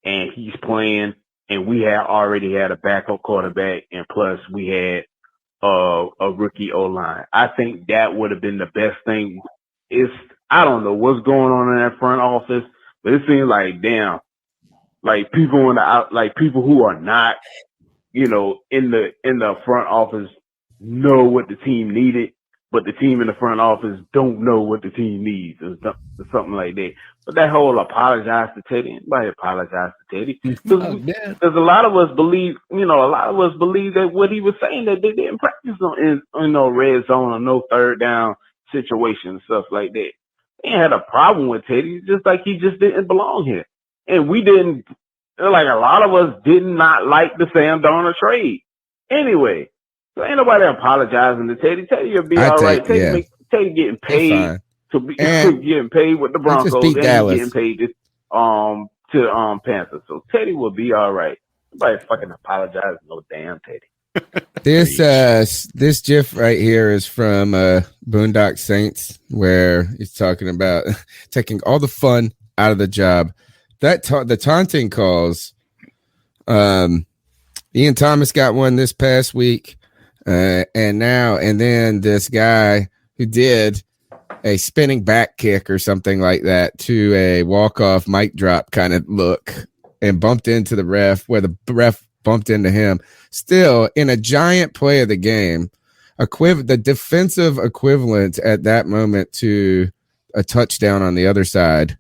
and he's playing, and we had already had a backup quarterback, and plus we had a rookie O-line. I think that would have been the best thing. I don't know what's going on in that front office. But it seems like, damn, people who are not, in the front office know what the team needed, but the team in the front office don't know what the team needs or something like that. But that whole apologize to Teddy, anybody apologize to Teddy? Because a lot of us believe, that what he was saying, that they didn't practice in red zone or no third down situation, stuff like that. He had a problem with Teddy, just like he just didn't belong here. And we didn't, a lot of us did not like the Sam Darnold trade. Anyway, so ain't nobody apologizing to Teddy. Teddy will be all right. Teddy getting paid getting paid with the Broncos and getting paid to Panther. So Teddy will be all right. Nobody fucking apologize no damn Teddy. This GIF right here is from Boondock Saints, where he's talking about taking all the fun out of the job. The taunting calls. Ian Thomas got one this past week. And then this guy who did a spinning back kick or something like that to a walk-off mic drop kind of look and bumped into the ref, where the ref bumped into him. Still, in a giant play of the game, the defensive equivalent at that moment to a touchdown on the other side,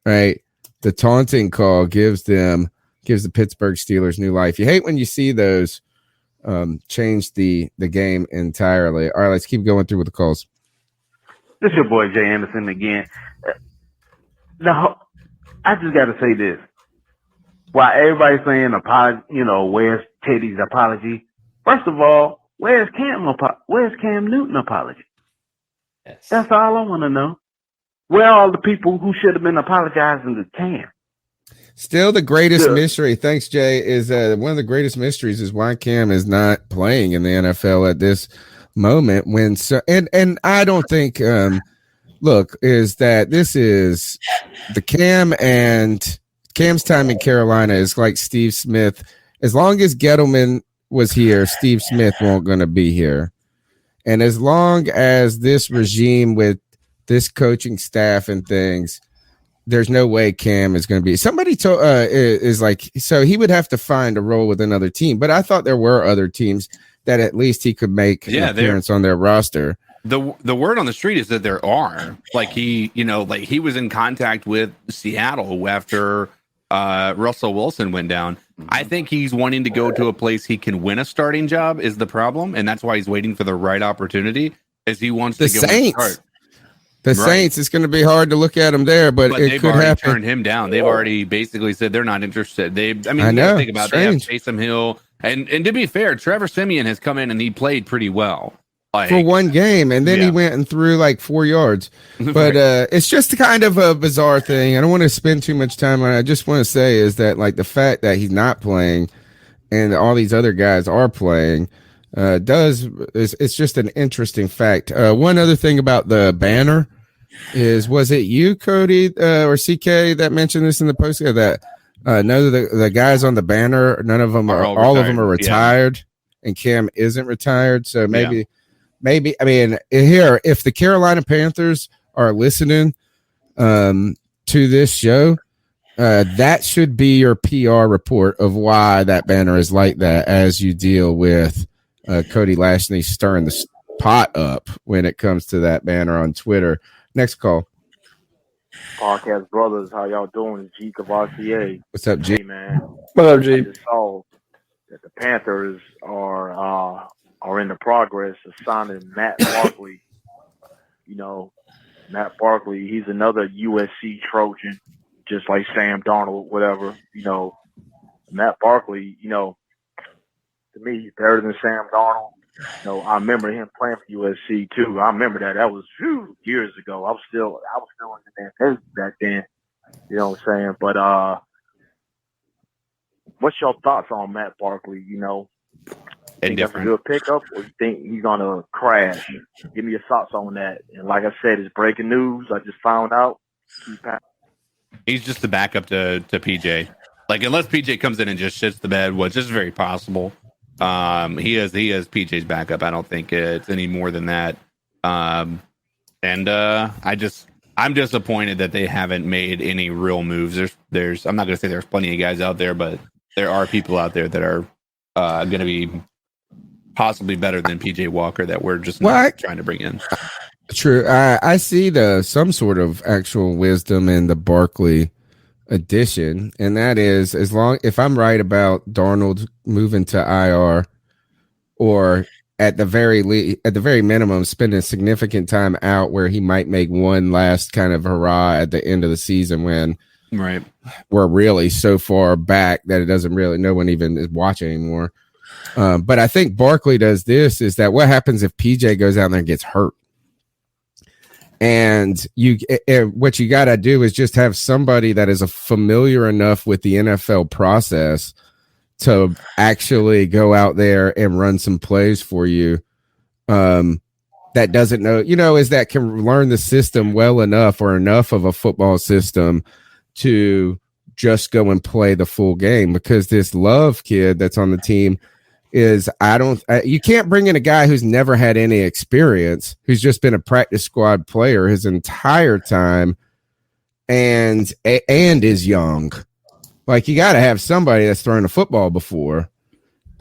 right? The taunting call gives the Pittsburgh Steelers new life. You hate when you see those change the game entirely. All right, let's keep going through with the calls. This is your boy Jay Anderson again. Now, I just got to say this. While everybody's saying where's Teddy's apology? First of all, where's Cam Newton apology? Yes. That's all I want to know. Where are all the people who should have been apologizing to Cam? Still the greatest mystery. Thanks, Jay. Is one of the greatest mysteries is why Cam is not playing in the NFL at this moment. And I don't think is that this is the Cam's time in Carolina is like Steve Smith. As long as Gettleman was here, Steve Smith won't going to be here. And as long as this regime with this coaching staff and things, there's no way Cam is going to be. Somebody is like, so he would have to find a role with another team. But I thought there were other teams that at least he could make an appearance on their roster. The word on the street is that there are, he was in contact with Seattle after Russell Wilson went down. I think he's wanting to go to a place he can win a starting job is the problem, and that's why he's waiting for the right opportunity. Is he wants to go and start. The Saints, it's going to be hard to look at him there, but it could happen. Turned him down. They've already basically said they're not interested. They have Taysom Hill, and to be fair, Trevor Siemian has come in and he played pretty well for one game, and then he went and threw 4 yards. But it's just kind of a bizarre thing. I don't want to spend too much time on it. I just want to say is that the fact that he's not playing and all these other guys are playing it's just an interesting fact. One other thing about the banner is, was it you, Cody, or CK that mentioned this in the post that none of the guys on the banner, none of them all of them are retired, and Cam isn't retired. So maybe I mean, here, if the Carolina Panthers are listening to this show, that should be your PR report of why that banner is like that as you deal with Cody Lashley stirring the pot up when it comes to that banner on Twitter. Next call. Podcast brothers, how y'all doing? G of RCA. What's up, G? Hey, man. What up, G? I just saw that the Panthers are in the progress of signing Matt Barkley. Matt Barkley, he's another USC Trojan, just like Sam Darnold, whatever. Matt Barkley, to me, he's better than Sam Darnold. I remember him playing for USC too. I remember that. That was years ago. I was still in the back then. You know what I'm saying? But what's your thoughts on Matt Barkley? Think that's a good pickup, or you think he's gonna crash? Give me your thoughts on that. And like I said, it's breaking news. I just found out. He's just the backup to PJ. Unless PJ comes in and just shits the bed, which is very possible. He is PJ's backup. I don't think it's any more than that. I'm disappointed that they haven't made any real moves. There's I'm not going to say there's plenty of guys out there, but there are people out there that are going to be possibly better than PJ Walker that we're just not trying to bring in. True. I see some sort of actual wisdom in the Barkley addition, and that is, if I'm right about Darnold moving to IR, or at the very minimum spending significant time out where he might make one last kind of hurrah at the end of the season when we're really so far back that it doesn't really, no one even is watching anymore. But I think Barkley does this, is that what happens if PJ goes out there and gets hurt? And what you got to do is just have somebody that is familiar enough with the NFL process to actually go out there and run some plays for you. That doesn't know, is that can learn the system well enough or enough of a football system to just go and play the full game. Because this Love kid that's on the team is you can't bring in a guy who's never had any experience, who's just been a practice squad player his entire time and is young. Like, you got to have somebody that's thrown a football before.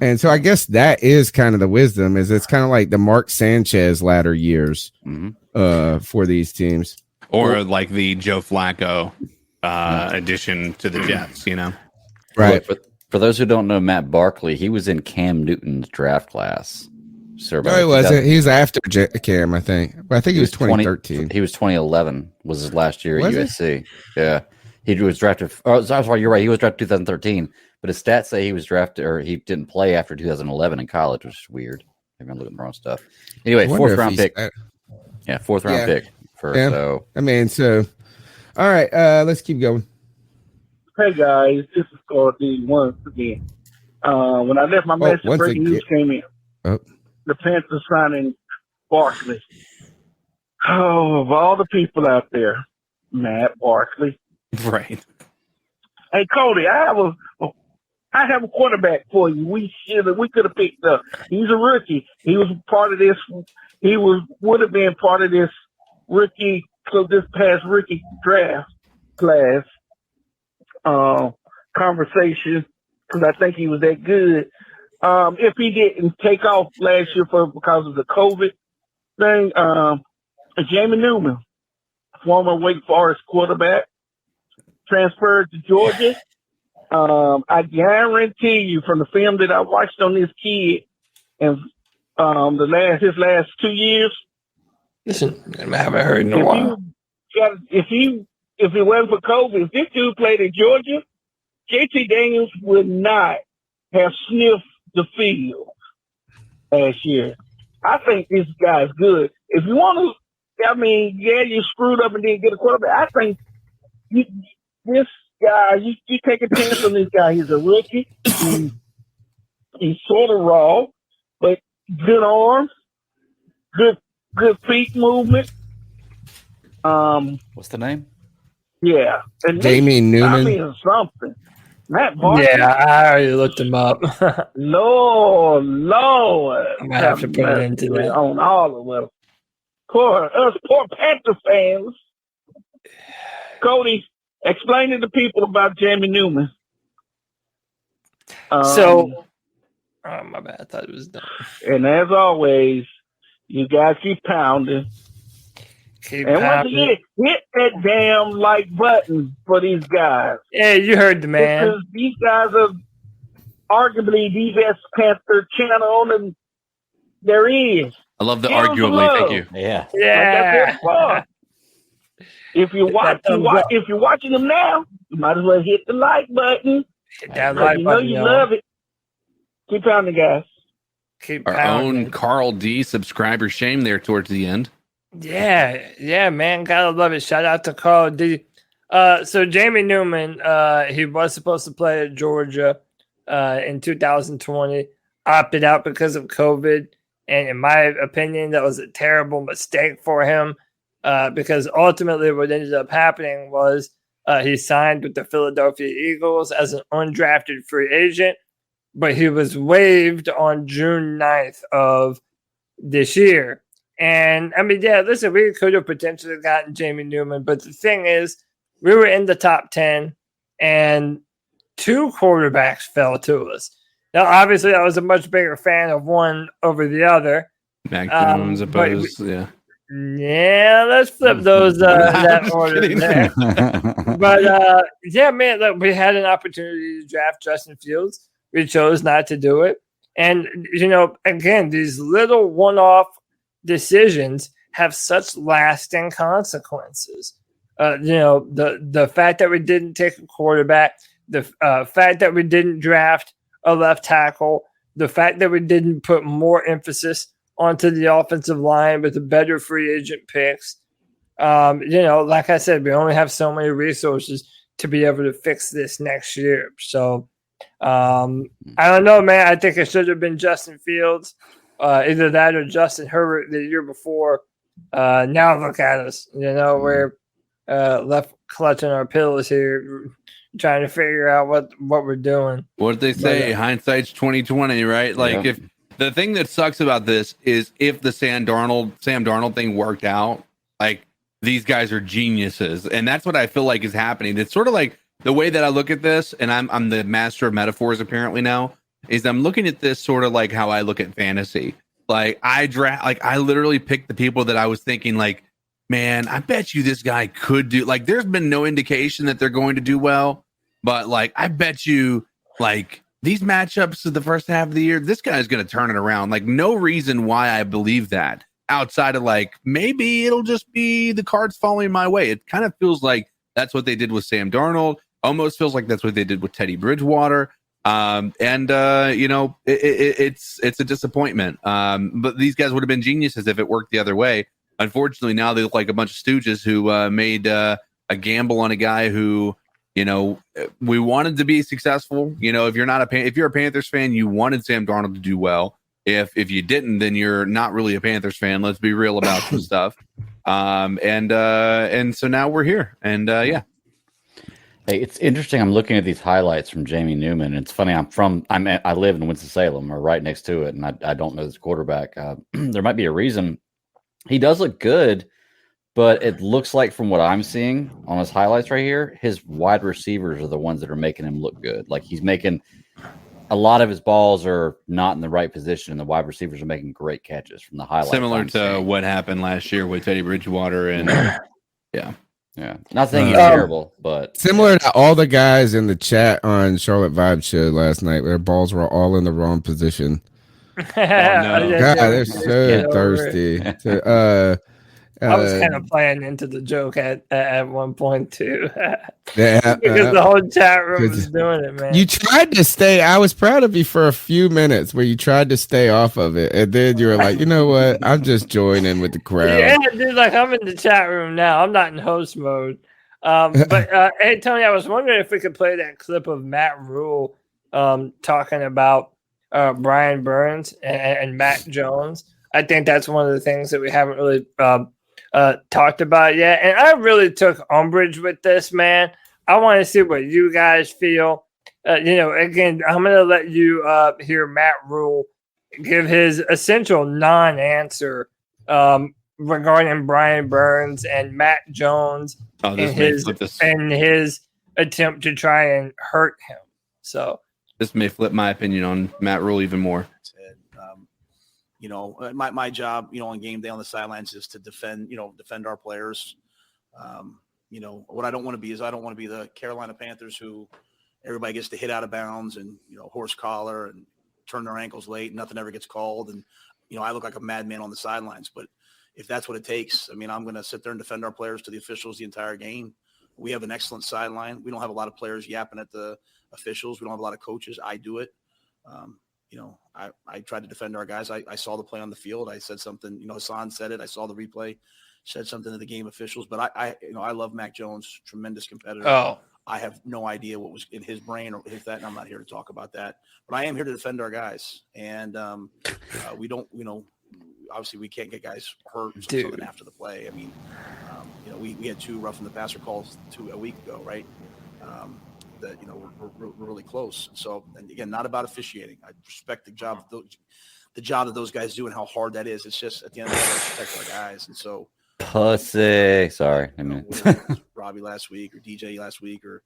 And so I guess that is kind of the wisdom, is it's kind of like the Mark Sanchez latter years for these teams. Or like the Joe Flacco addition to the Jets, you know? Right. For those who don't know Matt Barkley, he was in Cam Newton's draft class. No, he wasn't. He's after Cam, I think. But I think he was 2013. He was 2011 was his last year at USC. Yeah. He was drafted. Oh, sorry, you're right. He was drafted 2013. But his stats say he was drafted, or he didn't play after 2011 in college, which is weird. Maybe I'm looking at the wrong stuff. Anyway, fourth round pick. Fourth round pick. So I mean, all right, let's keep going. Hey guys, this is Cody once again. When I left my message, breaking news came in. The Panthers signing Barkley. Oh, of all the people out there, Matt Barkley. Right. Hey Cody, I have a quarterback for you. We could have picked up. He's a rookie. He was part of this. Would have been part of this rookie. So this past rookie draft class conversation, because I think he was that good. If he didn't take off last year because of the COVID thing, Jamie Newman, former Wake Forest quarterback, transferred to Georgia. I guarantee you, from the film that I watched on this kid and his last 2 years. Listen, I haven't heard in a while. If it wasn't for COVID, if this dude played in Georgia, JT Daniels would not have sniffed the field last year. I think this guy's good. If you want to, you screwed up and didn't get a quarterback. I think this guy, you take a chance on this guy. He's a rookie. He's sort of raw, but good arms, good feet movement. What's the name? Yeah, and Jamie Newman. I mean something. Matt Barkley. Yeah, I already looked him up. Lord, I'm gonna have to put it into that on all of us. Poor Panther fans. Cody, explain to the people about Jamie Newman. Oh, my bad. I thought it was done. And as always, you guys keep pounding. Once again, hit that damn like button for these guys. Yeah, you heard the man. Because these guys are arguably the best Panther channel on them there is. I love the arguably. Thank you. Yeah. Yeah. If you're watching them now, you might as well hit the like button. Hit that like button. You love it. Keep pounding, guys. Keep Our pounding. own Carl D subscriber shame there towards the end. Yeah, man, gotta love it. Shout out to Carl D. So Jamie Newman, he was supposed to play at Georgia in 2020, opted out because of COVID, and in my opinion, that was a terrible mistake for him because ultimately what ended up happening was he signed with the Philadelphia Eagles as an undrafted free agent, but he was waived on June 9th of this year. And I mean, listen, we could have potentially gotten Jamie Newman, but the thing is, we were in the top 10 and two quarterbacks fell to us. Now, obviously, I was a much bigger fan of one over the other. Mac Jones opposed, yeah. Yeah, let's flip those that order there. But man, look, we had an opportunity to draft Justin Fields. We chose not to do it. And, again, these little one-off decisions have such lasting consequences. The fact that we didn't take a quarterback, the fact that we didn't draft a left tackle, the fact that we didn't put more emphasis onto the offensive line with the better free agent picks. Like I said, we only have so many resources to be able to fix this next year. So I don't know, man. I think it should have been Justin Fields. Either that or Justin Herbert the year before. Now look at us. We're left clutching our pillows here, trying to figure out what we're doing. What did they say? Hindsight's 2020, right? Like, if the thing that sucks about this is if the Sam Darnold thing worked out, like, these guys are geniuses, and that's what I feel like is happening. It's sort of like the way that I look at this, and I'm the master of metaphors apparently now, is I'm looking at this sort of like how I look at fantasy. Like, I literally picked the people that I was thinking, like, man, I bet you this guy could do, like, there's been no indication that they're going to do well, but like, I bet you, like, these matchups of the first half of the year, this guy's going to turn it around. Like, no reason why I believe that outside of, like, maybe it'll just be the cards falling my way. It kind of feels like that's what they did with Sam Darnold. Almost feels like that's what they did with Teddy Bridgewater. You know, it's a disappointment. But these guys would have been geniuses if it worked the other way. Unfortunately, now they look like a bunch of stooges who made a gamble on a guy who, you know, we wanted to be successful. You know, if you're a Panthers fan, you wanted Sam Darnold to do well. If you didn't, then you're not really a Panthers fan. Let's be real about some stuff. And so now we're here. And yeah. Hey, it's interesting. I'm looking at these highlights from Jamie Newman. It's funny. I live in Winston-Salem, or right next to it, and I don't know this quarterback. There might be a reason. He does look good, but it looks like from what I'm seeing on his highlights right here, his wide receivers are the ones that are making him look good. Like, he's making a lot of his balls are not in the right position, and the wide receivers are making great catches from the highlights. Similar to what happened last year with Teddy Bridgewater and yeah. Not saying he's terrible, but similar to all the guys in the chat on Charlotte Vibe Show last night, their balls were all in the wrong position. Oh, no. God, they're so thirsty. I was kind of playing into the joke at one point too, because the whole chat room was doing it, man. You tried to stay. I was proud of you for a few minutes where you tried to stay off of it, and then you were like, you know what? I'm just joining with the crowd. Yeah, dude, like, I'm in the chat room now. I'm not in host mode. But hey, Tony, I was wondering if we could play that clip of Matt Rhule talking about Brian Burns and Matt Jones. I think that's one of the things that we haven't really talked about yet. And I really took umbrage with this, man. I want to see what you guys feel. You know, again, I'm going to let you hear Matt Rhule give his essential non-answer regarding Brian Burns and Matt Jones and his attempt to try and hurt him. So this may flip my opinion on Matt Rhule even more. You know, my job, you know, on game day on the sidelines is to defend our players. You know, what I don't want to be is I don't want to be the Carolina Panthers who everybody gets to hit out of bounds and, you know, horse collar and turn their ankles late and nothing ever gets called. And, you know, I look like a madman on the sidelines. But if that's what it takes, I mean, I'm going to sit there and defend our players to the officials the entire game. We have an excellent sideline. We don't have a lot of players yapping at the officials. We don't have a lot of coaches. I do it. You know, I tried to defend our guys. I saw the play on the field. I said something, you know, Hassan said it. I saw the replay, said something to the game officials. But I love Mac Jones, tremendous competitor. Oh. I have no idea what was in his brain or his that, and I'm not here to talk about that. But I am here to defend our guys. And we don't, you know, obviously we can't get guys hurt or something after the play. I mean, you know, we had 2 roughing the passer calls a week ago, right? That, you know, we're really close. So, and again, not about officiating. I respect the job that those guys do and how hard that is. It's just at the end of the day, we protect our guys. And so, pussy. Sorry, I mean, Robbie last week or DJ last week, or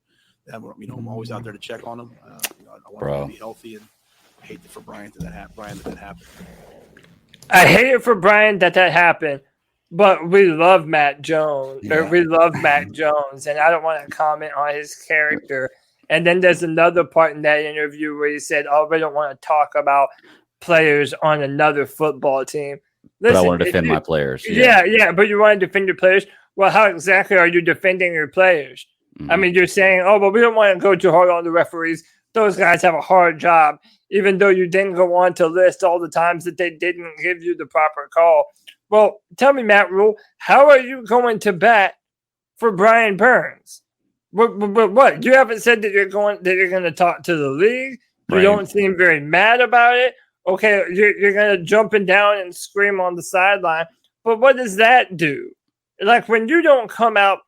you know, I'm always out there to check on them. You know, I want them to be healthy, and I hate for Brian that happened. I hate it for Brian that happened. But we love Matt Jones. Yeah. Or we love Matt Jones, and I don't want to comment on his character. And then there's another part in that interview where he said, "Oh, we don't want to talk about players on another football team." Listen, but I want to defend my players. Yeah, but you want to defend your players? Well, how exactly are you defending your players? Mm-hmm. I mean, you're saying, "Oh, but we don't want to go too hard on the referees. Those guys have a hard job," even though you didn't go on to list all the times that they didn't give you the proper call. Well, tell me, Matt Rhule, how are you going to bat for Brian Burns? What? You haven't said that you're going to talk to the league. You don't seem very mad about it. Okay, you're going to jumping down and scream on the sideline. But what does that do? Like, when you don't come out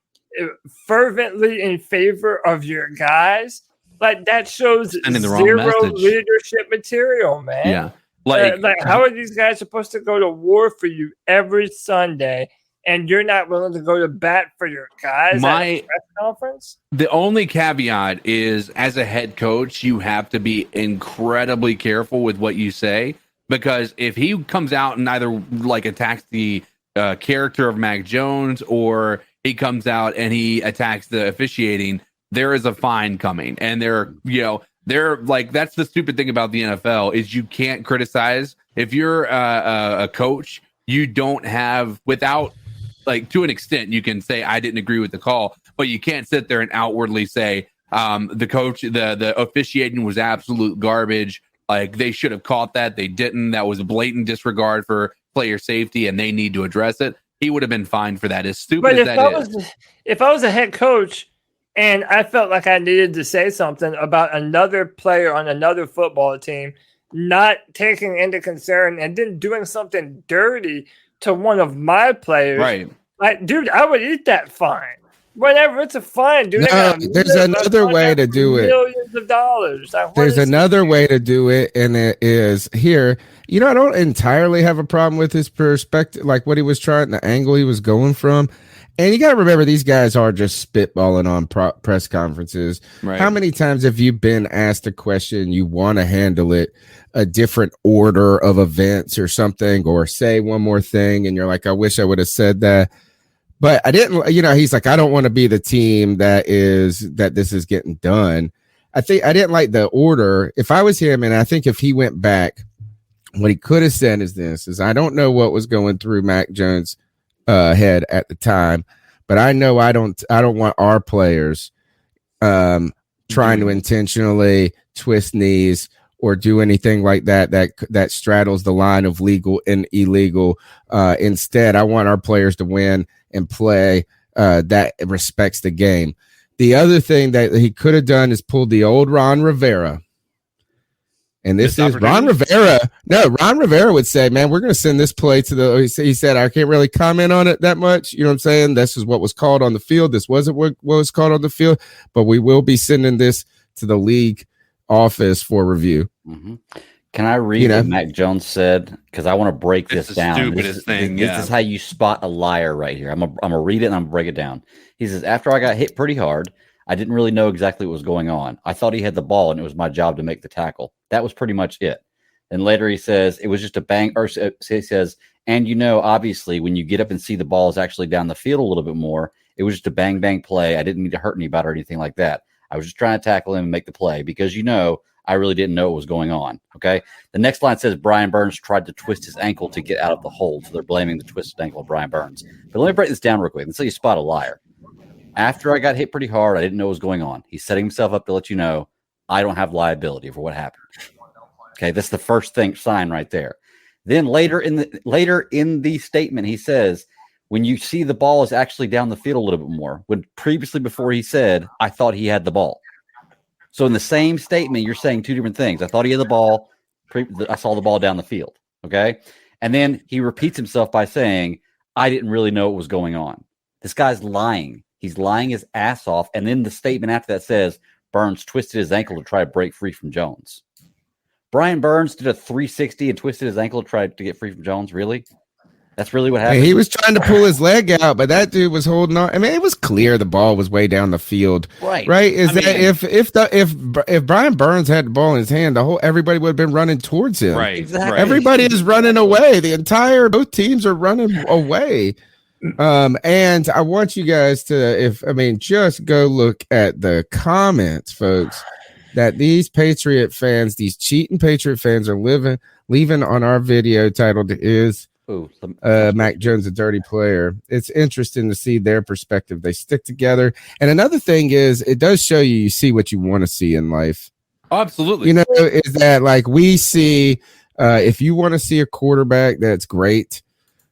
fervently in favor of your guys, like that shows zero leadership material, man. Yeah. Like how are these guys supposed to go to war for you every Sunday and you're not willing to go to bat for your guys at a press conference? The only caveat is, as a head coach, you have to be incredibly careful with what you say, because if he comes out and either like attacks the character of Mac Jones, or he comes out and he attacks the officiating, there is a fine coming. And they're like, that's the stupid thing about the NFL is you can't criticize. If you're a coach, you don't have, without, like, to an extent, you can say, I didn't agree with the call, but you can't sit there and outwardly say, the coach, the officiating was absolute garbage. Like, they should have caught that. They didn't. That was a blatant disregard for player safety, and they need to address it. He would have been fined for that. As stupid as that is. If I was a head coach and I felt like I needed to say something about another player on another football team not taking into concern and then doing something dirty to one of my players, right? Like, dude, I would eat that fine. Whatever, it's a fine, dude. No, there's another way to do it. Millions of dollars. Like, there's another way to do it, and it is here. I don't entirely have a problem with his perspective, like what he was trying, the angle he was going from. And you got to remember, these guys are just spitballing on press conferences. Right. How many times have you been asked a question, you want to handle it a different order of events or something, or say one more thing, and you're like, I wish I would have said that. But I didn't, he's like, I don't want to be the team that this is getting done. I think I didn't like the order. If I was him, and I think if he went back, what he could have said is I don't know what was going through Mac Jones' head at the time, but I know I don't want our players trying to intentionally twist knees or do anything like that straddles the line of legal and illegal. Instead, I want our players to win and play that respects the game. The other thing that he could have done is pulled the old Ron Rivera. And this is Ron Rivera. No, Ron Rivera would say, man, we're going to send this play to he said, I can't really comment on it that much. You know what I'm saying? This is what was called on the field. This wasn't what was called on the field, but we will be sending this to the league office for review. Mm-hmm. Can I read what Mac Jones said? Because I want to break this down. This is how you spot a liar right here. I'm gonna read it and I'm gonna break it down. He says, after I got hit pretty hard, I didn't really know exactly what was going on. I thought he had the ball and it was my job to make the tackle. That was pretty much it. And later he says, it was just a bang. Or he says, and obviously when you get up and see the ball is actually down the field a little bit more, it was just a bang, bang play. I didn't mean to hurt anybody or anything like that. I was just trying to tackle him and make the play because, I really didn't know what was going on. Okay. The next line says Brian Burns tried to twist his ankle to get out of the hold. So they're blaming the twisted ankle of Brian Burns. But let me break this down real quick until you spot a liar. After I got hit pretty hard, I didn't know what was going on. He's setting himself up to let you know I don't have liability for what happened. Okay. That's the first sign right there. Then later in the statement, he says, when you see the ball is actually down the field a little bit more, when previously before he said, I thought he had the ball. So in the same statement, you're saying two different things. I thought he had the ball. I saw the ball down the field. Okay. And then he repeats himself by saying, I didn't really know what was going on. This guy's lying. He's lying his ass off. And then the statement after that says Burns twisted his ankle to try to break free from Jones. Brian Burns did a 360 and twisted his ankle to try to get free from Jones. Really? That's really what happened. He was trying to pull his leg out, but that dude was holding on. I mean, it was clear the ball was way down the field. Right. If Brian Burns had the ball in his hand, everybody would have been running towards him. Right. Exactly. Everybody is running away. Both teams are running away. And I want you guys to, just go look at the comments, folks, that these Patriot fans, these cheating Patriot fans are leaving on our video titled Mac Jones a dirty player. It's interesting to see their perspective. They stick together. And another thing is it does show you see what you want to see in life. Oh, absolutely. Is that like we see if you want to see a quarterback that's great,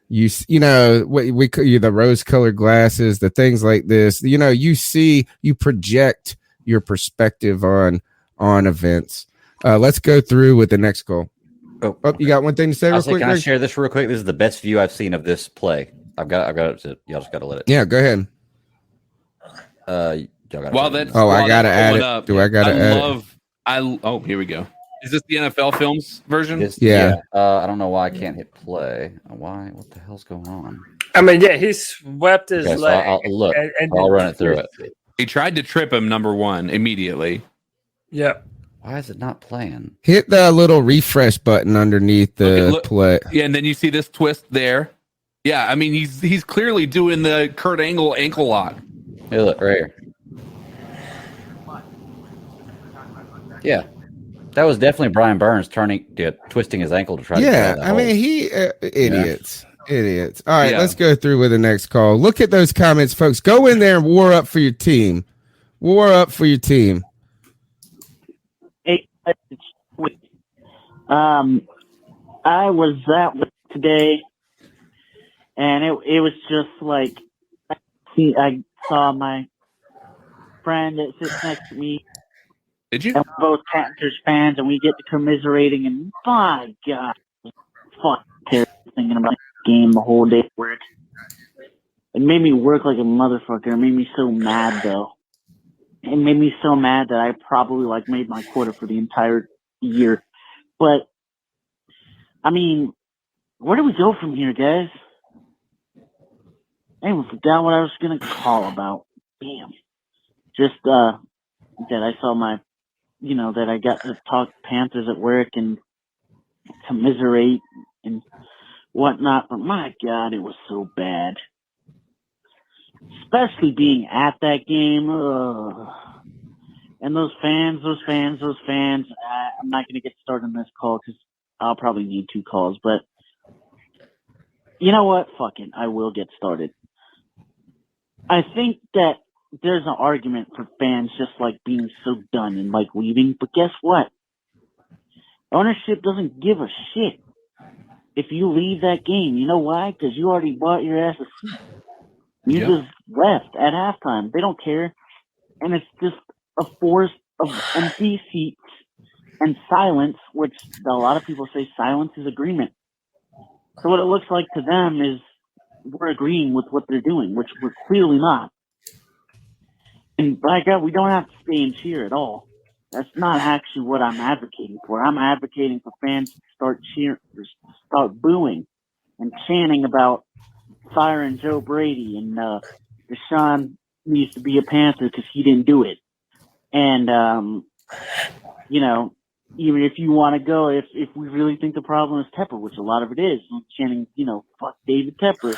you the rose-colored glasses, the things like this, you project your perspective on events. Let's go through with the next goal. Oh, you got one thing to say real quick? Can I share this real quick? This is the best view I've seen of this play. I've got it. Y'all just got to let it. Yeah, go ahead. Y'all gotta While put it in that's there. I gotta that's add pulling it. up, Do I gotta add it? Oh, here we go. Is this the NFL Films version? Yeah. I don't know why I can't hit play. Why? What the hell's going on? I mean, yeah, he swept his Okay, so leg. look. and I'll then run it through it. He tried to trip him, number one, immediately. Yep. Why is it not playing? Hit the little refresh button underneath the play. Yeah, and then you see this twist there. Yeah, I mean, he's clearly doing the Kurt Angle ankle lock. Hey, look, right here. Yeah. That was definitely Brian Burns twisting his ankle to try to get out of the I hole. mean, idiots. Idiots. All right, Yeah. let's go through with the next call. Look at those comments, folks. Go in there and war up for your team. War up for your team. Hey, I was at work today, and it was just like I saw my friend that sits next to me. Did you? And we're both Panthers fans, and we get to commiserating, and my God, fuck, thinking about the game the whole day at work. It made me work like a motherfucker. It made me so mad, though. It made me so mad that I probably made my quota for the entire year. But I mean, where do we go from here, guys? I even forgot what I was gonna call about. Damn. Just that I saw that I got to talk Panthers at work and commiserate and whatnot. But my God, it was so bad. Especially being at that game. And those fans. I'm not going to get started on this call because I'll probably need 2 calls. But you know what? Fuck it. I will get started. I think that there's an argument for fans just being so done and leaving. But guess what? Ownership doesn't give a shit if you leave that game. You know why? Because you already bought your ass a seat. You just left at halftime. They don't care. And it's just a forest of empty seats and silence, which a lot of people say silence is agreement. So what it looks like to them is we're agreeing with what they're doing, which we're clearly not. And by God, we don't have to stay and cheer at all. That's not actually what I'm advocating for. I'm advocating for fans to start cheering, start booing and chanting about firing Joe Brady and Deshaun needs to be a Panther because he didn't do it. And, even if you want to go, if we really think the problem is Tepper, which a lot of it is, chanting, fuck David Tepper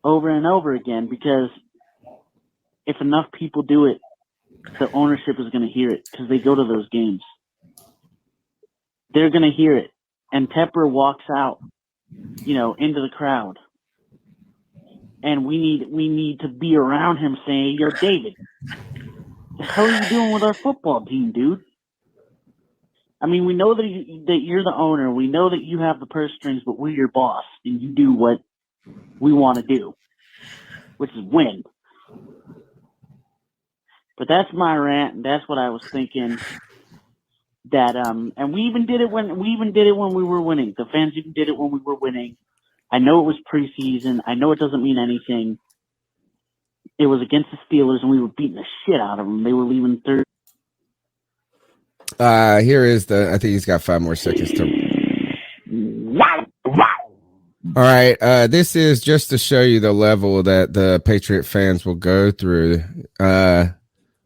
over and over again, because if enough people do it, the ownership is going to hear it because they go to those games. They're going to hear it. And Tepper walks out, into the crowd. And we need to be around him saying, yo, David, the hell are you doing with our football team, dude? I mean, we know that you're the owner. We know that you have the purse strings, but we're your boss, and you do what we want to do, which is win. But that's my rant, and that's what I was thinking. That and we even did it when we were winning. The fans even did it when we were winning. I know it was preseason. I know it doesn't mean anything. It was against the Steelers, and we were beating the shit out of them. They were leaving third. Here is I think he's got 5 more seconds to. Wow. All right. This is just to show you the level that the Patriot fans will go through.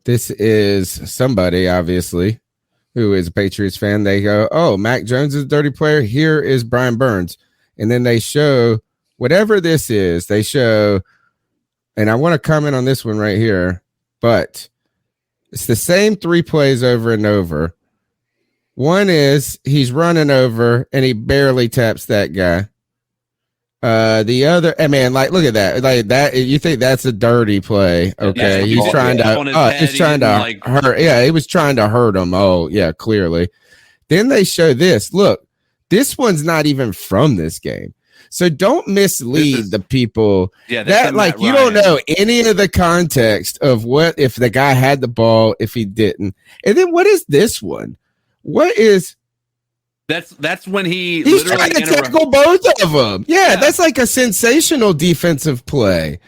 This is somebody, obviously, who is a Patriots fan. They go, oh, Mac Jones is a dirty player. Here is Brian Burns. And then they show whatever this is. They show, and I want to comment on this one right here, but it's the same 3 plays over and over. One is he's running over and he barely taps that guy. The other, look at that. Like that, you think that's a dirty play. Okay. Yeah, he's trying to hurt. Yeah. He was trying to hurt him. Oh yeah, clearly. Then they show this. Look, this one's not even from this game. So don't mislead the people that you don't know any of the context of what, if the guy had the ball, if he didn't. And then what is this one? What is that's when he's trying to tackle both of them. Yeah, that's like a sensational defensive play.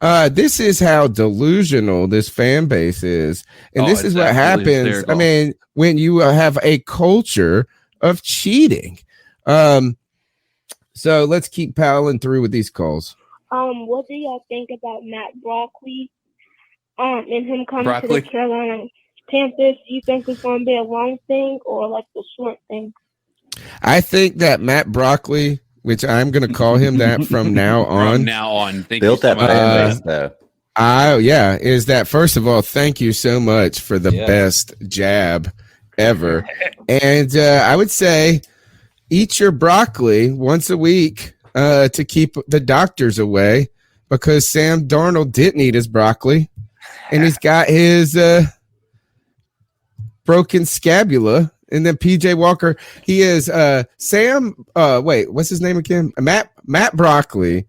This is how delusional this fan base is. And this is what happens. Hysterical. I mean, when you have a culture of cheating. So let's keep piling through with these calls. What do y'all think about Matt Barkley? And him coming to Broccoli? the Carolina Panthers? Do you think it's going to be a long thing or like a short thing? I think that Matt Broccoli, which I'm going to call him that from now on. From now on. Thank Built you so that much. fan base, though. Is that first of all, thank you so much for the best jab ever. And I would say eat your broccoli once a week to keep the doctors away, because Sam Darnold didn't eat his broccoli and he's got his broken scapula. And then PJ Walker, he is Sam. Wait, what's his name again? Matt Broccoli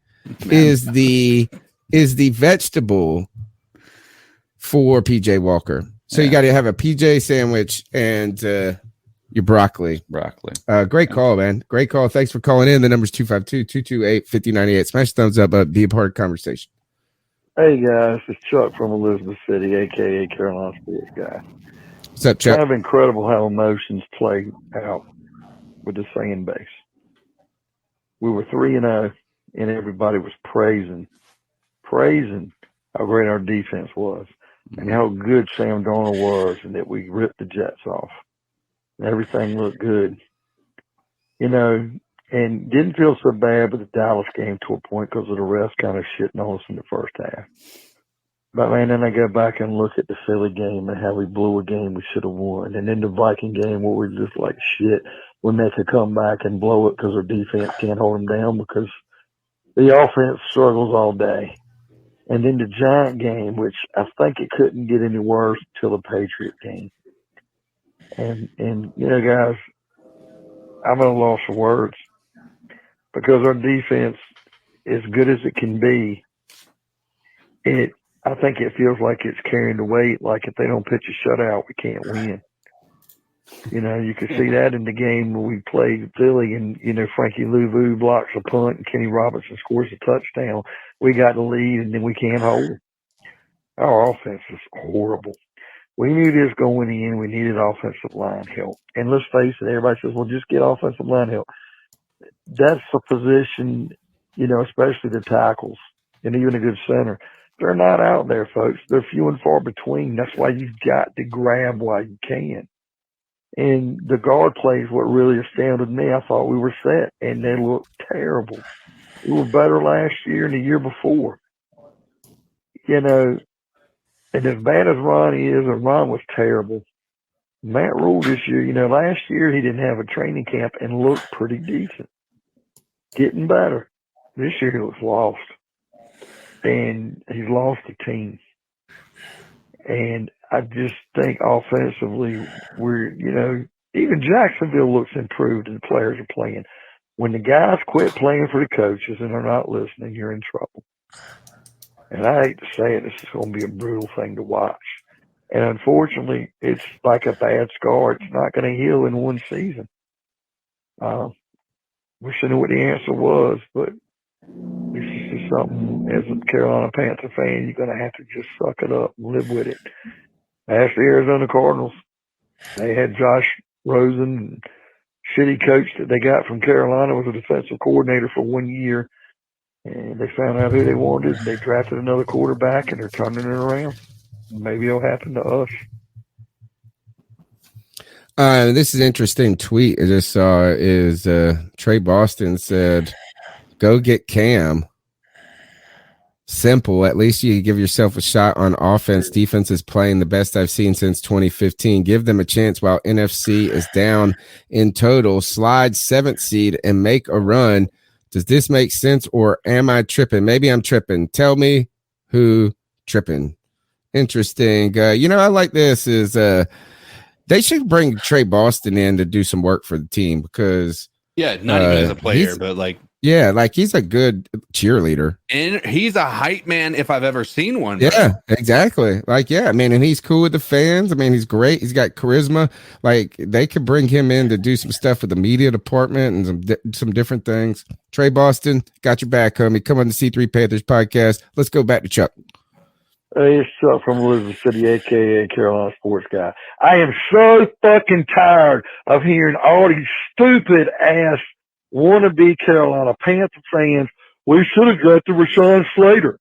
is the vegetable for PJ Walker. So you got to have a PJ sandwich and your broccoli. Great call, man. Great call. Thanks for calling in. The number's 252-228-5098. Smash thumbs up. Be a part of the conversation. Hey guys, it's Chuck from Elizabeth City, aka Carolina Sports Guy. What's up, Chuck? Kind of incredible how emotions play out with the fan base. We were 3-0, and everybody was praising how great our defense was, and how good Sam Darnold was, and that we ripped the Jets off. And everything looked good, and didn't feel so bad with the Dallas game to a point because of the refs kind of shitting on us in the first half. But, man, then I go back and look at the Philly game and how we blew a game we should have won. And then the Viking game where we're just like shit, we make a comeback and blow it because our defense can't hold them down because the offense struggles all day. And then the Giant game, which I think it couldn't get any worse until the Patriot game. And guys, I'm at a loss for words because our defense, as good as it can be, I think it feels like it's carrying the weight. Like if they don't pitch a shutout, we can't win. You could see that in the game when we played Philly and, Frankie Louvu blocks a punt and Kenny Robinson scores a touchdown. We got the lead and then we can't hold it. Our offense is horrible. We knew this going in. We needed offensive line help. And let's face it, everybody says, well, just get offensive line help. That's a position, especially the tackles and even a good center. They're not out there, folks. They're few and far between. That's why you've got to grab while you can. And the guard play is what really astounded me. I thought we were set, and they looked terrible. We were better last year and the year before. And as bad as Ron is, and Ron was terrible, Matt Rhule this year, last year he didn't have a training camp and looked pretty decent. Getting better. This year he looks lost. And he's lost the team. And I just think offensively, we're, even Jacksonville looks improved and the players are playing. When the guys quit playing for the coaches and they're not listening, you're in trouble. And I hate to say it, this is going to be a brutal thing to watch. And unfortunately, it's like a bad scar. It's not going to heal in one season. Wish I knew what the answer was, but this is just something, as a Carolina Panther fan, you're going to have to just suck it up and live with it. Ask the Arizona Cardinals. They had Josh Rosen, shitty coach that they got from Carolina, was a defensive coordinator for 1 year. And they found out who they wanted. They drafted another quarterback, and they're turning it around. Maybe it'll happen to us. This is an interesting tweet I just saw is Trey Boston said, go get Cam. Simple. At least you give yourself a shot on offense. Defense is playing the best I've seen since 2015. Give them a chance while NFC is down in total. Slide 7th seed and make a run. Does this make sense or am I tripping? Maybe I'm tripping. Tell me who tripping. Interesting. I like this is they should bring Trey Boston in to do some work for the team because not even as a player, but like Yeah, like he's a good cheerleader. And he's a hype man if I've ever seen one. Yeah, exactly. Like, yeah, I mean, and he's cool with the fans. I mean, he's great. He's got charisma. Like, they could bring him in to do some stuff with the media department and some different things. Trey Boston, got your back, homie. Come on the C3 Panthers podcast. Let's go back to Chuck. Hey, it's Chuck from Elizabeth City, a.k.a. Carolina Sports Guy. I am so fucking tired of hearing all these stupid-ass wannabe Carolina Panther fans. We should have drafted Rashawn Slater.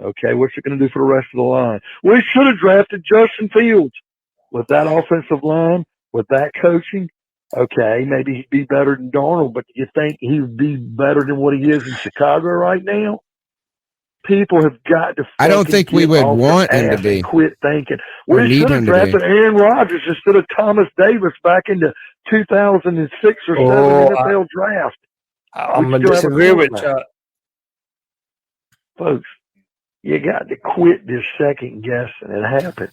Okay, what's it going to do for the rest of the line? We should have drafted Justin Fields. With that offensive line, with that coaching, okay, maybe he'd be better than Darnold, but do you think he would be better than what he is in Chicago right now? People have got to. I don't think we would want him to be. Quit thinking. We should have drafted Aaron Rodgers instead of Thomas Davis back in the 2006 or 7 NFL draft. I'm going to disagree with Chuck. Folks, you got to quit this second guessing. It happens.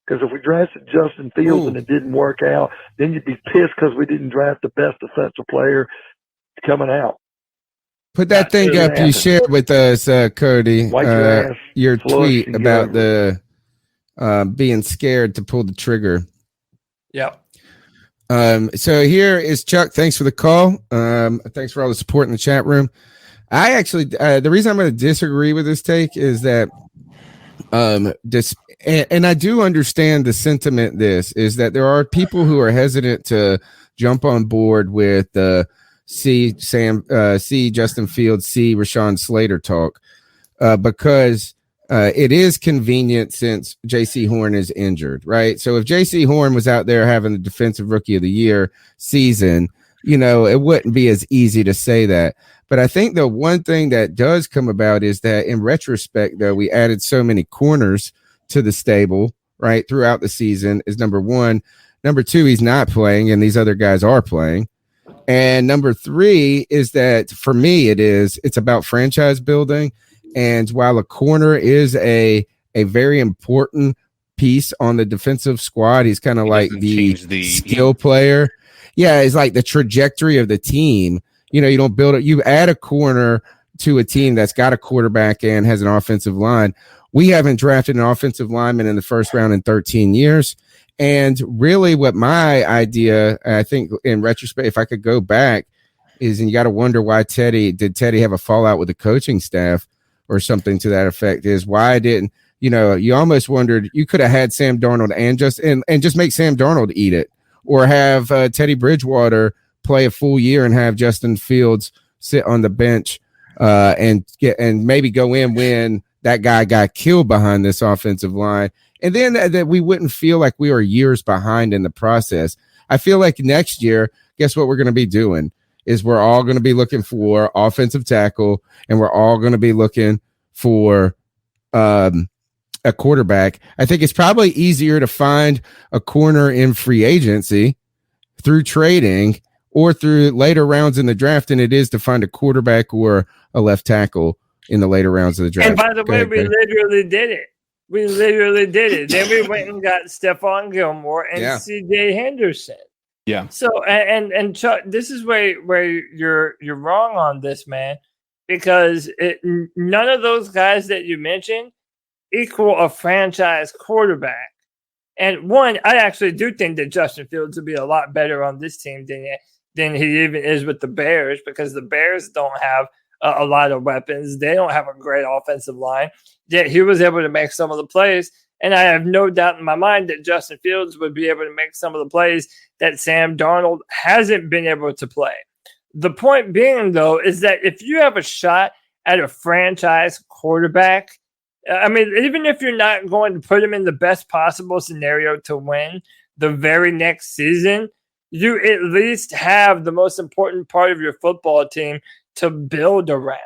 Because if we drafted Justin Fields and it didn't work out, then you'd be pissed because we didn't draft the best defensive player coming out. Put that thing up you shared with us, Cody. Your tweet about the being scared to pull the trigger. Yep. So here is Chuck. Thanks for the call. Thanks for all the support in the chat room. I actually, the reason I'm going to disagree with this take is that, and I do understand the sentiment. This is that there are people who are hesitant to jump on board with see Justin Fields, see Rashawn Slater talk, because it is convenient since J.C. Horn is injured, right? So if J.C. Horn was out there having the Defensive Rookie of the Year season, it wouldn't be as easy to say that. But I think the one thing that does come about is that in retrospect, though, we added so many corners to the stable, right, throughout the season is number one. Number two, he's not playing and these other guys are playing. And number three is that for me, it's about franchise building. And while a corner is a very important piece on the defensive squad, he's kind of like the skill player. Yeah, it's like the trajectory of the team. You don't build it. You add a corner to a team that's got a quarterback and has an offensive line. We haven't drafted an offensive lineman in the first round in 13 years. And really what my idea, I think in retrospect, if I could go back, is, and you got to wonder why did Teddy have a fallout with the coaching staff or something to that effect, is why didn't, you almost wondered, you could have had Sam Darnold and just make Sam Darnold eat it, or have Teddy Bridgewater play a full year and have Justin Fields sit on the bench and maybe go in when that guy got killed behind this offensive line. And then that we wouldn't feel like we were years behind in the process. I feel like next year, guess what we're going to be doing is we're all going to be looking for offensive tackle, and we're all going to be looking for a quarterback. I think it's probably easier to find a corner in free agency through trading or through later rounds in the draft than it is to find a quarterback or a left tackle in the later rounds of the draft. And by the way, we literally did it. We literally did it. Then we went and got Stephon Gilmore and C.J. Henderson. Yeah. So and Chuck, this is where you're wrong on this, man, because none of those guys that you mentioned equal a franchise quarterback. And one, I actually do think that Justin Fields would be a lot better on this team than he even is with the Bears, because the Bears don't have a lot of weapons. They don't have a great offensive line. Yet he was able to make some of the plays. And I have no doubt in my mind that Justin Fields would be able to make some of the plays that Sam Darnold hasn't been able to play. The point being, though, is that if you have a shot at a franchise quarterback, I mean, even if you're not going to put him in the best possible scenario to win the very next season, you at least have the most important part of your football team to build around.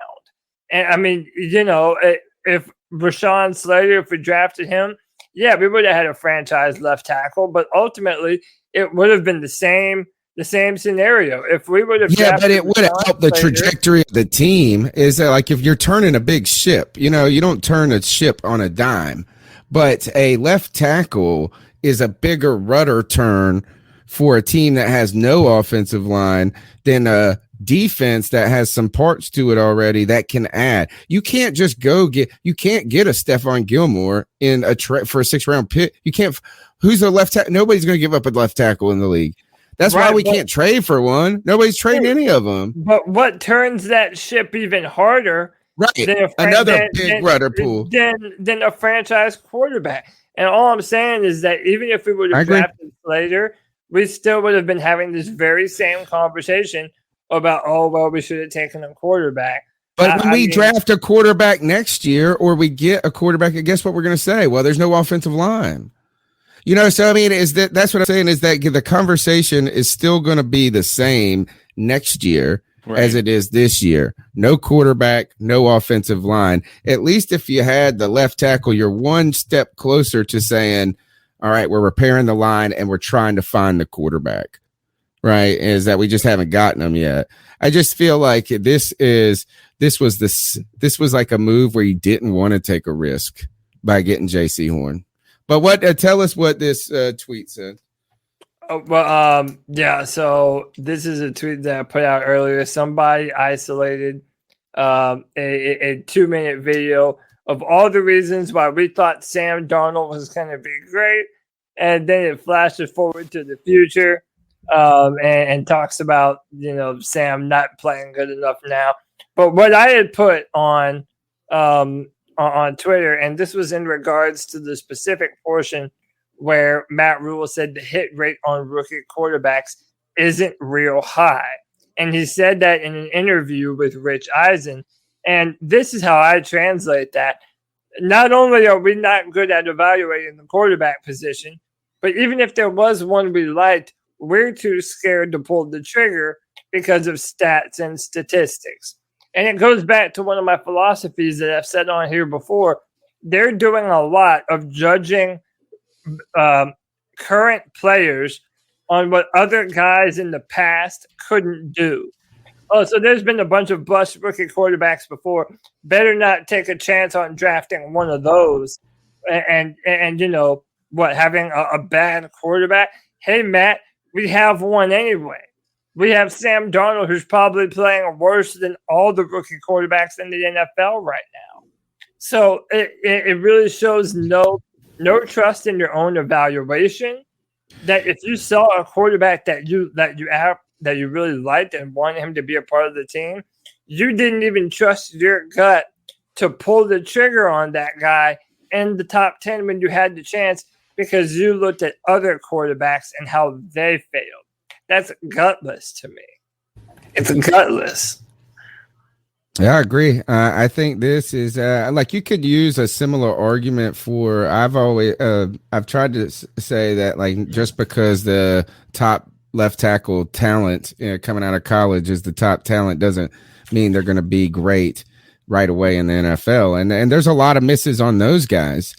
And I mean, if Rashawn Slater, if we drafted him, yeah, we would have had a franchise left tackle, but ultimately it would have been the same scenario. If we would have, yeah, but it would have helped the trajectory of the team. Is that like if you're turning a big ship, you don't turn a ship on a dime, but a left tackle is a bigger rudder turn for a team that has no offensive line than a defense that has some parts to it already that can add. You can't just get a Stephon Gilmore in for a 6th-round pick. You can't. Who's the left tackle? Nobody's going to give up a left tackle in the league. That's why we can't trade for one. Nobody's trading any of them. But what turns that ship even harder? Right, another big rudder pool than a franchise quarterback. And all I'm saying is that even if we would have drafted Slater, we still would have been having this very same conversation about, we should have taken a quarterback. But when we draft a quarterback next year, or we get a quarterback, guess what we're going to say? Well, there's no offensive line. So I mean, that's what I'm saying is that the conversation is still going to be the same next year as it is this year. No quarterback, no offensive line. At least if you had the left tackle, you're one step closer to saying, all right, we're repairing the line and we're trying to find the quarterback. Right? Is that we just haven't gotten them yet. I just feel like this was like a move where you didn't want to take a risk by getting JC Horn. But tell us what this tweet said. So this is a tweet that I put out earlier. Somebody isolated a 2-minute video of all the reasons why we thought Sam Darnold was going to be great, and then it flashes forward to the future and talks about Sam not playing good enough now. But what I had put on Twitter, and this was in regards to the specific portion where Matt Rhule said the hit rate on rookie quarterbacks isn't real high. And he said that in an interview with Rich Eisen. And this is how I translate that. Not only are we not good at evaluating the quarterback position, but even if there was one we liked, we're too scared to pull the trigger because of stats and statistics. And it goes back to one of my philosophies that I've said on here before. They're doing a lot of judging current players on what other guys in the past couldn't do. Oh, so there's been a bunch of bust rookie quarterbacks before. Better not take a chance on drafting one of those. And having a bad quarterback. Hey, Matt, we have one anyway. We have Sam Darnold, who's probably playing worse than all the rookie quarterbacks in the NFL right now. So it really shows no trust in your own evaluation. That if you saw a quarterback that you really liked and wanted him to be a part of the team, you didn't even trust your gut to pull the trigger on that guy in the top 10 when you had the chance because you looked at other quarterbacks and how they failed. That's gutless to me. It's gutless. Yeah, I agree. I think this is like you could use a similar argument for. I've tried to say that like just because the top left tackle talent coming out of college is the top talent doesn't mean they're going to be great right away in the NFL. And there's a lot of misses on those guys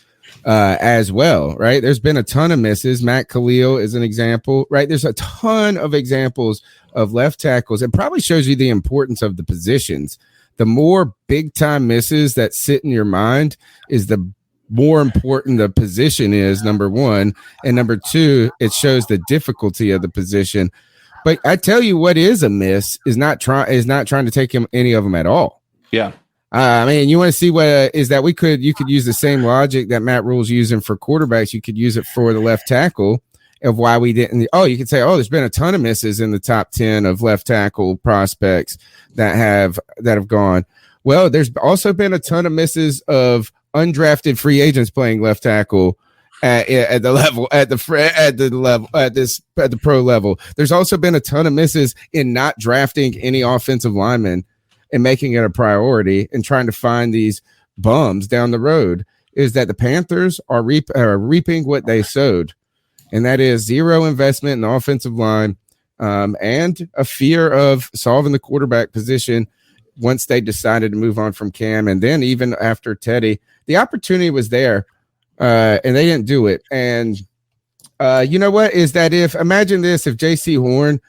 as well, right? There's been a ton of misses. Matt Khalil is an example, right? There's a ton of examples of left tackles. It probably shows you the importance of the positions. The more big time misses that sit in your mind is the more important the position is, number one. And number two, it shows the difficulty of the position. But I tell you what is a miss is not trying to take any of them at all. Yeah. I mean, you want to see what is that you could use the same logic that Matt Rhule's using for quarterbacks. You could use it for the left tackle of why we didn't. Oh, you could say, there's been a ton of misses in the top 10 of left tackle prospects that have gone. Well, there's also been a ton of misses of undrafted free agents playing left tackle at the pro level. There's also been a ton of misses in not drafting any offensive linemen and making it a priority and trying to find these bums down the road. Is that the Panthers are reaping what they sowed, and that is zero investment in the offensive line and a fear of solving the quarterback position once they decided to move on from Cam. And then even after Teddy, the opportunity was there and they didn't do it. And you know what is that imagine this, if JC Horn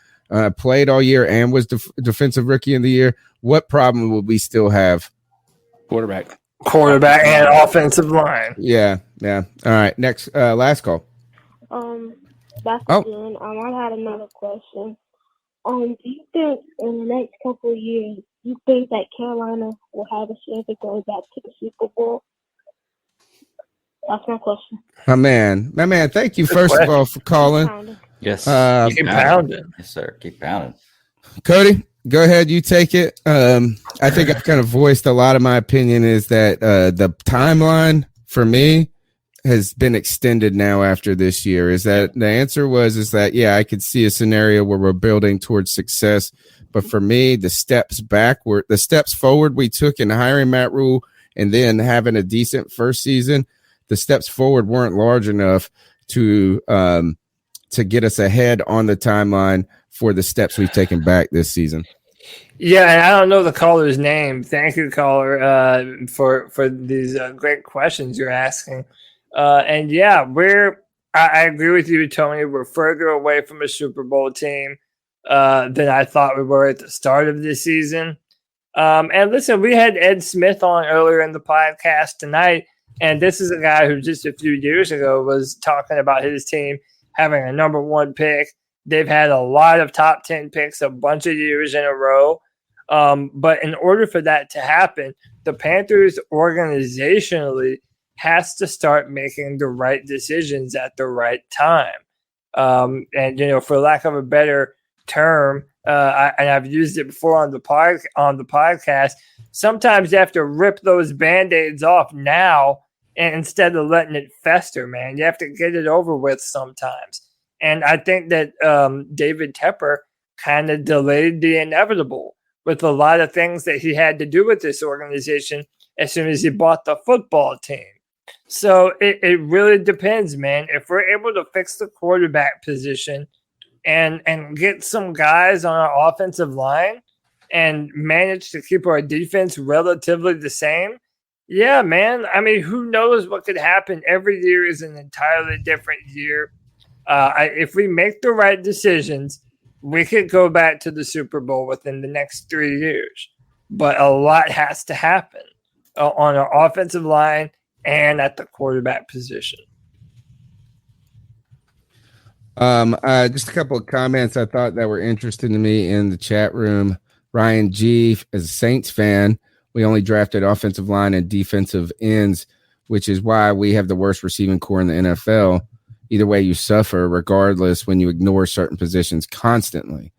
played all year and was defensive rookie of the year, what problem would we still have? Quarterback and offensive line. Yeah. All right. Next, last call. That's again. I had another question. Do you think in the next couple of years, you think that Carolina will have a chance of going back to the Super Bowl? That's my question. My man, thank you first of all for calling. Yes. Keep pounding. Yes, sir. Keep pounding. Cody, go ahead. You take it. I think I've kind of voiced a lot of my opinion is that the timeline for me has been extended now after this year. Is that the answer is that, yeah, I could see a scenario where we're building towards success. But for me, the steps forward we took in hiring Matt Rhule and then having a decent first season, the steps forward weren't large enough to get us ahead on the timeline for the steps we've taken back this season. Yeah, and I don't know the caller's name. Thank you, caller, for these great questions you're asking. And yeah, I agree with you, Tony. We're further away from a Super Bowl team than I thought we were at the start of this season. And listen, we had Ed Smith on earlier in the podcast tonight, and this is a guy who just a few years ago was talking about his team having a number 1 pick. They've had a lot of top 10 picks a bunch of years in a row. But in order for that to happen, the Panthers organizationally has to start making the right decisions at the right time. And, for lack of a better term, and I've used it before on the podcast, sometimes you have to rip those Band-Aids off now instead of letting it fester, man. You have to get it over with sometimes. And I think that David Tepper kind of delayed the inevitable with a lot of things that he had to do with this organization as soon as he bought the football team. So it really depends, man. If we're able to fix the quarterback position and get some guys on our offensive line and manage to keep our defense relatively the same, yeah, man. I mean, who knows what could happen? Every year is an entirely different year. If we make the right decisions, we could go back to the Super Bowl within the next 3 years. But a lot has to happen on our offensive line and at the quarterback position. Just a couple of comments I thought that were interesting to me in the chat room. Ryan G, as a Saints fan, we only drafted offensive line and defensive ends, which is why we have the worst receiving core in the NFL. Either way, you suffer regardless when you ignore certain positions constantly.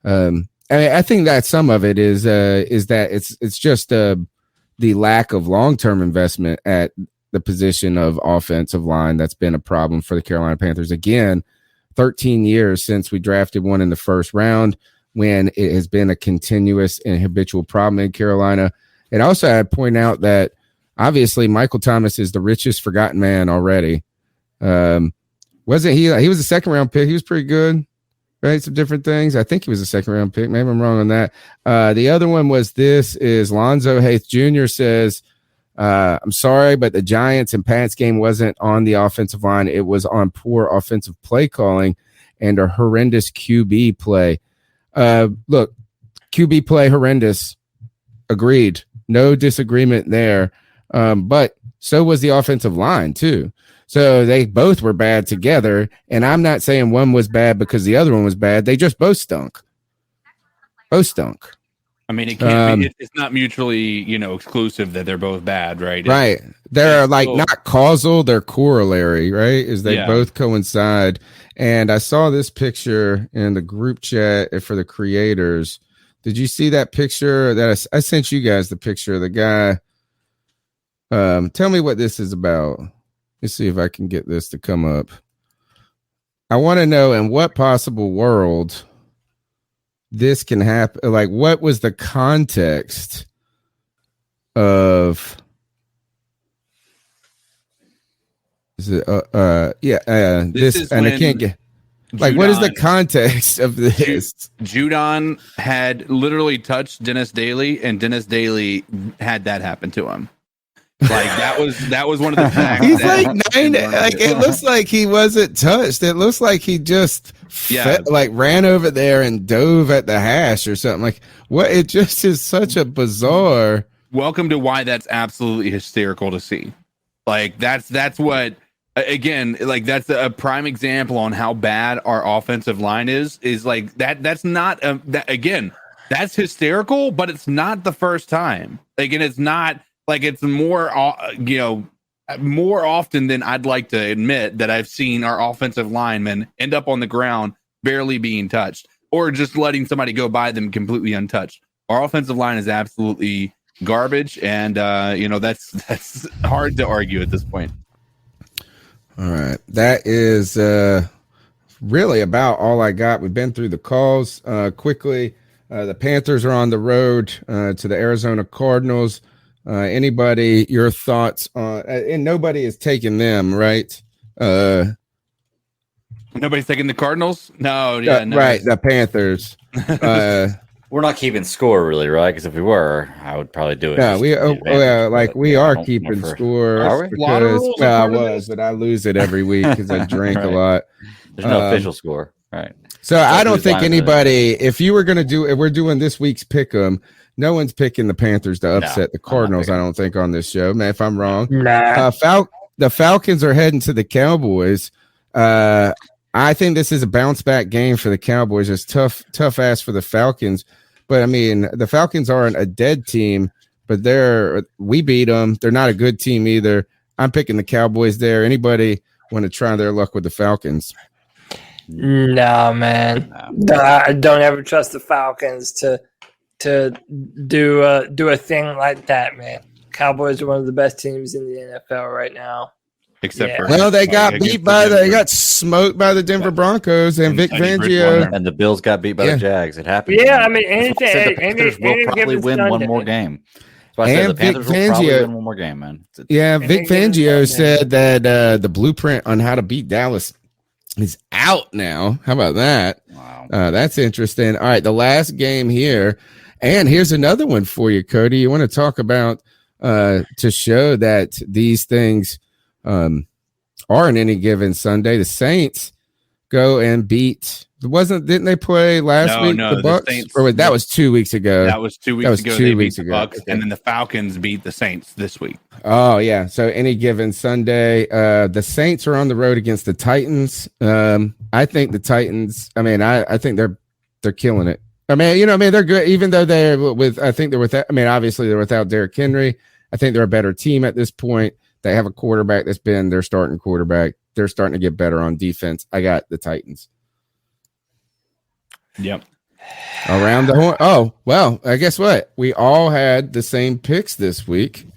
I think that some of it is that it's just the lack of long-term investment at the position of offensive line that's been a problem for the Carolina Panthers. Again, 13 years since we drafted one in the first round, when it has been a continuous and habitual problem in Carolina. And also I'd point out that obviously Michael Thomas is the richest forgotten man already. Wasn't he? He was a second round pick. He was pretty good, right? Some different things. I think he was a second round pick. Maybe I'm wrong on that. The other one was Lonzo Haith Jr. says, I'm sorry, but the Giants and Pats game wasn't on the offensive line. It was on poor offensive play calling and a horrendous QB play. Look, QB play horrendous. Agreed. No disagreement there. But so was the offensive line too. So they both were bad together. And I'm not saying one was bad because the other one was bad. They just both stunk. Both stunk. I mean, it can't be, it's not mutually, exclusive that they're both bad, right? Right. They're not causal, they're corollary, right? Is they both coincide. And I saw this picture in the group chat for the creators. Did you see that picture that I sent you guys the picture of the guy? Tell me what this is about. Let's see if I can get this to come up. I want to know in what possible world this can happen. Like, what was the context of? Is it? This and I can't get. Like, what is the context of this? Judon had literally touched Dennis Daly, and Dennis Daly had that happen to him. Like that was one of the facts. He's like 9. Like it looks like he wasn't touched. It looks like he just ran over there and dove at the hash or something. Like what? It just is such a bizarre. Welcome to why that's absolutely hysterical to see. Like that's what again, like that's a prime example on how bad our offensive line is like that. That's not again, that's hysterical, but it's not the first time. Again, it's not like it's more, more often than I'd like to admit that I've seen our offensive linemen end up on the ground barely being touched or just letting somebody go by them completely untouched. Our offensive line is absolutely garbage, and that's hard to argue at this point. All right, that is really about all I got. We've been through the calls quickly. The Panthers are on the road to the Arizona Cardinals. Anybody, your thoughts on? And nobody is taking them, right? Nobody's taking the Cardinals. No, yeah, no. Right. The Panthers. We're not keeping score, really, right? Because if we were, I would probably do it. Yeah, we are keeping score. Are we? Because, I was, but I lose it every week because I drink a lot. There's no official score, right? So I don't think anybody. If you were going to do, if we're doing this week's pick'em, no one's picking the Panthers to upset the Cardinals. I don't think on this show, man. If I'm wrong, the Falcons are heading to the Cowboys. I think this is a bounce back game for the Cowboys. It's tough ass for the Falcons. But I mean, the Falcons aren't a dead team, but we beat them. They're not a good team either. I'm picking the Cowboys there. Anybody want to try their luck with the Falcons? No, man. I don't ever trust the Falcons to do a thing like that, man. Cowboys are one of the best teams in the NFL right now. Except for they got smoked by the Denver Broncos and Vic Fangio, and the Bills got beat by the Jags. It happened. Yeah, I mean, anything. The Panthers will probably win one more game. So I said the Panthers will probably win one more game, man. Vic Fangio said that the blueprint on how to beat Dallas is out now. How about that? Wow, that's interesting. All right, the last game here, and here's another one for you, Cody. You want to talk about to show that these things aren't any given Sunday. The Saints go and beat. Didn't they play last week? The Bucks, that was 2 weeks ago. That was 2 weeks ago. They beat the Bucks, and then the Falcons beat the Saints this week. Oh yeah. So any given Sunday, the Saints are on the road against the Titans. I think the Titans. I mean, I think they're killing it. I mean, they're good, even though they're with. I think they're without. I mean, obviously they're without Derrick Henry. I think they're a better team at this point. They have a quarterback that's been their starting quarterback. They're starting to get better on defense. I got the Titans. Yep. Around the horn. Oh, well, I guess what? We all had the same picks this week.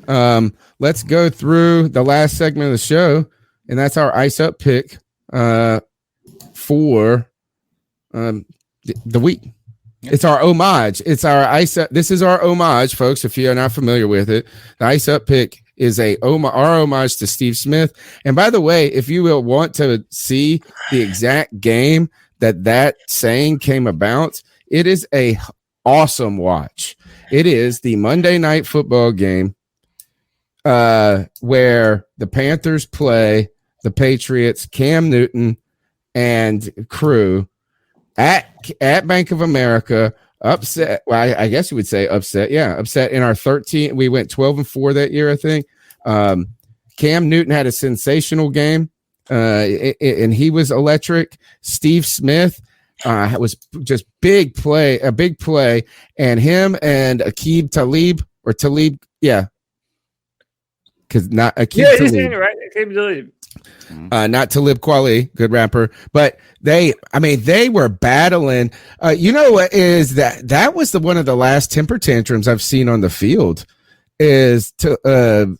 Let's go through the last segment of the show, and that's our Ice Up pick for the week. Yep. It's our homage. It's our Ice Up. This is our homage, folks, if you're not familiar with it. The Ice Up pick is our homage to Steve Smith. And by the way, if you will want to see the exact game that saying came about, it is a awesome watch. It is the Monday Night Football game where the Panthers play the Patriots, Cam Newton and crew at Bank of America. Upset. Well, I guess you would say upset. Yeah, upset in our 13. We went 12-4 that year, I think. Cam Newton had a sensational game, and he was electric. Steve Smith was just a big play, and him and Aqib Talib, yeah, because not Aqib Talib. He's saying it right. Aqib Talib. Not Talib Kweli, good rapper, but they were battling. You know what is that was one of the last temper tantrums I've seen on the field is Talib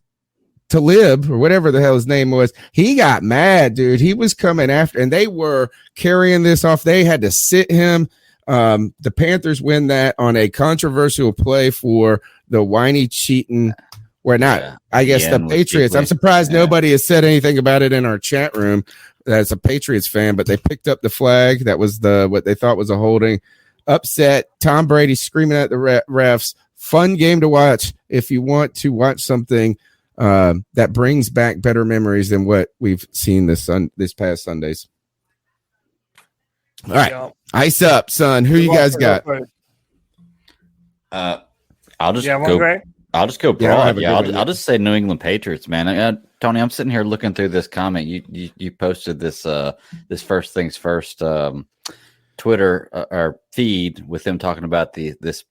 or whatever the hell his name was. He got mad, dude. He was coming after, and they were carrying this off. They had to sit him. The Panthers win that on a controversial play for the whiny cheating. Or not, I guess the Patriots. I'm surprised nobody has said anything about it in our chat room as a Patriots fan, but they picked up the flag. That was what they thought was a holding. Upset. Tom Brady screaming at the refs. Fun game to watch if you want to watch something that brings back better memories than what we've seen this past Sundays. All right. Ice up, son. Who you guys got? I'll just go. I'll just go broad. I'll just say New England Patriots, man. Tony, I'm sitting here looking through this comment. You posted this this first things first Twitter or feed with them talking about this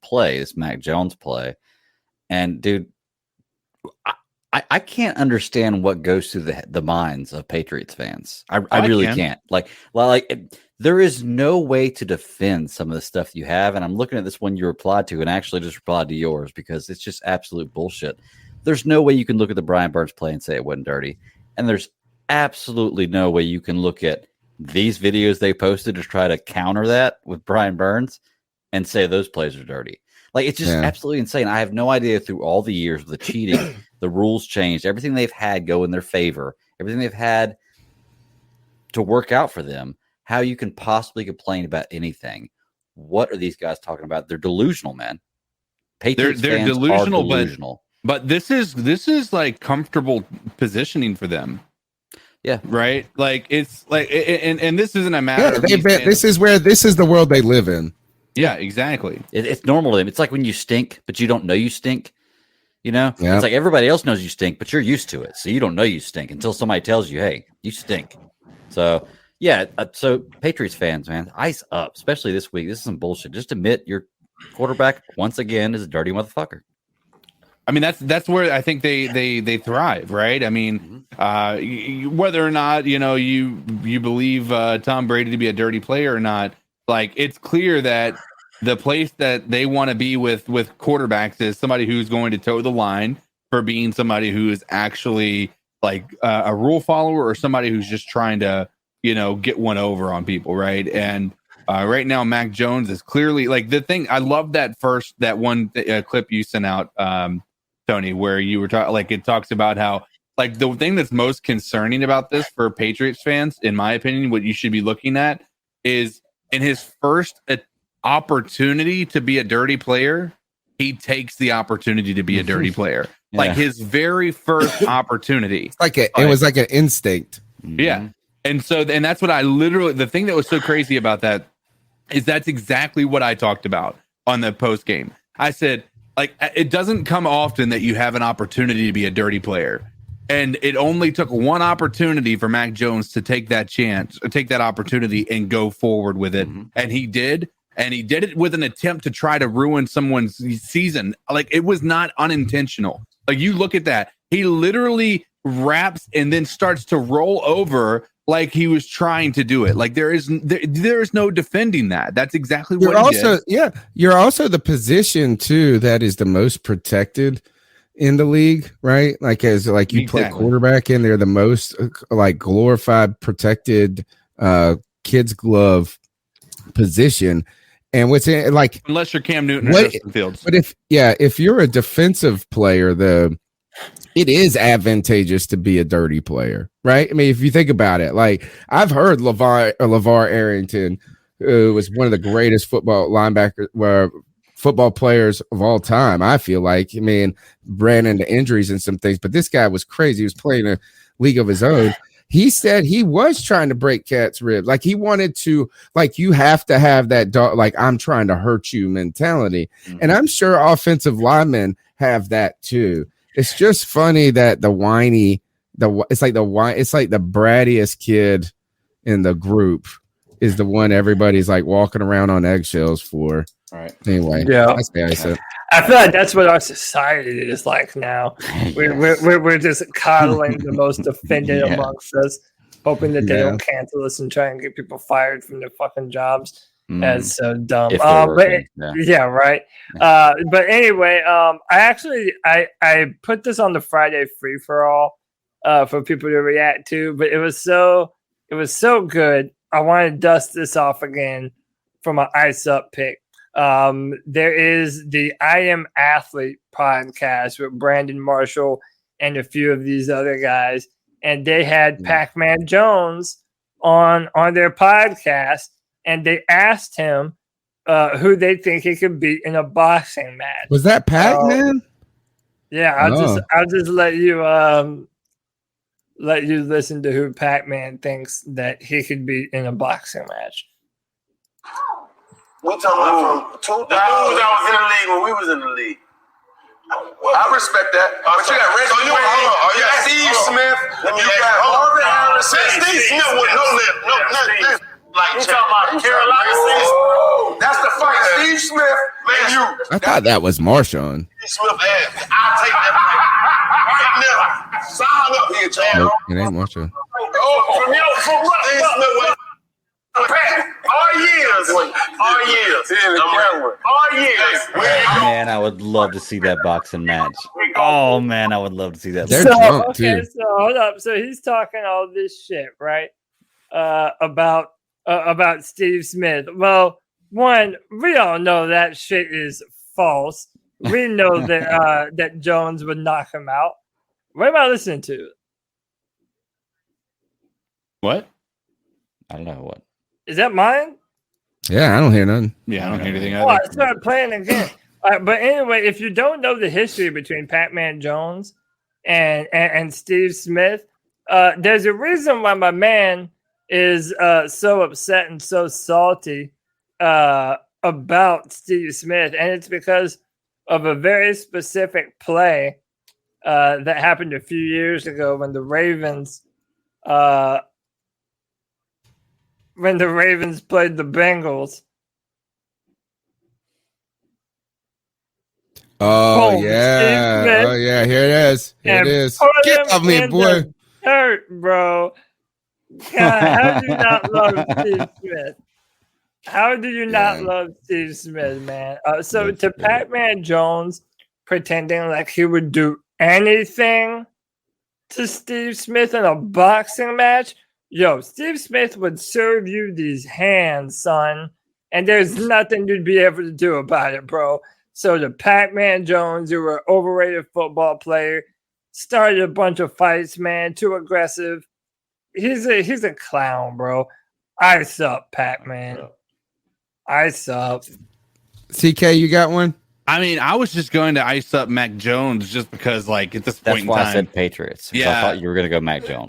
Mac Jones play, and dude, I can't understand what goes through the minds of Patriots fans. I really can't. Like there is no way to defend some of the stuff you have. And I'm looking at this one you replied to and actually just replied to yours because it's just absolute bullshit. There's no way you can look at the Brian Burns play and say it wasn't dirty. And there's absolutely no way you can look at these videos they posted to try to counter that with Brian Burns and say those plays are dirty. Like, it's just absolutely insane. I have no idea through all the years of the cheating, the rules changed, everything they've had go in their favor, everything they've had to work out for them, how you can possibly complain about anything. What are these guys talking about? They're delusional, man. Patriots they're fans delusional, are delusional. But this is like comfortable positioning for them. Yeah. Right. Like it's like, and this isn't a matter of this is the world they live in. Yeah, exactly. It's normal to them. It's like when you stink, but you don't know you stink. You know, Yep. It's like everybody else knows you stink, but you're used to it. So you don't know you stink until somebody tells you, hey, you stink. So, yeah. So Patriots fans, man, ice up, especially this week. This is some bullshit. Just admit your quarterback, once again, is a dirty motherfucker. I mean, that's where I think they thrive, right? I mean, whether or not, you Bleav Tom Brady to be a dirty player or not, like, it's clear that the place that they want to be with quarterbacks is somebody who's going to toe the line for being somebody who is actually like a rule follower or somebody who's just trying to, get one over on people, right? And right now, Mac Jones is clearly like the thing. I love that one clip you sent out, Tony, where you were talking, like, it talks about how, like, the thing that's most concerning about this for Patriots fans, in my opinion, what you should be looking at is in his first opportunity to be a dirty player, he takes the opportunity to be a dirty player. Yeah. Like his very first opportunity. It was like an instinct. Yeah. And so, and that's what the thing that was so crazy about that is that's exactly what I talked about on the post game. I said, like, it doesn't come often that you have an opportunity to be a dirty player. And it only took one opportunity for Mac Jones to take that chance, or take that opportunity and go forward with it. And he did. And he did it with an attempt to try to ruin someone's season. Like, it was not unintentional. Like, you look at that. He literally wraps and then starts to roll over like he was trying to do it. Like, there is no defending that. That's exactly what he did. Yeah. You're also the position, too, that is the most protected in the league, right? Like, you play quarterback in, they're the most like glorified, protected kid's glove position. And what's in, like, unless you're Cam Newton or Justin Fields. But if you're a defensive player, it is advantageous to be a dirty player, right? I mean, if you think about it, like, I've heard LeVar Arrington, who was one of the greatest football players of all time. I feel like, I mean, ran into injuries and some things, but this guy was crazy. He was playing a league of his own. He said he was trying to break Cat's ribs. Like, he wanted to, like, you have to have that dog, like, I'm trying to hurt you mentality. And I'm sure offensive linemen have that too. It's just funny that it's like the brattiest kid in the group is the one everybody's like walking around on eggshells for. All right. Anyway, yeah, I feel like that's what our society is like now. We're just coddling the most offended amongst us, hoping that they don't cancel us and try and get people fired from their fucking jobs. That's so dumb. Right. But anyway, I put this on the Friday free for all for people to react to, but it was so good. I want to dust this off again for my ice up pick. There is the I Am Athlete podcast with Brandon Marshall and a few of these other guys, and they had Pac-Man Jones on their podcast, and they asked him who they think he could beat in a boxing match. Was that Pac-Man? Yeah, I'll just let you listen to who Pac-Man thinks that he could beat in a boxing match. We're talking about from the dudes that was in the league when we was in the league. I respect that. But you got Reggie Wayne, you got Steve Smith, you got Marvin Harrison. Steve Smith with nothing like you talking about Carolina season. That's the fight. Steve Smith, man, I thought that was Marshawn. Steve Smith ass. I'll take that fight right now. Sign up here, Chad. Nope, it ain't Marshawn. Steve Smith went. All years. Man, I would love to see that boxing match. Oh man, I would love to see that. They're So, drunk okay, too. so hold up. So he's talking all this shit, right? About Steve Smith. Well, one, we all know that shit is false. We know that that Jones would knock him out. What am I listening to? What? I don't know what. Is that mine? Yeah, I don't hear nothing. Yeah, I don't hear anything Oh, either. I started playing again. But anyway, if you don't know the history between Pac-Man Jones and Steve Smith, there's a reason why my man is so upset and so salty about Steve Smith, and it's because of a very specific play that happened a few years ago when the Ravens played the Bengals. Oh Boom, yeah, Steve Smith. oh yeah. Here it is. Here it And is. put Get him off me, in boy. the dirt, bro. God, how do you not love Steve Smith? How do you not love Steve Smith, man? So to Pac-Man Jones pretending like he would do anything to Steve Smith in a boxing match, yo, Steve Smith would serve you these hands, son, and there's nothing you'd be able to do about it, bro. So the Pac-Man Jones, you were an overrated football player, started a bunch of fights, man, too aggressive. He's a clown, bro. Ice up, Pac-Man. Ice up. CK, you got one? I mean, I was just going to ice up Mac Jones just because, like, at this That's point in why time, I said Patriots. Yeah, I thought you were going to go Mac Jones.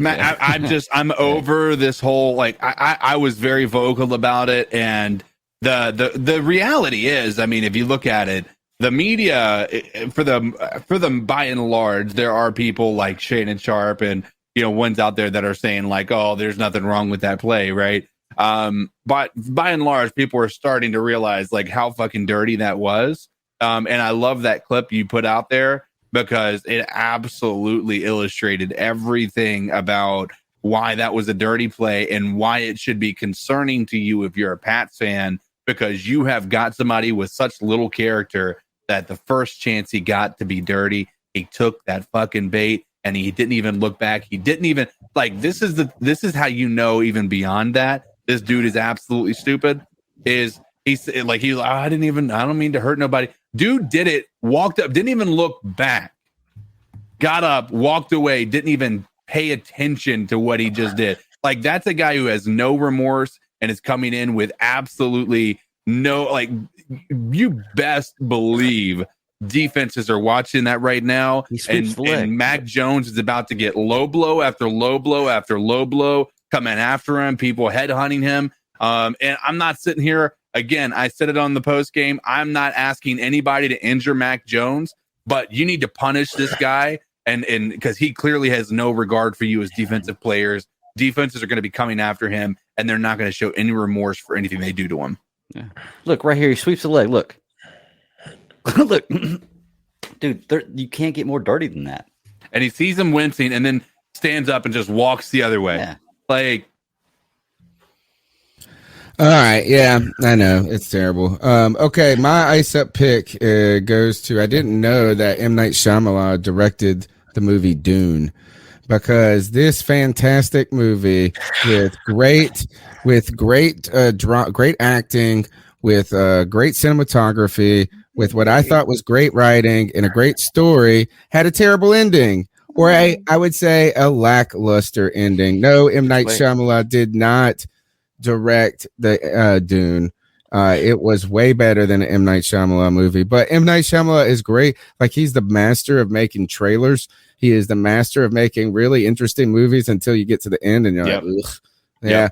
I'm over this whole, like, I was very vocal about it, and the reality is, I mean, if you look at it, the media for them by and large, there are people like Shannon Sharp and ones out there that are saying like, oh, there's nothing wrong with that play, right? But by and large, people are starting to realize like how fucking dirty that was. And I love that clip you put out there because it absolutely illustrated everything about why that was a dirty play and why it should be concerning to you if you're a Pats fan, because you have got somebody with such little character that the first chance he got to be dirty, he took that fucking bait and he didn't even look back. He didn't even like, this is how even beyond that, this dude is absolutely stupid. He's like, I don't mean to hurt nobody. Dude did it, walked up, didn't even look back, got up, walked away, didn't even pay attention to what he just did. Like, that's a guy who has no remorse and is coming in with absolutely no, like, you best believe defenses are watching that right now. And Mac Jones is about to get low blow after low blow after low blow coming after him, people headhunting him. And I'm not sitting here, again, I said it on the post game, I'm not asking anybody to injure Mac Jones, but you need to punish this guy, and because he clearly has no regard for you as defensive players. Defenses are going to be coming after him, and they're not going to show any remorse for anything they do to him. Yeah. Look right here, he sweeps the leg. Look, look, dude, you can't get more dirty than that. And he sees him wincing, and then stands up and just walks the other way. Yeah. Like, all right, yeah, I know it's terrible. Okay, my ice up pick goes to, I didn't know that M. Night Shyamalan directed the movie Dune, because this fantastic movie with great acting, with great cinematography, with what I thought was great writing and a great story, had a terrible ending, or I would say a lackluster ending. No, M. Night Shyamalan did not direct the Dune. It was way better than an M. Night Shyamalan movie, but M. Night Shyamalan is great. Like, he's the master of making trailers. He is the master of making really interesting movies until you get to the end and you're like, ugh. Yeah.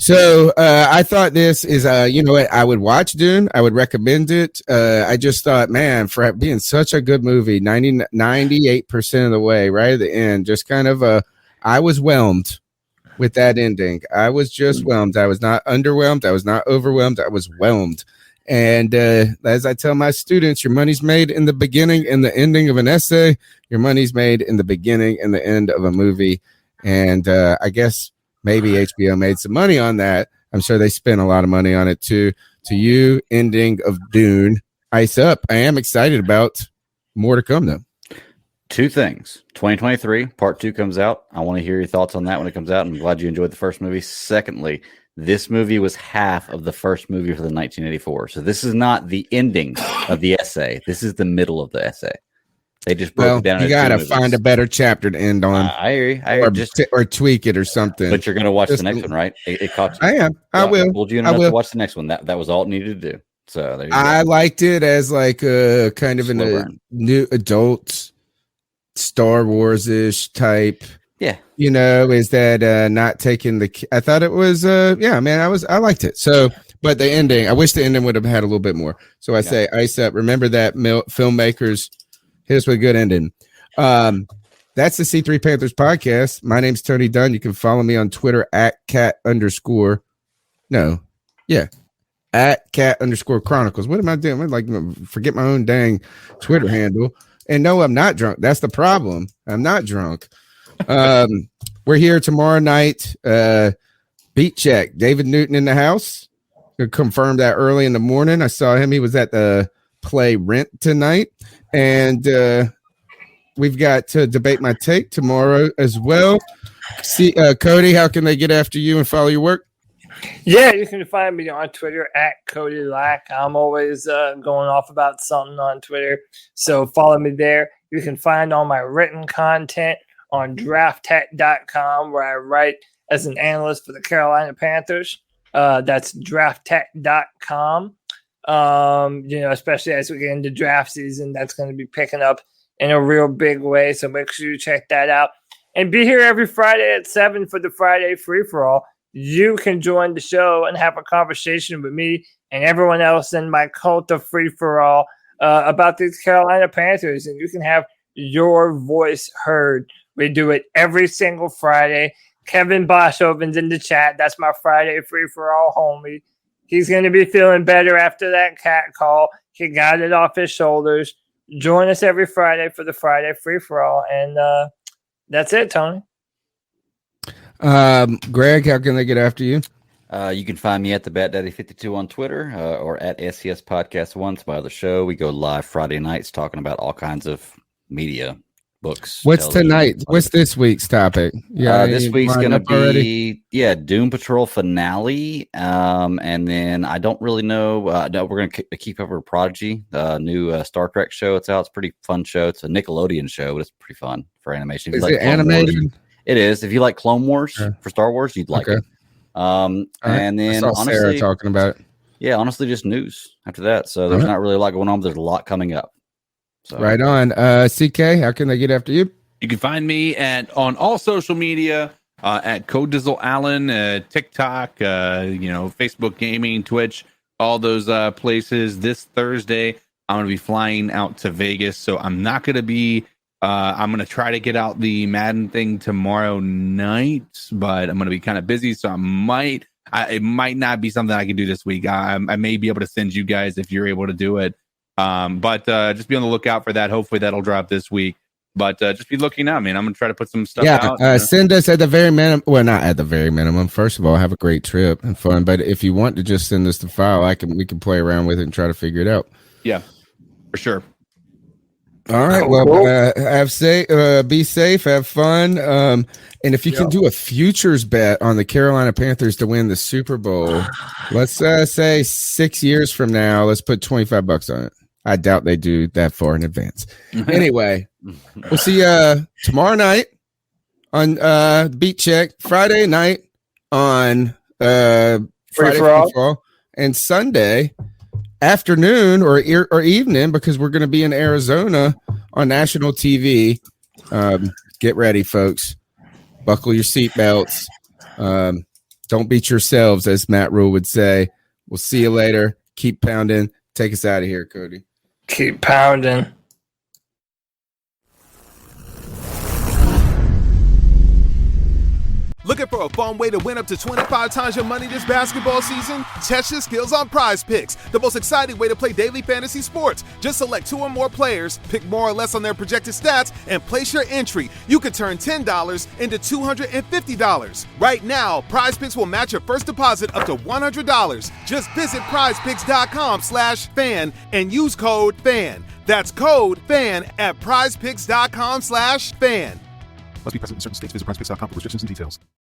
So I thought this is, you know what, I would watch Dune. I would recommend it. I just thought, man, for being such a good movie, 98% of the way, right at the end, just kind of I was whelmed with that ending. I was just whelmed. I was not underwhelmed. I was not overwhelmed. I was whelmed. And as I tell my students, your money's made in the beginning and the ending of an essay. Your money's made in the beginning and the end of a movie. And I guess maybe HBO made some money on that. I'm sure they spent a lot of money on it too. To you, ending of Dune, Ice Up. I am excited about more to come though. Two things. 2023, part 2 comes out. I want to hear your thoughts on that when it comes out. I'm glad you enjoyed the first movie. Secondly, this movie was half of the first movie for the 1984. So this is not the ending of the essay. This is the middle of the essay. They just broke it down. You got to find a better chapter to end on. I hear you. Or tweak it or something. But you're going to watch the next one, right? It caught you. I am. I will. I told you enough to watch the next one. That was all it needed to do. So there you go. I liked it as like a kind of a new adult Star Wars-ish type. Yeah. You know, is that not taking I thought it was yeah, man, I liked it. So, but the ending, I wish the ending would have had a little bit more. So I say Ice Up. Remember that, filmmakers, hit us with a good ending. That's the C3 Panthers podcast. My name's Tony Dunn. You can follow me on Twitter at @cat_. No. Yeah. @cat_chronicles. What am I doing? I'm like, forget my own dang Twitter handle. And no, I'm not drunk. That's the problem. I'm not drunk. We're here tomorrow night. Beat check. David Newton in the house. Confirmed that early in the morning. I saw him. He was at the play Rent tonight. And we've got to Debate My Take tomorrow as well. See, Cody, how can they get after you and follow your work? Yeah, you can find me on Twitter at Cody Lack. I'm always going off about something on Twitter, so follow me there. You can find all my written content on drafttech.com, where I write as an analyst for the Carolina Panthers. That's drafttech.com. You know, especially as we get into draft season, that's going to be picking up in a real big way, so make sure you check that out. And be here every Friday at 7 for the Friday free-for-all. You can join the show and have a conversation with me and everyone else in my cult of free-for-all about these Carolina Panthers, and you can have your voice heard. We do it every single Friday. Kevin Boshoven's in the chat. That's my Friday free-for-all homie. He's going to be feeling better after that cat call. He got it off his shoulders. Join us every Friday for the Friday free-for-all, and that's it, Tony. Greg, how can they get after you? You can find me at the BatDaddy52 on Twitter or at SCS Podcast 1. It's my other show. We go live Friday nights talking about all kinds of media, books. What's tonight? What's this week's topic? Yeah, this week's going to be Doom Patrol finale, and then I don't really know. No, we're going to keep over Prodigy, the new Star Trek show. It's out. It's a pretty fun show. It's a Nickelodeon show, but it's pretty fun for animation. Is it animated? It is. If you like Clone Wars for Star Wars, you'd like it. And then I saw honestly, Sarah talking about it. Yeah, honestly, just news after that. So there's not really a lot going on, but there's a lot coming up. So. Right on. CK, how can they get after you? You can find me on all social media at Codizzle Allen, TikTok, Facebook Gaming, Twitch, all those places. This Thursday, I'm going to be flying out to Vegas, so I'm not going to be. I'm going to try to get out the Madden thing tomorrow night, but I'm going to be kind of busy, so it might not be something I can do this week. I may be able to send you guys if you're able to do it. But just be on the lookout for that. Hopefully that'll drop this week. But just be looking out, man. I'm going to try to put some stuff out. Send us at the very minimum. Well, not at the very minimum. First of all, have a great trip and fun. But if you want to just send us the file, we can play around with it and try to figure it out. Yeah, for sure. All right. Well, be safe, have fun. And if you can do a futures bet on the Carolina Panthers to win the Super Bowl, let's say 6 years from now, let's put $25 on it. I doubt they do that far in advance. Anyway, we'll see you tomorrow night on Beat Check, Friday night on Friday Free-for-All, and Sunday afternoon or evening, because we're going to be in Arizona on national TV. Get ready, folks. Buckle your seatbelts. Don't beat yourselves, as Matt Rhule would say. We'll see you later. Keep pounding. Take us out of here, Cody. Keep pounding. Looking for a fun way to win up to 25 times your money this basketball season? Test your skills on Prize Picks, the most exciting way to play daily fantasy sports. Just select 2 or more players, pick more or less on their projected stats, and place your entry. You could turn $10 into $250. Right now, Prize Picks will match your first deposit up to $100. Just visit prizepicks.com/fan and use code FAN. That's code FAN at prizepicks.com/fan. Must be present in certain states. Visit prizepicks.com for restrictions and details.